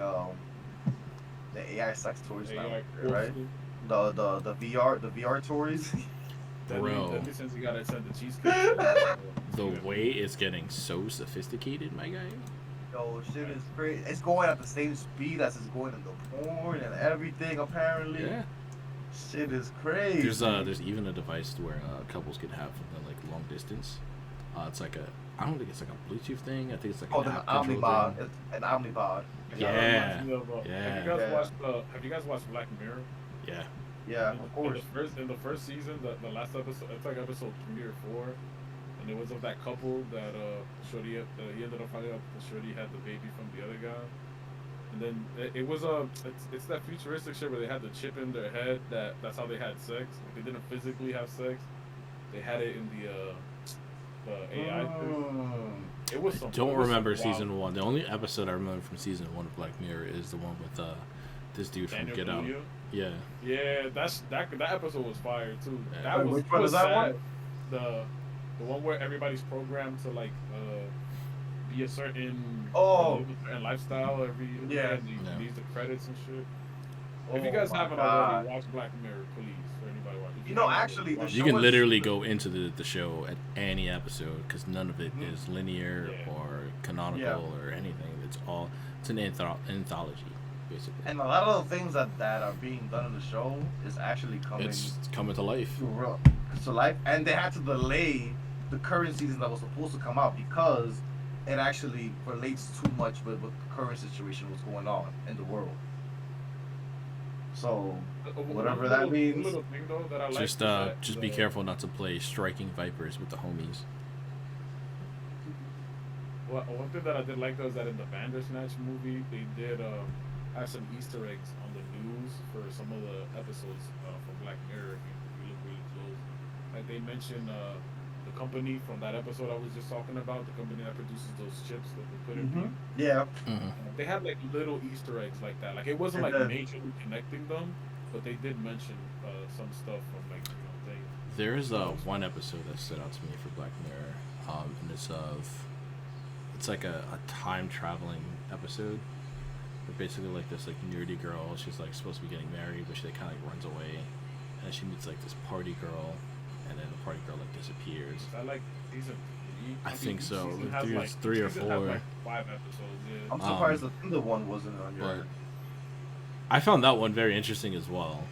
Speaker 4: sex toys now,
Speaker 1: AI
Speaker 4: right? The VR toys.
Speaker 2: Bro.
Speaker 1: That since you gotta send the cheesecake.
Speaker 2: The way it's getting so sophisticated, my guy.
Speaker 4: Yo, shit is crazy. It's going at the same speed as it's going into porn and everything. Apparently,
Speaker 2: Yeah.
Speaker 4: shit is crazy.
Speaker 2: There's even a device where couples can have the like long distance. It's like I don't think it's like a Bluetooth thing. I think it's like
Speaker 4: Oh,
Speaker 2: an
Speaker 4: an
Speaker 2: app control
Speaker 4: Omnipod.
Speaker 2: thing.
Speaker 4: It's an Omnipod.
Speaker 2: Yeah.
Speaker 1: Have
Speaker 2: Yeah.
Speaker 1: you guys watched Black Mirror?
Speaker 2: Yeah.
Speaker 4: Yeah, of course.
Speaker 1: In the first season, the last episode, it's like episode 3 or 4, and it was of that couple that Shorty he ended up finding out that Shorty had the baby from the other guy, and then it was it's that futuristic shit where they had the chip in their head that's how they had sex. Like, they didn't physically have sex, they had it in the AI thing. It was some.
Speaker 2: Don't
Speaker 1: it was
Speaker 2: remember
Speaker 1: some wild-
Speaker 2: season 1. The only episode I remember from season 1 of Black Mirror is the one with this dude from
Speaker 1: Daniel
Speaker 2: Get Out.
Speaker 1: Kaluuya?
Speaker 2: Yeah.
Speaker 1: Yeah, that episode was fire too.
Speaker 2: Yeah.
Speaker 1: That
Speaker 4: Wait,
Speaker 1: was
Speaker 4: which one is that
Speaker 1: sad.
Speaker 4: one?
Speaker 1: The one where everybody's programmed to like be a certain live a certain lifestyle every
Speaker 4: Yeah.
Speaker 1: and
Speaker 2: Yeah.
Speaker 1: these the credits and shit.
Speaker 4: Oh
Speaker 1: If you guys
Speaker 4: my
Speaker 1: haven't
Speaker 4: God.
Speaker 1: already, watch Black Mirror, please. For anybody watching. If
Speaker 4: You know,
Speaker 1: haven't
Speaker 4: actually,
Speaker 1: already,
Speaker 4: the
Speaker 1: watch
Speaker 2: You
Speaker 4: show
Speaker 1: it.
Speaker 2: can
Speaker 4: is-
Speaker 2: literally go into the show at any episode because none of it
Speaker 4: Mhm.
Speaker 2: is linear
Speaker 1: Yeah.
Speaker 2: or canonical
Speaker 4: Yeah.
Speaker 2: or anything. It's an anthology, basically.
Speaker 4: And a lot of the things that are being done in the show is actually coming
Speaker 2: It's coming to life.
Speaker 4: to life, and they had to delay the current season that was supposed to come out because it actually relates too much with what the current situation was going on in the world. So whatever
Speaker 1: One
Speaker 4: that
Speaker 1: little-
Speaker 4: means.
Speaker 1: one little thing, though, that I like
Speaker 2: Just
Speaker 1: is that
Speaker 2: just be careful not to play Striking Vipers with the homies.
Speaker 1: One thing that I did like though is that in the Bandersnatch movie, they did have some Easter eggs on the news for some of the episodes from Black Mirror. If you look really close, like they mentioned the company from that episode I was just talking about, the company that produces those chips that they put in people.
Speaker 4: Yeah.
Speaker 1: They had like little Easter eggs like that. Like it wasn't like majorly connecting them, but they did mention some stuff from like things.
Speaker 2: There is one episode that stood out to me for Black Mirror, and it's like a time traveling episode. But basically, like this like nerdy girl, she's like supposed to be getting married, but she like kind of like runs away, and then she meets like this party girl, and then the party girl like disappears.
Speaker 1: Is that like season 3?
Speaker 2: I think so.
Speaker 1: Has,
Speaker 2: There's 3 or 4.
Speaker 1: Has, like 5 episodes. Yeah.
Speaker 5: I'm surprised the Tinder one wasn't on your.
Speaker 2: But I found that one very interesting as well.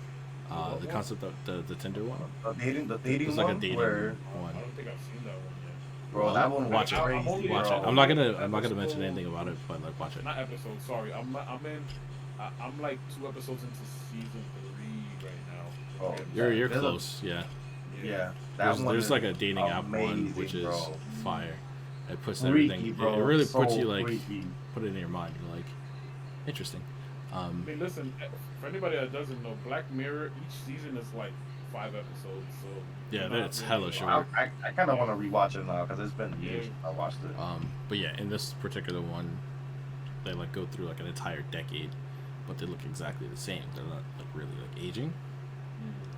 Speaker 2: The concept of the Tinder one.
Speaker 5: The dating
Speaker 2: it's like
Speaker 5: one.
Speaker 2: a dating
Speaker 1: I
Speaker 2: one.
Speaker 1: don't think I've seen that one yet.
Speaker 5: Bro, that one.
Speaker 2: Watch it.
Speaker 5: Crazy,
Speaker 2: Watch
Speaker 5: bro.
Speaker 2: it. I'm not gonna mention anything about it, but like watch it.
Speaker 1: Not episode. Sorry, I'm like 2 episodes into season 3 right now.
Speaker 5: Oh,
Speaker 2: You're close. Yeah.
Speaker 5: Yeah.
Speaker 2: There's like a dating app one which is
Speaker 5: bro.
Speaker 2: fire. It puts
Speaker 5: Freaky,
Speaker 2: everything.
Speaker 5: bro.
Speaker 2: It really
Speaker 5: So
Speaker 2: puts you like
Speaker 5: freaky.
Speaker 2: put it in your mind. You're like interesting.
Speaker 1: I mean, listen, for anybody that doesn't know, Black Mirror, each season is like 5 episodes. So
Speaker 2: Yeah, that's hella short.
Speaker 5: I kind of want to rewatch it now because it's been years
Speaker 1: Yeah.
Speaker 5: I watched it.
Speaker 2: But yeah, in this particular one, they like go through like an entire decade, but they look exactly the same. They're not like really like aging.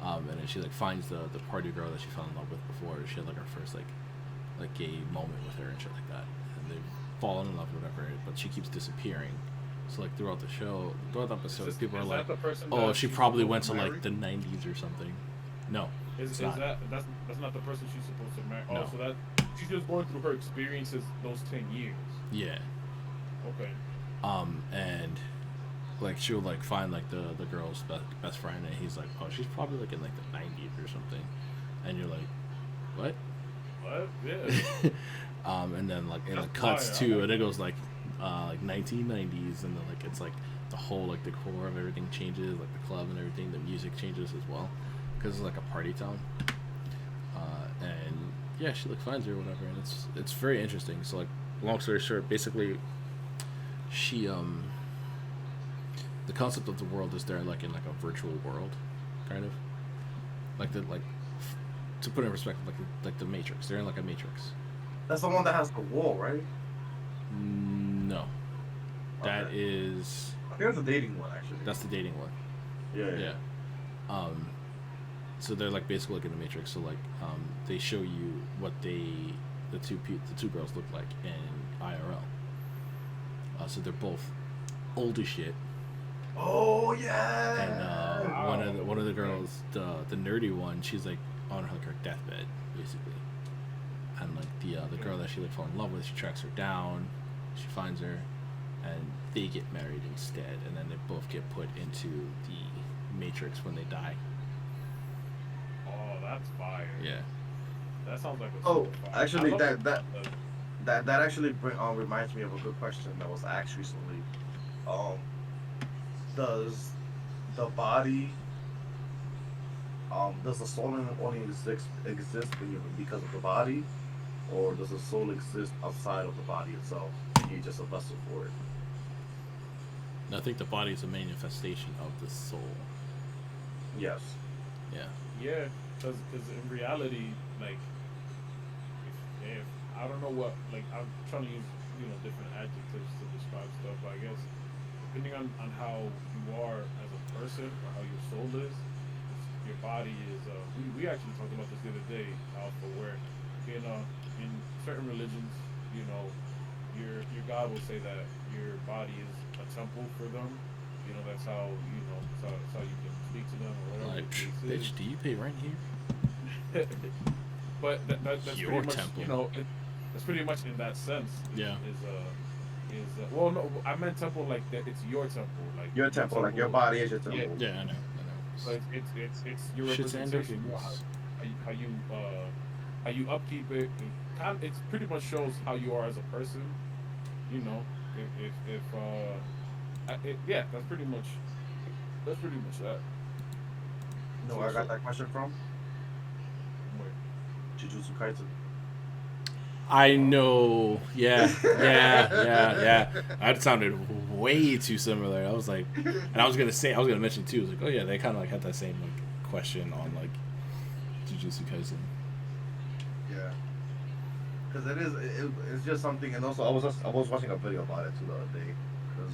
Speaker 2: And then she like finds the party girl that she fell in love with before. She had like her first like gay moment with her and shit like that, and they've fallen in love or whatever. But she keeps disappearing. So like throughout the episode, people are like, "Oh, she probably went to like the 90s or something." No,
Speaker 1: Is
Speaker 2: not.
Speaker 1: that's not the person she's supposed to marry?
Speaker 2: No.
Speaker 1: Oh, so that she's just going through her experiences those 10 years.
Speaker 2: Yeah.
Speaker 1: Okay.
Speaker 2: And like she'll like find like the girl's best friend, and he's like, "Oh, she's probably like in like the 90s or something," and you're like, "What?"
Speaker 1: What? Yeah.
Speaker 2: And then like it
Speaker 1: That's
Speaker 2: like cuts
Speaker 1: fire.
Speaker 2: to, and it goes like 1990s, and then like it's like the whole like decor of everything changes, like the club and everything, the music changes as well, because it's like a party town. And yeah, she like finds her or whatever, and it's very interesting. So like, long story short, basically, she the concept of the world is they're like in like a virtual world, kind of, like to put it in perspective, like the Matrix. They're in like a Matrix.
Speaker 5: That's the one that has the wall, right?
Speaker 2: No, that
Speaker 5: Okay.
Speaker 2: is
Speaker 5: I think that's the dating one, actually.
Speaker 2: that's the dating one.
Speaker 5: Yeah.
Speaker 2: So they're like basically like in the Matrix. So like they show you what the two girls look like in IRL. So they're both old as shit.
Speaker 5: Oh yeah.
Speaker 2: And one of the girls, the nerdy one, she's like on like her deathbed basically. And like the girl that she like fell in love with, she tracks her down, she finds her, and they get married instead. And then they both get put into the Matrix when they die.
Speaker 1: Oh, that's fire.
Speaker 2: Yeah.
Speaker 1: That sounds like a
Speaker 5: Oh,
Speaker 1: super fire.
Speaker 5: actually,
Speaker 1: I love
Speaker 5: that actually reminds me of a good question that was asked recently. Does the body, does the soul only exist because of the body, or does the soul exist outside of the body itself? You're just a vessel for it.
Speaker 2: And I think the body is a manifestation of the soul.
Speaker 5: Yes.
Speaker 2: Yeah.
Speaker 1: Yeah, because in reality, like, if I don't know what, like, I'm trying to use, different adjectives to describe stuff, but I guess depending on how you are as a person or how your soul is, your body is, we actually talked about this the other day, Alpha, where in certain religions, your God will say that your body is a temple for them. That's how, that's how you can speak to them or whatever.
Speaker 2: Like,
Speaker 1: the case is.
Speaker 2: bitch, do you pay rent here?
Speaker 1: But that's
Speaker 2: Your
Speaker 1: pretty much,
Speaker 2: temple.
Speaker 1: that's pretty much in that sense.
Speaker 2: Yeah.
Speaker 1: Well, no, I meant temple like that. It's your temple, like
Speaker 5: Your temple, like your body is your temple.
Speaker 1: Yeah.
Speaker 2: Yeah, I know.
Speaker 1: So it's your
Speaker 2: Shits and
Speaker 1: representation.
Speaker 2: giggles.
Speaker 1: How you upkeep it. It pretty much shows how you are as a person. Yeah, that's pretty much that.
Speaker 5: No, I got that question from
Speaker 1: Wait.
Speaker 5: Jujutsu Kaisen.
Speaker 2: I know. Yeah. That sounded way too similar. I was like, and I was gonna mention too. I was like, oh yeah, they kind of like had that same like question on like Jujutsu Kaisen.
Speaker 5: Yeah. Because it's just something, and also I was watching a video about it too the other day. Because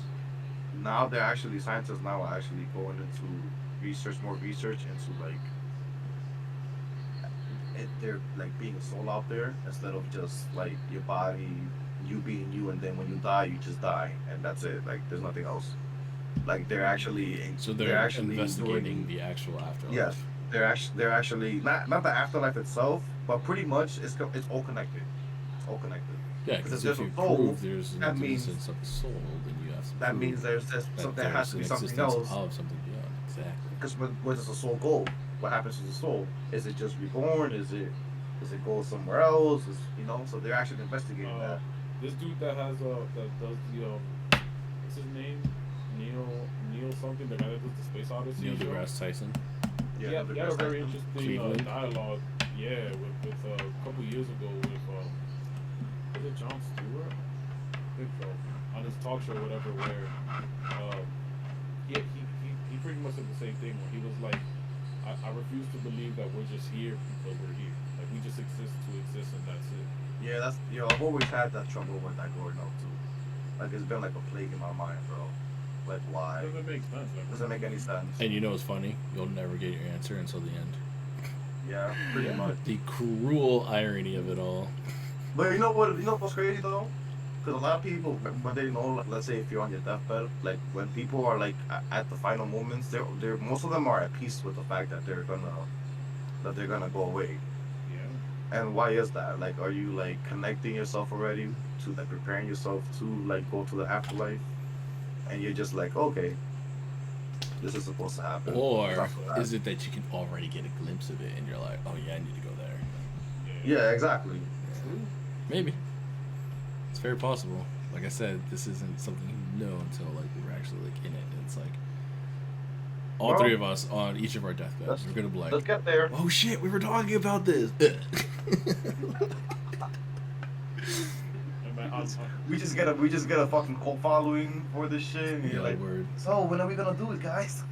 Speaker 5: now they're actually scientists now are actually going into more research into like they're like being a soul out there instead of just like your body, you being you, and then when you die, you just die, and that's it. Like there's nothing else. Like they're actually
Speaker 2: they're
Speaker 5: actually
Speaker 2: investigating the actual afterlife.
Speaker 5: Yes, they're actually not the afterlife itself, but pretty much it's all connected. It's all connected.
Speaker 2: Yeah, because if you prove there's an existence of a soul, then you have to
Speaker 5: that means there's something, there has to be something else.
Speaker 2: Of something beyond, exactly.
Speaker 5: Because where does the soul go? What happens to the soul? Is it just reborn? Does it go somewhere else? So they're actually investigating that.
Speaker 1: This dude that has that does the what's his name? Neil something, the guy that does the Space Odyssey.
Speaker 2: Neil deGrasse Tyson.
Speaker 1: Yeah, he had a very interesting dialogue. Yeah, with a couple years ago with was it Jon Stewart? I think so. On his talk show, or whatever, where he pretty much said the same thing. Where he was like, I refuse to believe that we're just here because we're here. Like we just exist to exist, and that's it.
Speaker 5: Yeah, that's I've always had that trouble with that growing up too. Like it's been like a plague in my mind, bro. Like why?
Speaker 1: Doesn't make sense. Like,
Speaker 5: doesn't make any sense.
Speaker 2: And you know what's funny? You'll never get your answer until the end.
Speaker 5: Yeah, pretty much.
Speaker 2: The cruel irony of it all.
Speaker 5: But you know what's crazy though? Because a lot of people, when they know, like, let's say if you're on your deathbed, like when people are like at the final moments, they're most of them are at peace with the fact that they're gonna go away.
Speaker 1: Yeah.
Speaker 5: And why is that? Like, are you like connecting yourself already to like preparing yourself to like go to the afterlife, and you're just like, okay, this is supposed to happen.
Speaker 2: Or is it that you can already get a glimpse of it, and you're like, oh yeah, I need to go there.
Speaker 5: Yeah, exactly.
Speaker 2: Yeah. Maybe. It's very possible. Like I said, this isn't something you know until like we're actually like in it. And it's like all three of us on each of our deathbeds. We're gonna be like,
Speaker 5: let's get there.
Speaker 2: Oh shit, we were talking about this.
Speaker 5: we just get a fucking cult following for this shit. And you're like,
Speaker 2: word.
Speaker 5: So when are we gonna do it, guys?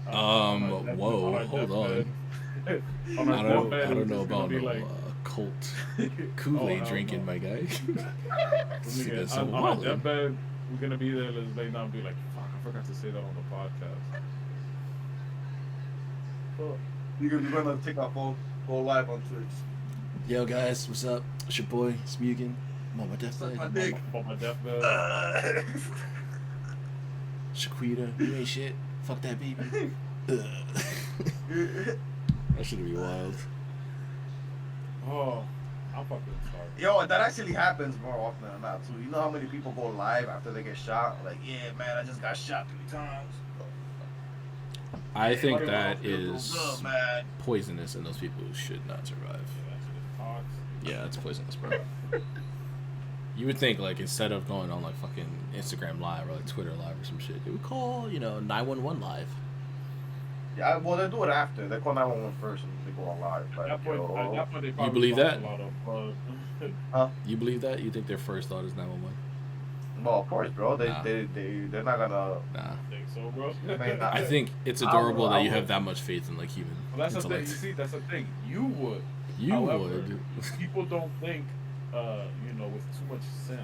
Speaker 2: Whoa, hold on. I don't know about no cult Kool-Aid drinking, my guy.
Speaker 1: On my deathbed, we're gonna be there. Let's lay down and be like, fuck, I forgot to say that on the podcast.
Speaker 5: You're gonna take our phone, go live on Twitch.
Speaker 2: Yo guys, what's up? It's your boy, it's Mugen. I'm on my deathbed.
Speaker 1: On my deathbed.
Speaker 2: Shaquita, you ain't shit. Fuck that baby. That should be wild.
Speaker 1: Oh, I'm fucking sorry.
Speaker 5: Yo, that actually happens more often than not too. You know how many people go live after they get shot? Like, yeah, man, I just got shot 3 times.
Speaker 2: I think that is poisonous, and those people should not survive. Yeah, it's poisonous, bro. You would think, like, instead of going on, like, fucking Instagram Live or, like, Twitter Live or some shit, they would call, 911 Live.
Speaker 5: Yeah, well, they do it after. They call 911 first and they go on live. Like,
Speaker 2: you believe that?
Speaker 5: Huh?
Speaker 2: You believe that? You think their first thought is 911?
Speaker 5: Well, of course, bro. They're not gonna.
Speaker 1: Nah. Think so, bro?
Speaker 2: I think it's adorable that you have that much faith in, like, human
Speaker 1: that's
Speaker 2: intellect.
Speaker 1: The thing. You see, that's the thing. You would.
Speaker 2: However,
Speaker 1: would. People don't think, with too much sense.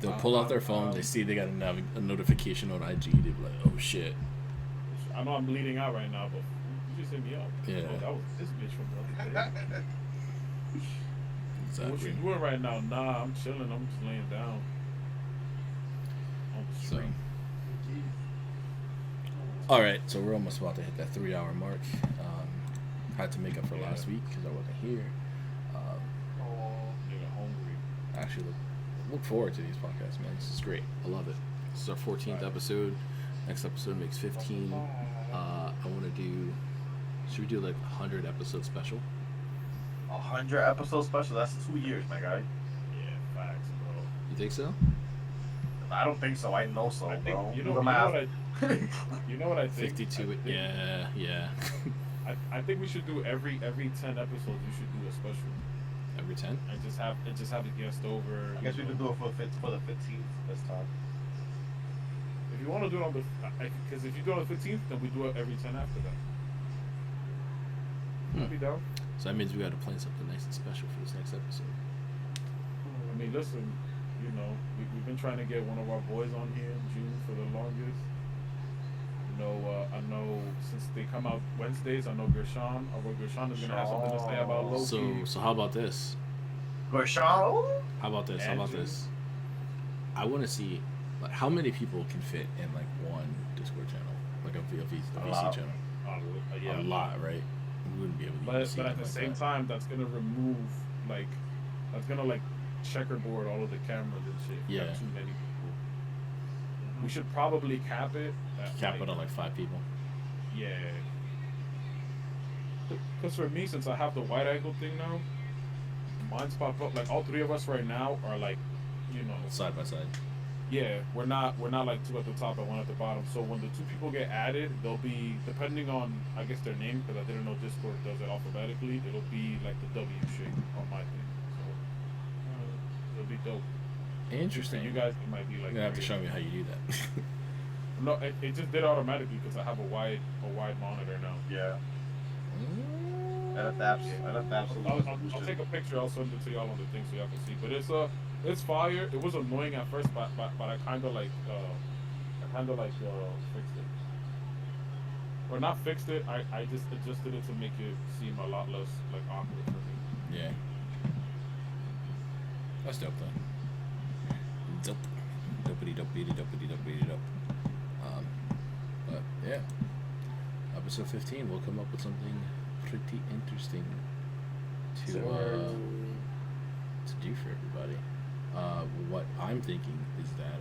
Speaker 2: They'll pull out their phone. They see they got a notification on IG. They're like, "Oh shit!"
Speaker 1: I know I'm bleeding out right now, but you just hit me up.
Speaker 2: Yeah.
Speaker 1: Oh, that was this bitch from the other day.
Speaker 2: Exactly.
Speaker 1: What you doing right now? Nah, I'm chilling. I'm just laying down on the street.
Speaker 2: All right, so we're almost about to hit that 3-hour mark. Had to make up for last week because I wasn't here.
Speaker 1: Nigga hungry.
Speaker 2: Actually, look forward to these podcasts, man. This is great. I love it. This is our 14th episode. Next episode makes 15. I want to do. Should we do like 100 episode special?
Speaker 5: 100 episode special? That's 2 years, my guy.
Speaker 1: Yeah, facts, bro.
Speaker 2: You think so?
Speaker 5: I don't think so. I know so,
Speaker 1: I think,
Speaker 5: bro.
Speaker 1: you know what I think?
Speaker 2: 52. Yeah.
Speaker 1: I think we should do every 10 episodes. We should do a special.
Speaker 2: Every 10?
Speaker 1: And just have a guest over.
Speaker 4: I guess we could do it for the 15th this time.
Speaker 1: If you want to do it on the, because if you do it on the 15th, then we do it every 10 after that. I'll be down.
Speaker 2: So that means we got to plan something nice and special for this next episode.
Speaker 1: I mean, listen, you know, we've been trying to get one of our boys on here in June for the longest. You know, I know since they come out Wednesdays, I know Gershon is gonna have something to say about Loki.
Speaker 2: So how about this?
Speaker 4: Gershon?
Speaker 2: How about this?
Speaker 1: Andrew?
Speaker 2: I want to see like how many people can fit in like one Discord channel, like a VC channel.
Speaker 1: Yeah,
Speaker 2: a lot, right? We wouldn't be able to.
Speaker 1: But at the same time, that's gonna remove that's gonna checkerboard all of the cameras and shit.
Speaker 2: Yeah.
Speaker 1: Got too many people. We should probably cap it.
Speaker 2: Cap it on like 5 people.
Speaker 1: Yeah. Because for me, since I have the wide angle thing now, mine's pop up. Like all 3 of us right now are
Speaker 2: Side by side.
Speaker 1: Yeah, we're not 2 at the top and 1 at the bottom. So when the 2 people get added, they'll be depending on their name, because I didn't know Discord does it alphabetically. It'll be like the W shape on my thing. So it'll be dope.
Speaker 2: Interesting.
Speaker 1: For you guys, it might be like.
Speaker 2: You're gonna have to show me how you do that.
Speaker 1: No, it just did automatically because I have a wide monitor now.
Speaker 4: Yeah.
Speaker 1: I'll take a picture. I'll send it to y'all on the thing so y'all can see. But it's fire. It was annoying at first, but I kind of fixed it. Or not fixed it. I just adjusted it to make it seem a lot less awkward for me.
Speaker 2: Yeah. That's dope though. Dope. Dopey dope. But yeah. Episode 15, we'll come up with something pretty interesting to do for everybody. What I'm thinking is that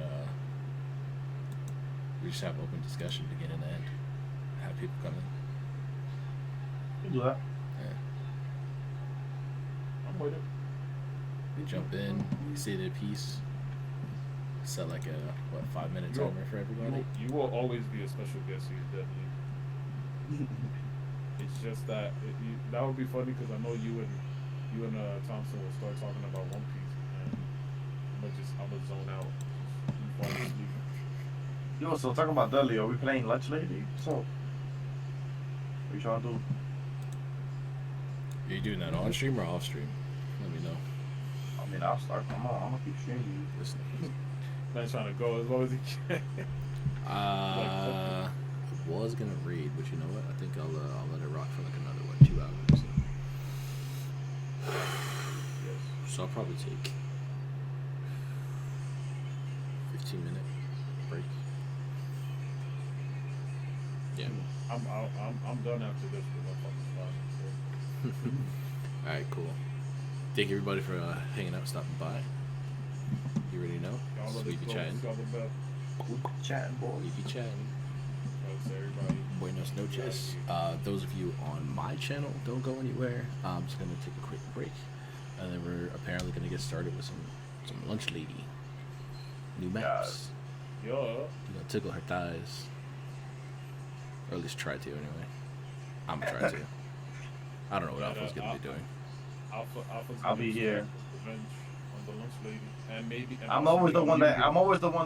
Speaker 2: we just have open discussion beginning and end. Have people come in.
Speaker 4: You do that.
Speaker 2: Yeah.
Speaker 1: I'm with it.
Speaker 2: We jump in, we say their piece. Set like a 5-minute timer for everybody.
Speaker 1: You will always be a special guest here, definitely. It's just that that would be funny because I know you and Thompson will start talking about One Piece, and I'm gonna zone out. Fall asleep.
Speaker 4: Yo, so talking about Dudley, are we playing Lunch Lady? So, what you trying to do?
Speaker 2: Are you doing that on stream or off stream? Let me know.
Speaker 4: I mean, I'll start. I'm gonna keep streaming.
Speaker 2: Listen.
Speaker 1: Man's trying to go as low as he can.
Speaker 2: I was gonna read, but you know what? I think I'll let it rock for like another 2 hours. So I'll probably take 15-minute break. Yeah.
Speaker 1: I'm done after this because I'm fucking fine.
Speaker 2: All right, cool. Thank everybody for hanging out, stopping by. You already know. We be chatting.
Speaker 4: Chatting, boys.
Speaker 2: We be chatting.
Speaker 1: Thanks, everybody.
Speaker 2: Buenos noches. Those of you on my channel, don't go anywhere. I'm just gonna take a quick break, and then we're apparently gonna get started with some Lunch Lady. New maps.
Speaker 1: Yeah.
Speaker 2: You gonna tickle her thighs, or at least try to anyway. I'm gonna try to. I don't know what Alpha's gonna be doing.
Speaker 1: Alpha's
Speaker 4: I'll be here.
Speaker 1: Revenge on the Lunch Lady, and maybe.
Speaker 4: I'm always the one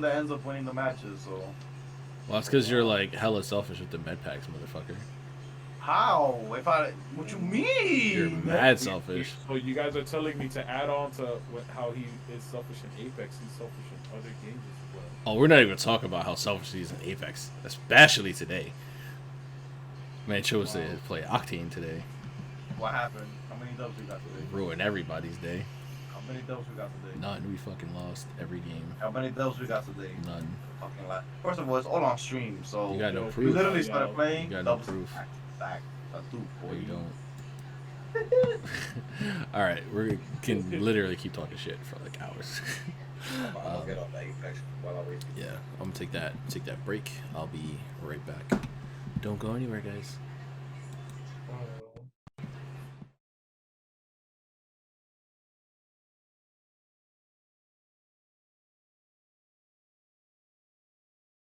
Speaker 4: that ends up winning the matches. So.
Speaker 2: Well, that's because you're like hella selfish with the med packs, motherfucker.
Speaker 4: How? What you mean?
Speaker 2: You're mad selfish.
Speaker 1: So you guys are telling me to add on to how he is selfish in Apex. He's selfish in other games as well.
Speaker 2: Oh, we're not even talking about how selfish he is in Apex, especially today. Man chose to play Octane today.
Speaker 4: What happened? How many dubs we got today?
Speaker 2: Ruin everybody's day.
Speaker 4: How many dubs we got today?
Speaker 2: None. We fucking lost every game.
Speaker 4: How many dubs we got today?
Speaker 2: None.
Speaker 4: Fucking lot. First of all, it's all on stream, so
Speaker 2: You got no
Speaker 4: we
Speaker 2: proof.
Speaker 4: literally started playing.
Speaker 2: You got no
Speaker 4: dubs
Speaker 2: proof.
Speaker 4: Back.
Speaker 2: No, you don't. All right, we can literally keep talking shit for like hours.
Speaker 3: I'll get on that Apex while I wait.
Speaker 2: Yeah, I'm gonna take that break. I'll be right back. Don't go anywhere, guys.